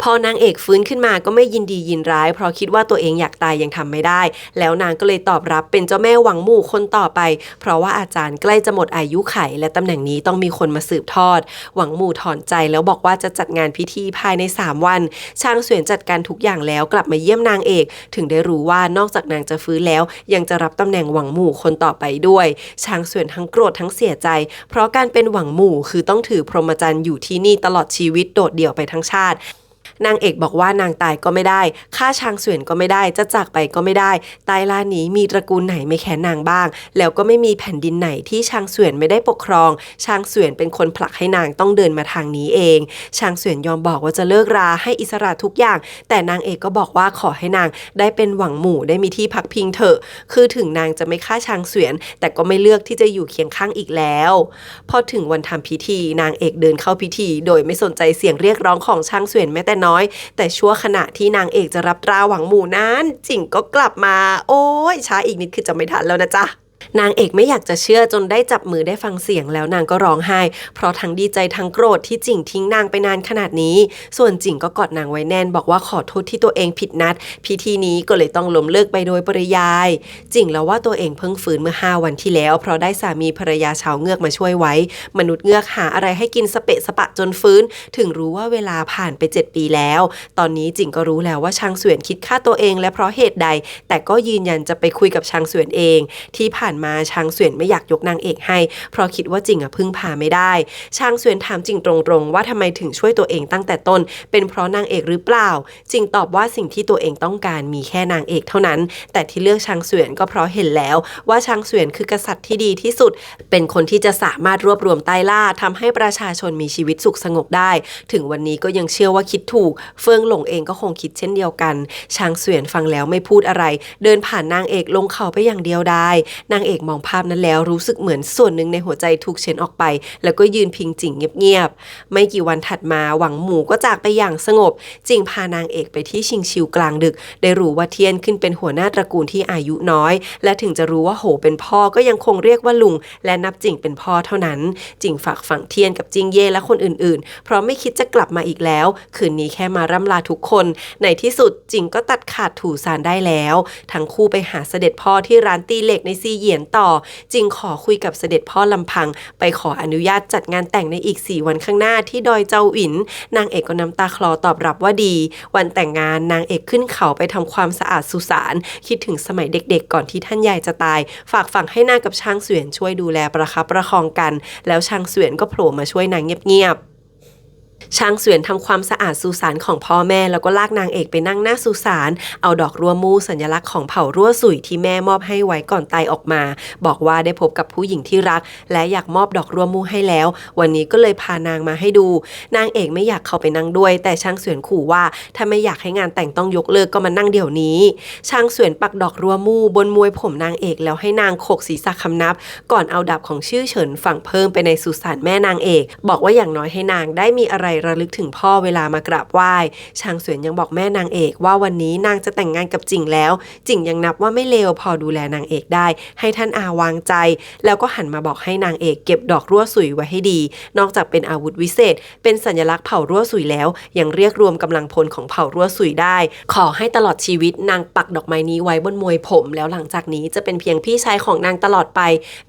พอนางเอกฟื้นขึ้นมาก็ไม่ยินดียินร้ายเพราะคิดว่าตัวเองอยากตายยังทำไม่ได้แล้วนางก็เลยตอบรับเป็นเจ้าแม่หวังหมู่คนต่อไปเพราะว่าอาจารย์ใกล้จะหมดอายุไขและตำแหน่งนี้ต้องมีคนมาสืบทอดหวังหมู่ถอนใจแล้วบอกว่าจะจัดงานพิธีภายใน3 วันชางเสวียนจัดการทุกอย่างแล้วกลับมาเยี่ยมนางเอกถึงได้รู้ว่านอกจากนางจะฟื้นแล้วยังจะรับตำแหน่งหวังหมู่คนต่อไปด้วยชางเสวียนทั้งโกรธทั้งเสียใจเพราะการเป็นหวังหมู่คือต้องถือพรหมจรรย์อยู่ที่นี่ตลอดชีวิตโดดเดี่ยวไปทั้งชาตินางเอกบอกว่านางตายก็ไม่ได้ฆ่าชางเสวียนก็ไม่ได้จะจากไปก็ไม่ได้ใต้ล่านี้มีตระกูลไหนไม่แค้นนางบ้างแล้วก็ไม่มีแผ่นดินไหนที่ชางเสวียนไม่ได้ปกครองชางเสวียนเป็นคนผลักให้นางต้องเดินมาทางนี้เองชางเสวียนยอมบอกว่าจะเลิกราให้อิสระทุกอย่างแต่นางเอกก็บอกว่าขอให้นางได้เป็นหวังหมู่ได้มีที่พักพิงเถอะคือถึงนางจะไม่ฆ่าชางเสวียนแต่ก็ไม่เลือกที่จะอยู่เคียงข้างอีกแล้วพอถึงวันทำพิธีนางเอกเดินเข้าพิธีโดยไม่สนใจเสียงเรียกร้องของชางเสวียนแม้แต่น้อยแต่ชั่วขณะที่นางเอกจะรับตราหวังหมู่นั้นจิ่งก็กลับมาโอ้ยช้าอีกนิดคือจะไม่ทันแล้วนะจ๊ะนางเอกไม่อยากจะเชื่อจนได้จับมือได้ฟังเสียงแล้วนางก็ร้องไห้เพราะทั้งดีใจทั้งโกรธที่จิ่งทิ้งนางไปนานขนาดนี้ส่วนจิ่งก็กอดนางไว้แน่นบอกว่าขอโทษที่ตัวเองผิดนัดพิธีนี้ก็เลยต้องล้มเลิกไปโดยปริยายจิ่งแล้วว่าตัวเองเพิ่งฟื้นเมื่อ5 วันที่แล้วเพราะได้สามีภรรยาชาวเงือกมาช่วยไว้มนุษย์เงือกหาอะไรให้กินสเปะสปะจนฟื้นถึงรู้ว่าเวลาผ่านไป7 ปีแล้วตอนนี้จิ่งก็รู้แล้วว่าชางเสวียนคิดฆ่าตัวเองและเพราะเหตุใดแต่ก็ยืนยันจะไปคุยกับชางเสวียนเองที่ผ่านมาชางเสวียนไม่อยากยกนางเอกให้เพราะคิดว่าจิ่งพึ่งพาไม่ได้ชางเสวียนถามจิ่งตรงๆว่าทำไมถึงช่วยตัวเองตั้งแต่ต้นเป็นเพราะนางเอกหรือเปล่าจิ่งตอบว่าสิ่งที่ตัวเองต้องการมีแค่นางเอกเท่านั้นแต่ที่เลือกชางเสวียนก็เพราะเห็นแล้วว่าชางเสวียนคือกษัตริย์ที่ดีที่สุดเป็นคนที่จะสามารถรวบรวมใต้ล่าทำให้ประชาชนมีชีวิตสุขสงบได้ถึงวันนี้ก็ยังเชื่อว่าคิดถูกเฟิงหลงเองก็คงคิดเช่นเดียวกันชางเสวียนฟังแล้วไม่พูดอะไรเดินผ่านนางเอกลงเขาไปอย่างเดียวดายนางเอกมองภาพนั้นแล้วรู้สึกเหมือนส่วนหนึ่งในหัวใจถูกเฉนออกไปแล้วก็ยืนพิงจิ่งเงียบๆไม่กี่วันถัดมาหวังหมู่ก็จากไปอย่างสงบจิ่งพานางเอกไปที่ชิงชิวกลางดึกได้รู้ว่าเทียนขึ้นเป็นหัวหน้าตระกูลที่อายุน้อยและถึงจะรู้ว่าโหเป็นพ่อก็ยังคงเรียกว่าลุงและนับจิ่งเป็นพ่อเท่านั้นจิ่งฝากฝังเทียนกับจิงเย่และคนอื่นๆเพราะไม่คิดจะกลับมาอีกแล้วคืนนี้แค่มาร่ำลาทุกคนในที่สุดจิ่งก็ตัดขาดถูซานได้แล้วทั้งคู่ไปหาเสด็จพ่อที่ร้านตีเหล็กในซีเย ยียนต่อจึงขอคุยกับเสด็จพ่อลำพังไปขออนุญาตจัดงานแต่งในอีก4 วันข้างหน้าที่ดอยเจ้าหวินนางเอกก็น้ำตาคลอตอบรับว่าดีวันแต่งงานนางเอกขึ้นเขาไปทำความสะอาดสุสานคิดถึงสมัยเด็กๆก่อนที่ท่านยายจะตายฝากฝังให้นางกับช่างเสวียนช่วยดูแลประคับประคองกันแล้วช่างเสวียนก็โผล่มาช่วยนางเงียบๆช่างเสวียนทำความสะอาดสุสานของพ่อแม่แล้วก็ลากนางเอกไปนั่งหน้าสุสานเอาดอกรั่วมูสัญลักษณ์ของเผ่ารั่วสุยที่แม่มอบให้ไว้ก่อนตายออกมาบอกว่าได้พบกับผู้หญิงที่รักและอยากมอบดอกรั่วมูให้แล้ววันนี้ก็เลยพานางมาให้ดูนางเอกไม่อยากเข้าไปนั่งด้วยแต่ช่างเสวียนขู่ว่าถ้าไม่อยากให้งานแต่งต้องยกเลิกก็มานั่งเดี๋ยวนี้ช่างเสวียนปักดอกรั่วมูบนมวยผมนางเอกแล้วให้นางโขกศีรษะคำนับก่อนเอาดาบของชื่อเฉินฝังเพิ่มไปในสุสานแม่นางเอกบอกว่าอย่างน้อยให้นางได้มีอะไรระลึกถึงพ่อเวลามากราบไหว้ช่างเสวียนยังบอกแม่นางเอกว่าวันนี้นางจะแต่งงานกับจิ่งแล้วจิ่งยังนับว่าไม่เลวพอดูแลนางเอกได้ให้ท่านอาวางใจแล้วก็หันมาบอกให้นางเอกเก็บดอกรั่วสุยไว้ให้ดีนอกจากเป็นอาวุธวิเศษเป็นสัญลักษณ์เผ่ารั่วสุยแล้วยังเรียกรวมกำลังพลของเผ่ารั่วสุยได้ขอให้ตลอดชีวิตนางปักดอกไม้นี้ไว้บนมวยผมแล้วหลังจากนี้จะเป็นเพียงพี่ชายของนางตลอดไป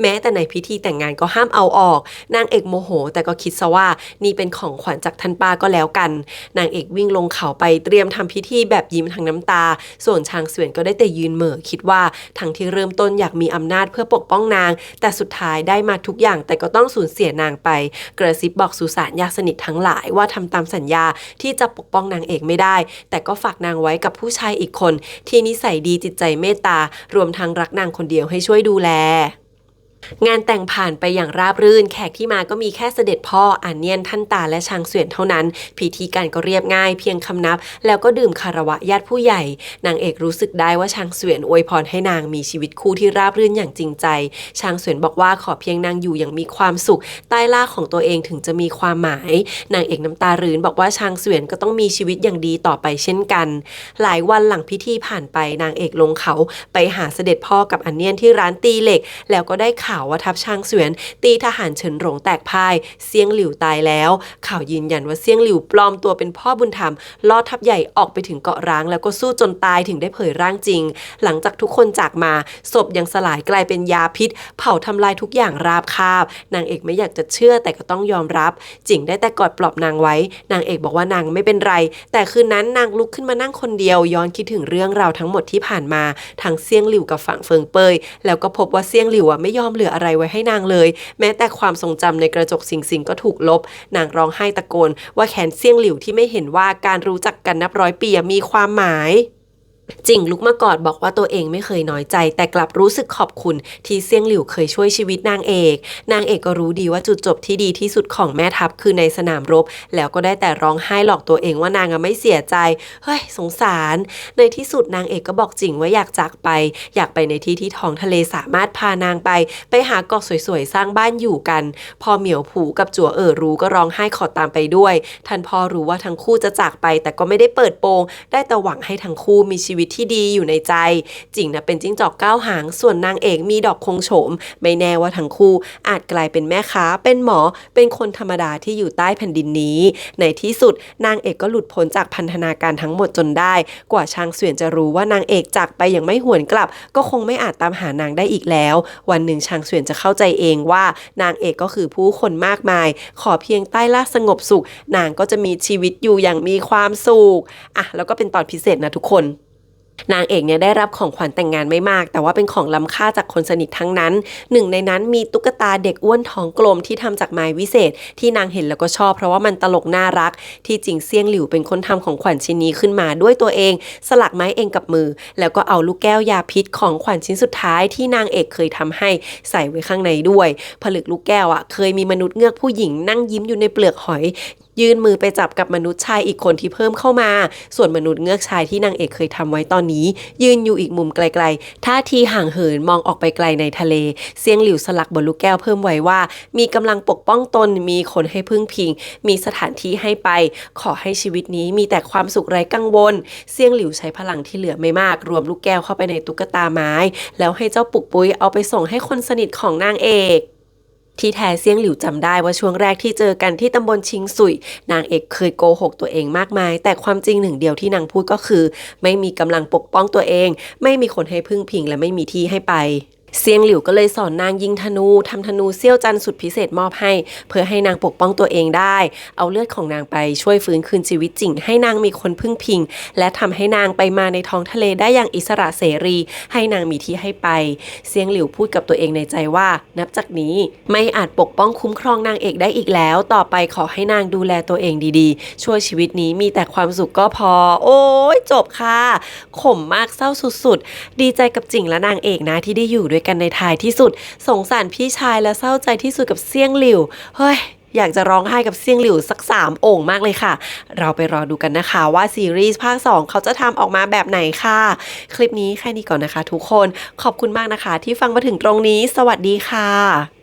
แม้แต่ในพิธีแต่งงานก็ห้ามเอาออกนางเอกโมโหแต่ก็คิดซะว่านี่เป็นของขวัญจากท่านป้าก็แล้วกันนางเอกวิ่งลงเขาไปเตรียมทำพิธีแบบยิ้มทั้งน้ำตาส่วนช่างเสวียนก็ได้แต่ยืนเหม่อคิดว่าทั้งที่เริ่มต้นอยากมีอำนาจเพื่อปกป้องนางแต่สุดท้ายได้มาทุกอย่างแต่ก็ต้องสูญเสียนางไปกระซิบบอกสุสานญาติสนิททั้งหลายว่าทำตามสัญญาที่จะปกป้องนางเอกไม่ได้แต่ก็ฝากนางไว้กับผู้ชายอีกคนที่นิสัยดีจิตใจเมตตารวมทั้งรักนางคนเดียวให้ช่วยดูแลงานแต่งผ่านไปอย่างราบรื่นแขกที่มาก็มีแค่เสด็จพ่ออาเนียนท่านตาและช่างเสวียนเท่านั้นพิธีการก็เรียบง่ายเพียงคำนับแล้วก็ดื่มคารวะญาติผู้ใหญ่นางเอกรู้สึกได้ว่าช่างเสวียนอวยพรให้นางมีชีวิตคู่ที่ราบรื่นอย่างจริงใจช่างเสวียนบอกว่าขอเพียงนางอยู่อย่างมีความสุขใต้ล่าของตัวเองถึงจะมีความหมายนางเอกน้ำตารื้นบอกว่าช่างเสวียนก็ต้องมีชีวิตอย่างดีต่อไปเช่นกันหลายวันหลังพิธีผ่านไปนางเอกลงเขาไปหาเสด็จพ่อกับอาเนียนที่ร้านตีเหล็กแล้วก็ได้ข่าวว่าทัพช่างเสวียนตีทหารเฉินหลงแตกพ่ายเซี่ยงหลิวตายแล้วข่าวยืนยันว่าเซี่ยงหลิวปลอมตัวเป็นพ่อบุญธรรมลอดทัพใหญ่ออกไปถึงเกาะร้างแล้วก็สู้จนตายถึงได้เผยร่างจริงหลังจากทุกคนจากมาศพยังสลายกลายเป็นยาพิษเผาทำลายทุกอย่างราบคาบนางเอกไม่อยากจะเชื่อแต่ก็ต้องยอมรับจิ๋งได้แต่กอดปลอบนางไว้นางเอกบอกว่านางไม่เป็นไรแต่คืนนั้นนางลุกขึ้นมานั่งคนเดียวย้อนคิดถึงเรื่องราวทั้งหมดที่ผ่านมาทั้งเซี่ยงหลิวกับฝั่งเฟิงเปยแล้วก็พบว่าเซี่ยงหลิวไม่ยอมเหลืออะไรไว้ให้นางเลยแม้แต่ความทรงจำในกระจกสิงก็ถูกลบนางร้องไห้ตะโกนว่าแขนเซี่ยงหลิวที่ไม่เห็นว่าการรู้จักกันนับร้อยปีมีความหมายจิ่งลุกมากอดบอกว่าตัวเองไม่เคยน้อยใจแต่กลับรู้สึกขอบคุณที่เซี่ยงหลิวเคยช่วยชีวิตนางเอกก็รู้ดีว่าจุดจบที่ดีที่สุดของแม่ทัพคือในสนามรบแล้วก็ได้แต่ร้องไห้หลอกตัวเองว่านางไม่เสียใจเฮ้ยสงสารในที่สุดนางเอกก็บอกจิ่งว่าอยากจากไปอยากไปในที่ที่ท้องทะเลสามารถพานางไปหาเกาะสวยๆสร้างบ้านอยู่กันพอเหมียวผูกับจั่วรู้ก็ร้องไห้ขอตามไปด้วยท่านพ่อรู้ว่าทั้งคู่จะจากไปแต่ก็ไม่ได้เปิดโปงได้แต่หวังให้ทั้งคู่มีชีวิตที่ดีอยู่ในใจจิ่งเป็นจิ้งจอก9 หางส่วนนางเอกมีดอกคงโฉมไม่แน่ว่าทั้งคู่อาจกลายเป็นแม่ค้าเป็นหมอเป็นคนธรรมดาที่อยู่ใต้แผ่นดินนี้ในที่สุดนางเอกก็หลุดพ้นจากพันธนาการทั้งหมดจนได้กว่าช่างเสวียนจะรู้ว่านางเอกจากไปอย่างไม่หวนกลับก็คงไม่อาจตามหานางได้อีกแล้ววันหนึ่งช่างเสวียนจะเข้าใจเองว่านางเอกก็คือผู้คนมากมายขอเพียงใต้ล่าสงบสุขนางก็จะมีชีวิตอยู่อย่างมีความสุขแล้วก็เป็นตอนพิเศษนะทุกคนนางเอกได้รับของขวัญแต่งงานไม่มากแต่ว่าเป็นของล้ำค่าจากคนสนิททั้งนั้นหนึ่งในนั้นมีตุ๊กตาเด็กอ้วนท้องกลมที่ทำจากไม้วิเศษที่นางเห็นแล้วก็ชอบเพราะว่ามันตลกน่ารักที่จริงเซี่ยงหลิวเป็นคนทำของขวัญชิ้นนี้ขึ้นมาด้วยตัวเองสลักไม้เองกับมือแล้วก็เอาลูกแก้วยาพิษของขวัญชิ้นสุดท้ายที่นางเอกเคยทำให้ใส่ไว้ข้างในด้วยผลึกลูกแก้วเคยมีมนุษย์เงือกผู้หญิงนั่งยิ้มอยู่ในเปลือกหอยยื่นมือไปจับกับมนุษย์ชายอีกคนที่เพิ่มเข้ามาส่วนมนุษย์เงือกชายที่นางเอกเคยทำไว้ตอนนี้ยืนอยู่อีกมุมไกลๆท่าทีห่างเหินมองออกไปไกลในทะเลเสียงหลิวสลักบนลูกแก้วเพิ่มไว้ว่ามีกำลังปกป้องตนมีคนให้พึ่งพิงมีสถานที่ให้ไปขอให้ชีวิตนี้มีแต่ความสุขไร้กังวลเสียงหลิวใช้พลังที่เหลือไม่มากรวมลูกแก้วเข้าไปในตุ๊กตาไม้แล้วให้เจ้าปุกปุ้ยเอาไปส่งให้คนสนิทของนางเอกที่แท้เซี่ยงหลิวจำได้ว่าช่วงแรกที่เจอกันที่ตำบลชิงสุยนางเอกเคยโกหกตัวเองมากมายแต่ความจริงหนึ่งเดียวที่นางพูดก็คือไม่มีกำลังปกป้องตัวเองไม่มีคนให้พึ่งพิงและไม่มีที่ให้ไป เซียงหลิวก็เลยสอนนางยิงธนูทำธนูเซี่ยวจันสุดพิเศษมอบให้เพื่อให้นางปกป้องตัวเองได้เอาเลือดของนางไปช่วยฟื้นคืนชีวิตจริงให้นางมีคนพึ่งพิงและทำให้นางไปมาในท้องทะเลได้อย่างอิสระเสรีให้นางมีที่ให้ไปเซียงหลิวพูดกับตัวเองในใจว่านับจากนี้ไม่อาจปกป้องคุ้มครองนางเอกได้อีกแล้วต่อไปขอให้นางดูแลตัวเองดีๆช่วยชีวิตนี้มีแต่ความสุขก็พอโอ้ยจบค่ะขมมากเศร้าสุดๆดีใจกับจิงและนางเอกนะที่ได้อยู่ด้วยกันในท้ายที่สุดสงสารพี่ชายและเศร้าใจที่สุดกับเซี่ยงหลิวเฮ้ยอยากจะร้องไห้กับเซี่ยงหลิวสัก3 โอ่งมากเลยค่ะเราไปรอดูกันนะคะว่าซีรีส์ภาค 2เขาจะทำออกมาแบบไหนค่ะคลิปนี้แค่นี้ก่อนนะคะทุกคนขอบคุณมากนะคะที่ฟังมาถึงตรงนี้สวัสดีค่ะ